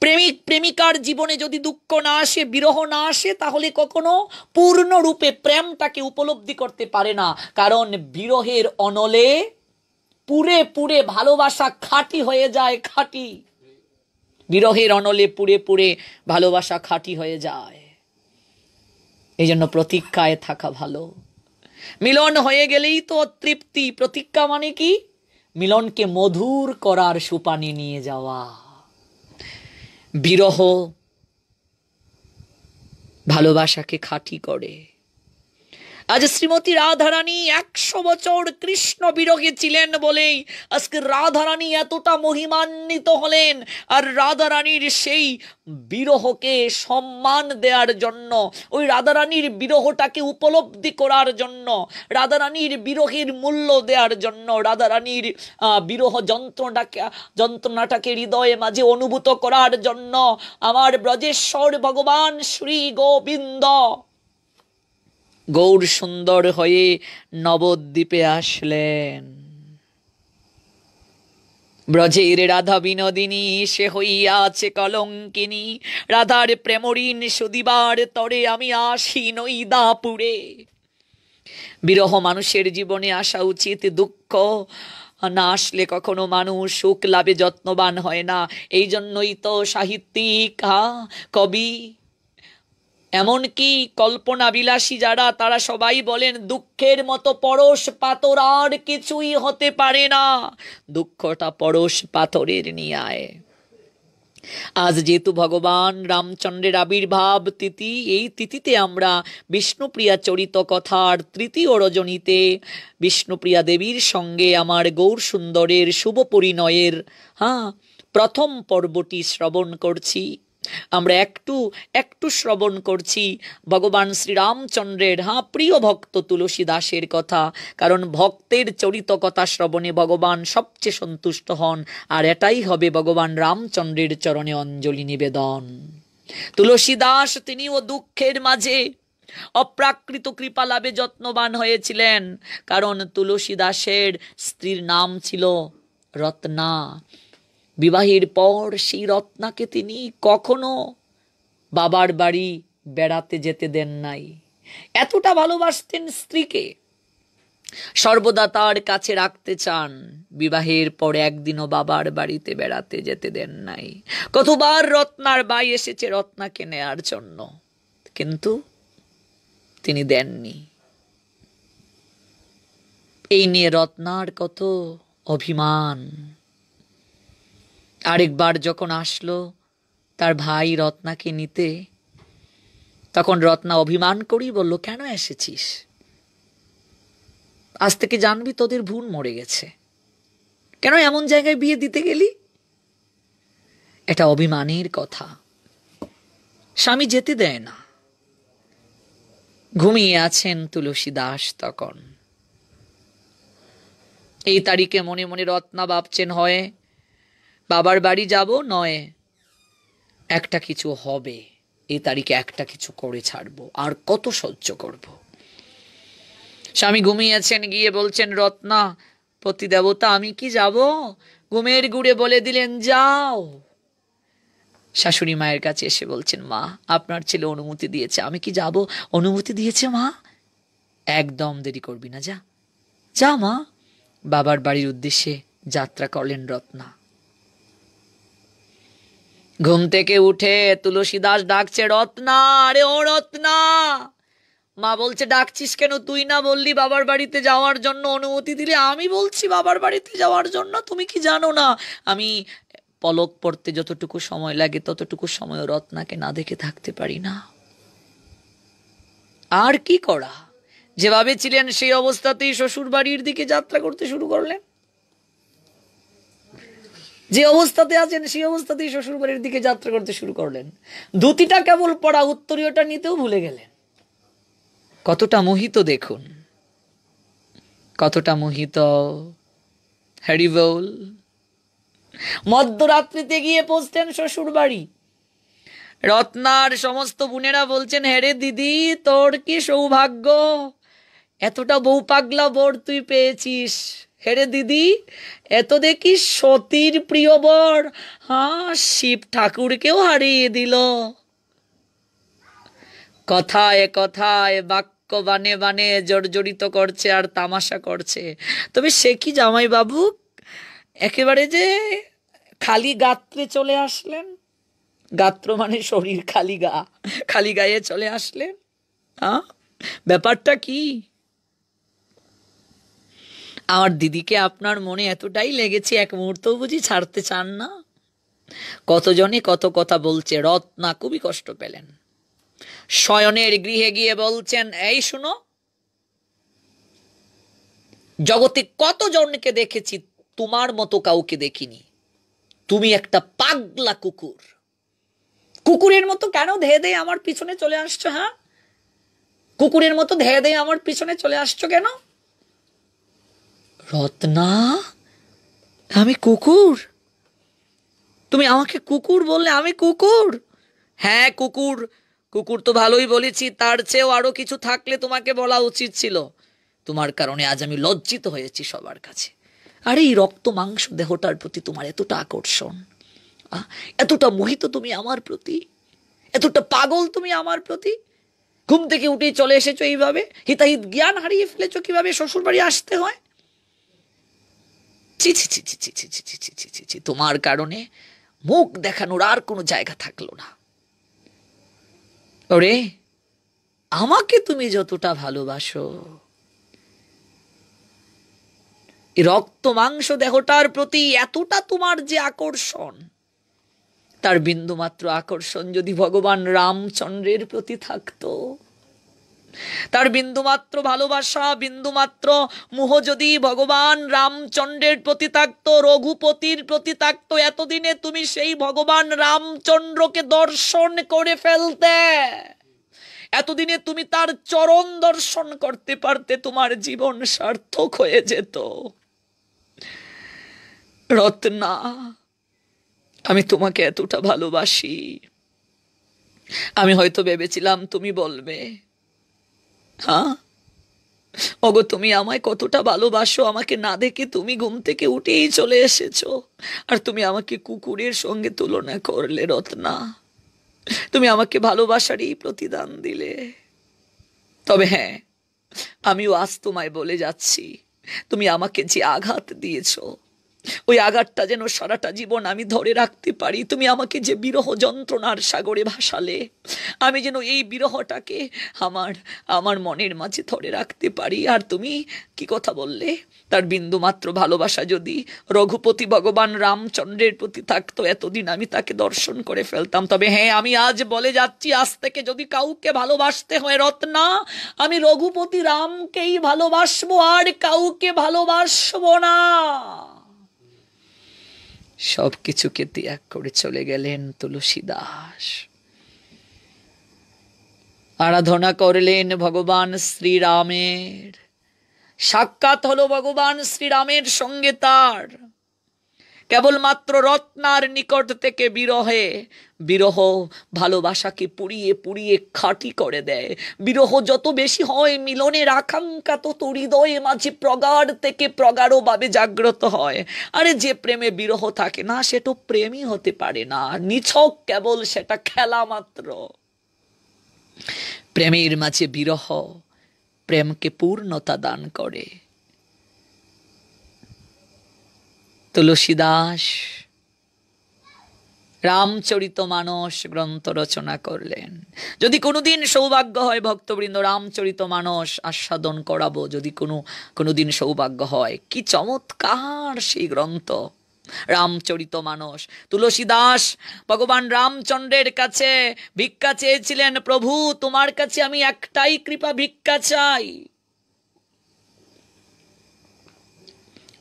B: প্রেমিক প্রেমিকার জীবনে যদি দুঃখ না আসে, বিরহ না আসে, তাহলে কখনো পূর্ণরূপে প্রেমটাকে উপলব্ধি করতে পারে না। কারণ বিরহের অনলে পুরে পুরে ভালোবাসা খাঁটি হয়ে যায়, খাঁটি। বিরহের অনলে পুরে পুরে ভালোবাসা খাঁটি হয়ে যায়। এই জন্য প্রতীক্ষায় থাকা ভালো। মিলন হয়ে গেলেই তো তৃপ্তি। প্রতীক্ষা মানে কি? মিলনকে মধুর করার সুপানি নিয়ে যাওয়া। বিরহ ভালোবাসাকে খাঁটি করে। আজ শ্রীমতী রাধারানী 100 বছর কৃষ্ণ বিরহে ছিলেন বলেই আজকে রাধারানী এতটা মহিমান্বিত হলেন। আর রাধারানীর সেই বিরহকে সম্মান দেওয়ার জন্য, ওই রাধারানীর বিরহটাকে উপলব্ধি করার জন্য, রাধারানীর বিরহের মূল্য দেওয়ার জন্য, রাধারানীর বিরহ যন্ত্রণাটাকে হৃদয়ে মাঝে অনুভূত করার জন্য আমার ব্রজেশ্বর ভগবান শ্রী গোবিন্দ গৌর সুন্দর হয়ে নবদ্বীপে আসলেন। ব্রজের রাধা বিনোদিনী সে হইয়াছে কলঙ্কিনী, রাধার প্রেমঋণ সুদিবার তরে আমি আসি নইদাপুরে। বিরহ মানুষের জীবনে আসা উচিত। দুঃখ না আসলে কখনো মানুষ সুখ লাভে যত্নবান হয় না। এই জন্যই তো সাহিত্যিক, কবি, এমনকি কল্পনা বিলাসী যারা, তারা সবাই বলেন দুঃখের মতো পরশ পাথর আর কিছুই হতে পারে না। দুঃখটা পরশ পাথরের ন্যায়। আজ যেহেতু ভগবান রামচন্দ্রের আবির্ভাব তিথি, এই তিথিতে আমরা বিষ্ণুপ্রিয়া চরিত কথার তৃতীয় রজনীতে বিষ্ণুপ্রিয়া দেবীর সঙ্গে আমার গৌর সুন্দরের শুভ পরিণয়ের প্রথম পর্বটি শ্রবণ করছি। আমরা একটু শ্রবণ করছি ভগবান শ্রীরামচন্দ্রের প্রিয় ভক্ত তুলসী দাসের কথা। কারণ ভক্তের চরিত কথা শ্রবণে ভগবান সবচেয়ে সন্তুষ্ট হন, আর এটাই হবে ভগবান রামচন্দ্রের চরণে অঞ্জলি নিবেদন। তুলসী দাস তিনিও দুঃখের মাঝে অপ্রাকৃত কৃপা লাভে যত্নবান হয়েছিলেন। কারণ তুলসী দাসের স্ত্রীর নাম ছিল রত্না। বিবাহের পর সেই রত্নাকে তিনি কখনো বাবার বাড়ি বেড়াতে যেতে দেন নাই। এতটা ভালোবাসতেন স্ত্রীকে, সর্বদা তার কাছে রাখতে চান। বিবাহের পর একদিনও বাবার বাড়িতে বেড়াতে যেতে দেন নাই। কতবার রত্নার ভাই এসেছে রত্নাকে নেয়ার জন্য, কিন্তু তিনি দেননি। এই নিয়ে রত্নার কত অভিমান। আরেকবার যখন আসলো তার ভাই রত্নাকে নিতে, তখন রত্না অভিমান করেই বলল, কেন এসেছিস? আজ থেকে জানবি তোদের বোন মরে গেছে। কেন এমন জায়গায় বিয়ে দিতে গেলি? এটা অভিমানের কথা। স্বামী যেতে দেয় না। ঘুমিয়ে আছেন তুলসী দাস তখন। এই তারিখে মনে মনে রত্না ভাবছেন, হয় বাবার বাড়ি যাব, নয় একটা কিছু হবে। এই তারিখে একটা কিছু করে ছাড়বো, আর কত সহ্য করব। স্বামী ঘুমিয়েছেন, গিয়ে বলছেন, রত্না পতি দেবতা আমি কি যাব? ঘুমের গুড়ে বলে দিলেন, যাও। শাশুড়ি মায়ের কাছে এসে বলছেন, মা আপনার ছেলে অনুমতি দিয়েছে, আমি কি যাব? অনুমতি দিয়েছে মা? একদম দেরি করবি না, যা যা মা। বাবার বাড়ির উদ্দেশ্যে যাত্রা করলেন রত্না। ঘুম থেকে উঠে তুলসী দাস ডাকছে, রত্না, আরে ও রত্না। মা বলছে, ডাকছিস কেন? তুই না বললি বাবার বাড়িতে যাওয়ার জন্য অনুমতি দিলে? আমি বলছি বাবার বাড়িতে যাওয়ার জন্য। তুমি কি জানো না আমি পলক পড়তে যতটুকু সময় লাগে ততটুকু সময় রত্নাকে না দেখে থাকতে পারি না? আর কি করা, যেভাবে ছিলেন সেই অবস্থাতেই শ্বশুর বাড়ির দিকে যাত্রা করতে শুরু করলেন। যে অবস্থাতে আছেন সেই অবস্থাতেই শ্বশুর বাড়ির দিকে যাত্রা করতে শুরু করলেন। ধুতিটা কেবল পড়া, উত্তরীয়টা নিতেও ভুলে গেলেন। কতটা মোহিত দেখুন, কতটা মোহিত। হরি বল। মধ্যরাত্রিতে গিয়ে পৌঁছতেন শ্বশুর বাড়ি। রত্নার সমস্ত বোনেরা বলছেন, হেরে দিদি তোর কি সৌভাগ্য, এতটা বউ পাগলা বর তুই পেয়েছিস। হেরে দিদি এত দেখি সতীর প্রিয় বর, হ্যাঁ শিব ঠাকুরকেও হারিয়ে দিল। কথায় কথায় বাক্য বানে বানে জর্জরিত করছে আর তামাশা করছে। তবে সে কি জামাই বাবু, একেবারে যে খালি গাত্রে চলে আসলেন। গাত্র মানে শরীর, খালি গা, খালি গায়ে চলে আসলেন। হ্যাঁ, ব্যাপারটা কি? আমার দিদিকে আপনার মনে এতটাই লেগেছে, এক মুহূর্তও বুঝি ছাড়তে চান না? কতজনে কত কথা বলছে। রত্না খুবই কষ্ট পেলেন। শয়নের গৃহে গিয়ে বলছেন, এই শুনো, জগতে কতজনকে দেখেছি, তোমার মতো কাউকে দেখিনি। তুমি একটা পাগলা কুকুর। কুকুরের মতো কেন ধেয়ে ধেয়ে আমার পিছনে চলে আসছো? হ্যাঁ, কুকুরের মতো ধেয়ে ধেয়ে আমার পিছনে চলে আসছো কেন? রত্না, আমি কুকুর? তুমি আমাকে কুকুর বললে? আমি কুকুর? হ্যাঁ কুকুর। কুকুর তো ভালোই বলেছি, তার চেয়েও আরো কিছু থাকলে তোমাকে বলা উচিত ছিল। তোমার কারণে আজ আমি লজ্জিত হয়েছি সবার কাছে। আরে এই রক্ত মাংস দেহটার প্রতি তোমার এতটা আকর্ষণ, এতটা মোহিত তুমি আমার প্রতি, এতটা পাগল তুমি আমার প্রতি। ঘুম থেকে উঠেই চলে এসেছো এইভাবে, হিতাহিত জ্ঞান হারিয়ে ফেলেছো কিভাবে শ্বশুর বাড়ি আসতে হয়। ছি ছি ছি ছি ছি ছি ছি ছি ছি ছি ছি। তোমার কারণে মুখ দেখানোর আর কোনো জায়গা থাকলো না। ওরে, আমাকে তুমি যতটা ভালোবাসো, রক্ত মাংস দেহটার প্রতি এতটা তোমার যে আকর্ষণ, তার বিন্দুমাত্র আকর্ষণ যদি ভগবান রামচন্দ্রের প্রতি থাকতো, তার বিন্দুমাত্র ভালোবাসা, বিন্দুমাত্র মোহ যদি ভগবান রামচন্দ্রের প্রতি থাকতো, রঘুপতির প্রতি থাকতো, এতদিনে তুমি সেই ভগবান রামচন্দ্রকে দর্শন করে ফেলতে। এতদিনে তুমি তার চরণ দর্শন করতে পারতে, তোমার জীবন সার্থক হয়ে যেত। রত্না, আমি তোমাকে এতটা ভালোবাসি। আমি হয়তো ভেবেছিলাম তুমি বলবে, হ্যাঁ ওগো তুমি আমায় কতটা ভালোবাসো, আমাকে না দেখে তুমি ঘুম থেকে উঠেই চলে এসেছো, আর তুমি আমাকে কুকুরের সঙ্গে তুলনা করলে। রত্না, তুমি আমাকে ভালোবাসারই প্রতিদান দিলে। তবে হ্যাঁ, আমিও আজ তোমায় বলে যাচ্ছি, তুমি আমাকে যে আঘাত দিয়েছো, ওই আঘাতটা যেন সারাটা জীবন আমি ধরে রাখতে পারি। তুমি আমাকে যে বিরহ যন্ত্রণার সাগরে ভাসালে, আমি যেন এই বিরহটাকে আমার আমার মনের মাঝে ধরে রাখতে পারি। আর তুমি কি কথা বললে, তার বিন্দুমাত্র ভালোবাসা যদি রঘুপতি ভগবান রামচন্দ্রের প্রতি থাকতো, এতদিন আমি তাকে দর্শন করে ফেলতাম। তবে হ্যাঁ, আমি আজ বলে যাচ্ছি, আজ থেকে যদি কাউকে ভালোবাসতে হয় রত্না, আমি রঘুপতি রামকেই ভালোবাসবো, আর কাউকে ভালোবাসবো না। সব কিছুকে ত্যাগ করে চলে গেলেন তুলসীদাস। আরাধনা করলেন ভগবান শ্রীরামের। সাক্ষাৎ হলো ভগবান শ্রীরামের সঙ্গে তার। কেবলমাত্র রত্নার নিকট থেকে বিরহ ভালোবাসাকে পুড়িয়ে পুড়িয়ে খাঁটি করে দেয়। বিরহ যত বেশি হয়, মিলনের আকাঙ্ক্ষা তত হৃদয়ে মাঝে প্রগাঢ় থেকে প্রগাঢ়ভাবে জাগ্রত হয়। আরে যে প্রেমে বিরহ থাকে না, সে তো প্রেমই হতে পারে না, নিছক কেবল সেটা খেলা মাত্র। প্রেমের মাঝে বিরহ প্রেমকে পূর্ণতা দান করে। তুলসীদাস রামচরিতমানস গ্রন্থ রচনা করলেন। যদি কোনোদিন সৌভাগ্য হয় ভক্তবৃন্দ, রামচরিতমানস আস্বাদন করাবো, যদি কোনোদিন সৌভাগ্য হয়। কি চমৎকার সেই গ্রন্থ রামচরিতমানস। তুলসীদাস ভগবান রামচন্দ্রের কাছে ভিক্ষা চেয়েছিলেন, প্রভু তোমার কাছে আমি একটাই কৃপা ভিক্ষা চাই,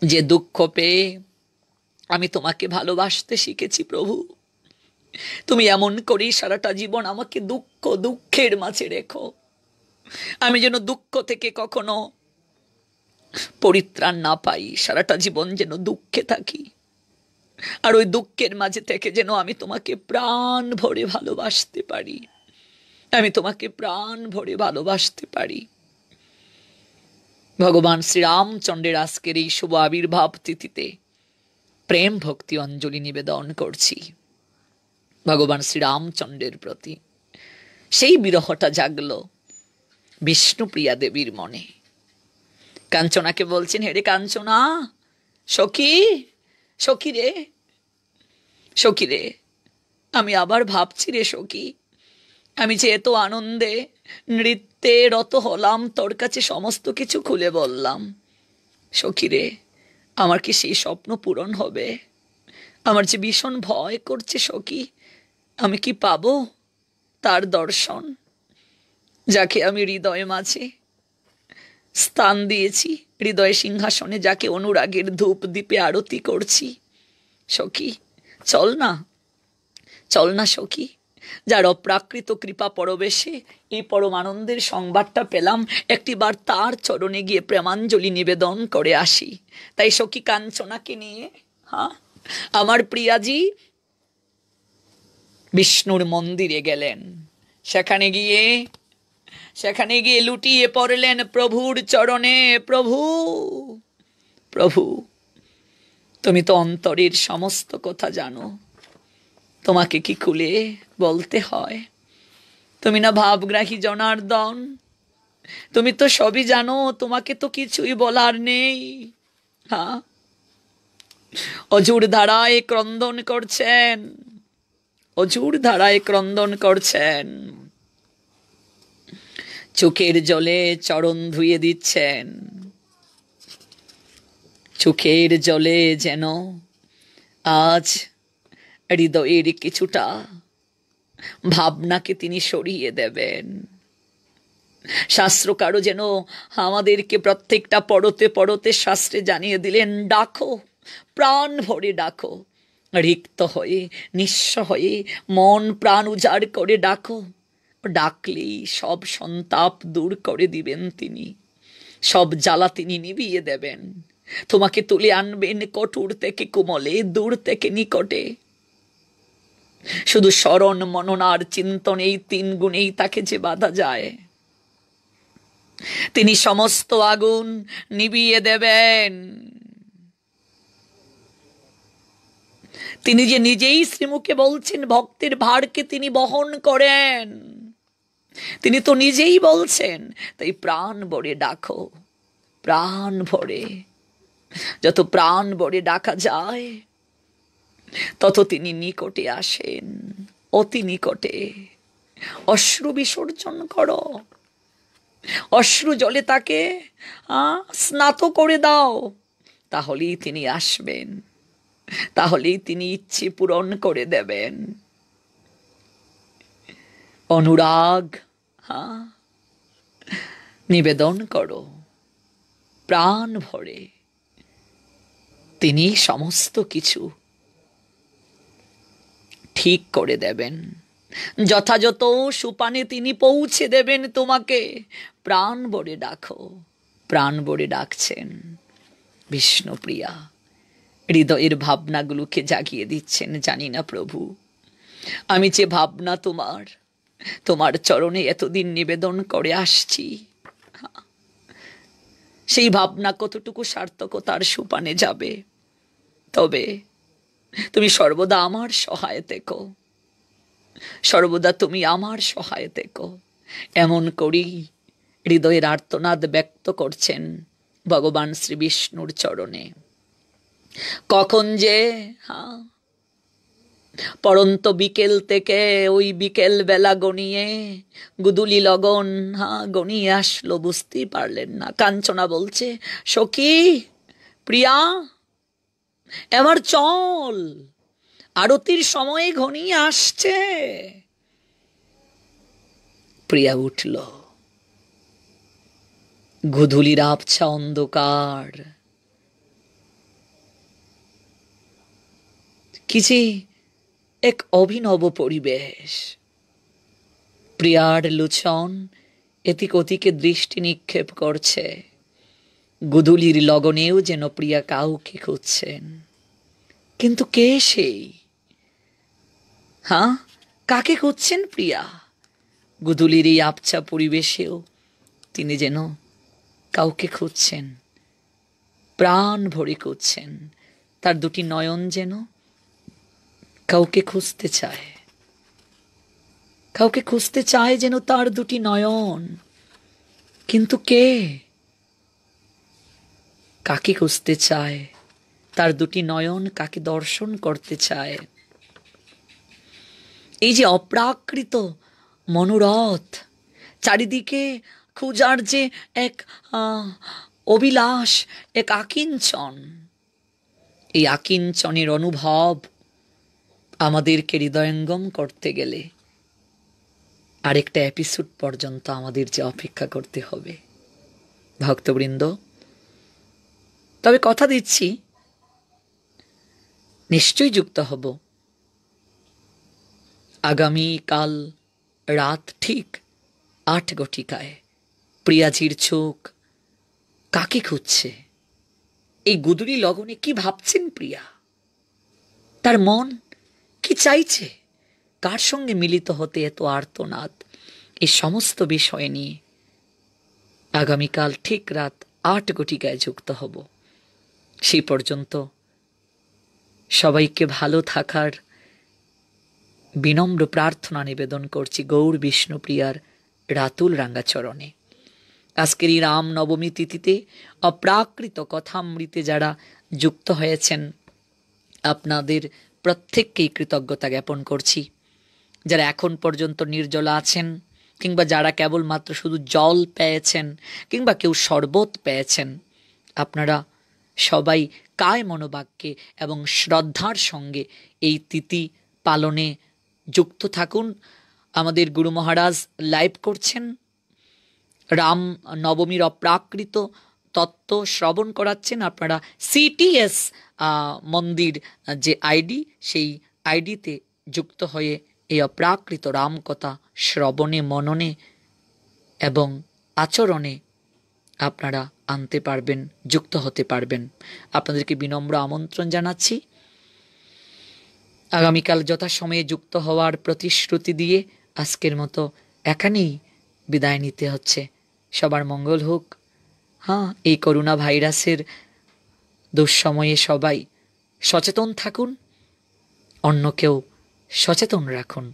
B: যে দুঃখ পেয়ে আমি তোমাকে ভালোবাসতে শিখেছি প্রভু, তুমি এমন করেই সারাটা জীবন আমাকে দুঃখের মাঝে রেখো, আমি যেন দুঃখ থেকে কখনো পরিত্রাণ না পাই, সারাটা জীবন যেন দুঃখে থাকি। আর ওই দুঃখের মাঝে থেকে যেন আমি তোমাকে প্রাণ ভরে ভালোবাসতে পারি, আমি তোমাকে প্রাণ ভরে ভালোবাসতে পারি। ভগবান শ্রীরামচন্দ্রের আজকের এই শুভ আবির্ভাব তিথিতে প্রেম ভক্তি অঞ্জলি নিবেদন করছি ভগবান শ্রীরামচন্দ্রের প্রতি। সেই বিরহটা জাগলো বিষ্ণুপ্রিয়া দেবীর মনে। কাঞ্চনাকে বলছেন, হেরে কাঞ্চনা, সখী সখী রে, সখী রে, আমি আবার ভাবছি রে সখী, আমি যে এত আনন্দে নৃত্যে রত হলাম, তোর কাছে সমস্ত কিছু খুলে বললাম, সখী রে, আমার কি সেই স্বপ্ন পূরণ হবে? আমার যে ভীষণ ভয় করছে সখী, আমি কি পাবো তার দর্শন, যাকে আমি হৃদয়ে মাঝে স্থান দিয়েছি, হৃদয় সিংহাসনে যাকে অনুরাগের ধূপ দীপে আরতি করছি। সখী চল না, চল না সখী, যার অপ্রাকৃত কৃপা পরবেশে এই পরম আনন্দের সংবাদটা পেলাম, একটিবার তার চরণে গিয়ে প্রেমাঞ্জলি নিবেদন করে আসি। তাই সখী কাঞ্চনাকে নিয়ে আমার প্রিয়াজি বিষ্ণুর মন্দিরে গেলেন। সেখানে গিয়ে লুটিয়ে পড়লেন প্রভুর চরণে। প্রভু প্রভু, তুমি তো অন্তরের সমস্ত কথা জানো, তোমাকে কি খুলে বলতে হয়? তুমি না ভাবগ্রাহী জনার্দন, তুমি তো সবই জানো, তোমাকে তো কিছুই বলার নেই। অজুর ধারায় ক্রন্দন করছেন, অজুর ধারায় ক্রন্দন করছেন, চোখের জলে চরণ ধুয়ে দিচ্ছেন। চোখের জলে যেন আজ হৃদয়ের কিছুটা ভাবনাকে তিনি সরিয়ে দেবেন। শাস্ত্রকারও যেন আমাদেরকে প্রত্যেকটা পড়তে পড়তে শাস্ত্রে জানিয়ে দিলেন, ডাকো, প্রাণ ভরে ডাকো, রিক্ত হয়ে নিঃস্ব হয়ে মন প্রাণ উজাড় করে ডাকো। ডাকলেই সব সন্তাপ দূর করে দিবেন তিনি, সব জ্বালা তিনি নিভিয়ে দেবেন, তোমাকে তুলে আনবেন কঠোর থেকে কোমলে, দূর থেকে নিকটে। শুধু স্মরণ মনন আর চিন্তন, এই তিন গুণেই তাকে যে বাধা যায়, তিনি সমস্ত আগুন নিভিয়ে দেবেন। তিনি যে নিজেই শ্রীমুখে বলছেন ভক্তের ভারকে তিনি বহন করেন, তিনি তো নিজেই বলছেন। তাই প্রাণ ভরে ডাকো, প্রাণ ভরে যত প্রাণ ভরে ডাকা যায় তত তিনি নিকটে আসেন, অতি নিকটে। অশ্রু বিসর্জন করো, অশ্রু জলে তাকে স্নাত করে দাও, তাহলেই তিনি আসবেন, তাহলেই তিনি ইচ্ছে পূরণ করে দেবেন। অনুরাগ নিবেদন করো প্রাণ ভরে, তিনি সমস্ত কিছু ঠিক করে দেবেন, যথাযথ সুপানে তিনি পৌঁছে দেবেন তোমাকে। প্রাণ ভরে ডাকো, প্রাণ ভরে ডাকছেন বিষ্ণুপ্রিয়া। হৃদয়ের ভাবনাগুলোকে জাগিয়ে দিচ্ছেন। জানি না প্রভু, আমি যে ভাবনা তোমার চরণে এতদিন নিবেদন করে আসছি, সেই ভাবনা কতটুকু সার্থকতার সুপানে যাবে। তবে তুমি সর্বদা আমার সহায় থেকো, সর্বদা তুমি আমার সহায় থেকো। এমন করি হৃদয়ের আর্তনাদ ব্যক্ত করছেন ভগবান শ্রী বিষ্ণুর চরণে। কখন যে পরন্ত বিকেল থেকে ওই বিকেল বেলা গনিয়ে গুদুলি লগন গনিয়ে আসলো, বুঝতেই পারলেন না। কাঞ্চনা বলছে, সখী প্রিয়া এবার চল, আরতির সময় ঘনিয়ে আসছে। প্রিয়া উঠল। গুধুলির আবছা অন্ধকার, কি যে এক অভিনব পরিবেশ। প্রিয়ার লোচন এদিক ওদিকে দৃষ্টি নিক্ষেপ করছে। গুধুলির লগনেও যেন প্রিয়া কাউকে খুঁজছেন, কিন্তু কে সেই? কাকে খুঁজছেন প্রিয়া? গুধুলির এই আবছা পরিবেশেও তিনি যেন কাউকে খুঁজছেন, প্রাণ ভরে খুঁজছেন। তার দুটি নয়ন যেন কাউকে খুঁজতে চায়, কাউকে খুঁজতে চায় যেন তার দুটি নয়ন। কিন্তু কে? কাকে খুঁজতে চায়? তার দুটি নয়ন কাকে দর্শন করতে চায়? এই যে অপ্রাকৃত মনোরথ, চারিদিকে খুঁজার যে এক অভিলাষ, এক আকিঞ্চন, এই আকিঞ্চনের অনুভব আমাদেরকে হৃদয়ঙ্গম করতে গেলে আরেকটা এপিসোড পর্যন্ত আমাদের যে অপেক্ষা করতে হবে ভক্তবৃন্দ। তবে কথা দিচ্ছি, নিশ্চয়ই যুক্ত হব আগামীকাল রাত ঠিক 8 ঘটিকায়। প্রিয়াজির চোখ কাকে খুঁজছে? এই গুদুলি লগনে কি ভাবছেন প্রিয়া? তার মন কি চাইছে? কার সঙ্গে মিলিত হতে এত আর্তনাদ? এই সমস্ত বিষয় নিয়ে আগামীকাল ঠিক রাত 8 ঘটিকায় যুক্ত হব। সেই পর্যন্ত সবাইকে ভালো থাকার বিনম্র প্রার্থনা নিবেদন করছি গৌর বিষ্ণুপ্রিয়ার রাতুল রাঙ্গাচরণে। আজকের এই রাম নবমী তিথিতে অপ্রাকৃত কথামৃতে যারা যুক্ত হয়েছেন, আপনাদের প্রত্যেককেই কৃতজ্ঞতা জ্ঞাপন করছি। যারা এখন পর্যন্ত নির্জলা আছেন, কিংবা যারা কেবলমাত্র শুধু জল পেয়েছেন, কিংবা কেউ শরবত পেয়েছেন, আপনারা সবাই কায় মনোবাক্যে এবং শ্রদ্ধার সঙ্গে এই তিথি পালনে যুক্ত থাকুন। আমাদের গুরু মহারাজ লাইভ করছেন, রাম নবমীর অপ্রাকৃত তত্ত্ব শ্রবণ করাচ্ছেন। আপনারা সিটিএস মন্দির যে আইডি, সেই আইডিতে যুক্ত হয়ে এই অপ্রাকৃত রামকথা শ্রবণে, মননে এবং আচরণে আপনারা আনতে পারবেন, যুক্ত হতে পারবেন। আপনাদেরকে বিনম্র আমন্ত্রণ জানাচ্ছি। আগামীকাল যথাসময়ে যুক্ত হওয়ার প্রতিশ্রুতি দিয়ে আজকের মতো এখানেই বিদায় নিতে হচ্ছে। সবার মঙ্গল হোক। এই করোনা ভাইরাসের দুঃসময়ে সবাই সচেতন থাকুন, অন্যকেও সচেতন রাখুন।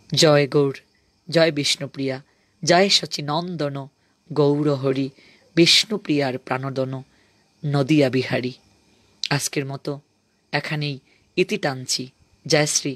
B: জয় গৌর, জয় বিষ্ণুপ্রিয়া, জয় সচিনন্দন গৌর হরি, বিষ্ণুপ্রিয়ার প্রাণদন। নদিয়া বিহারী। আজকের মতো এখানেই ইতি টানছি। জয় শ্রী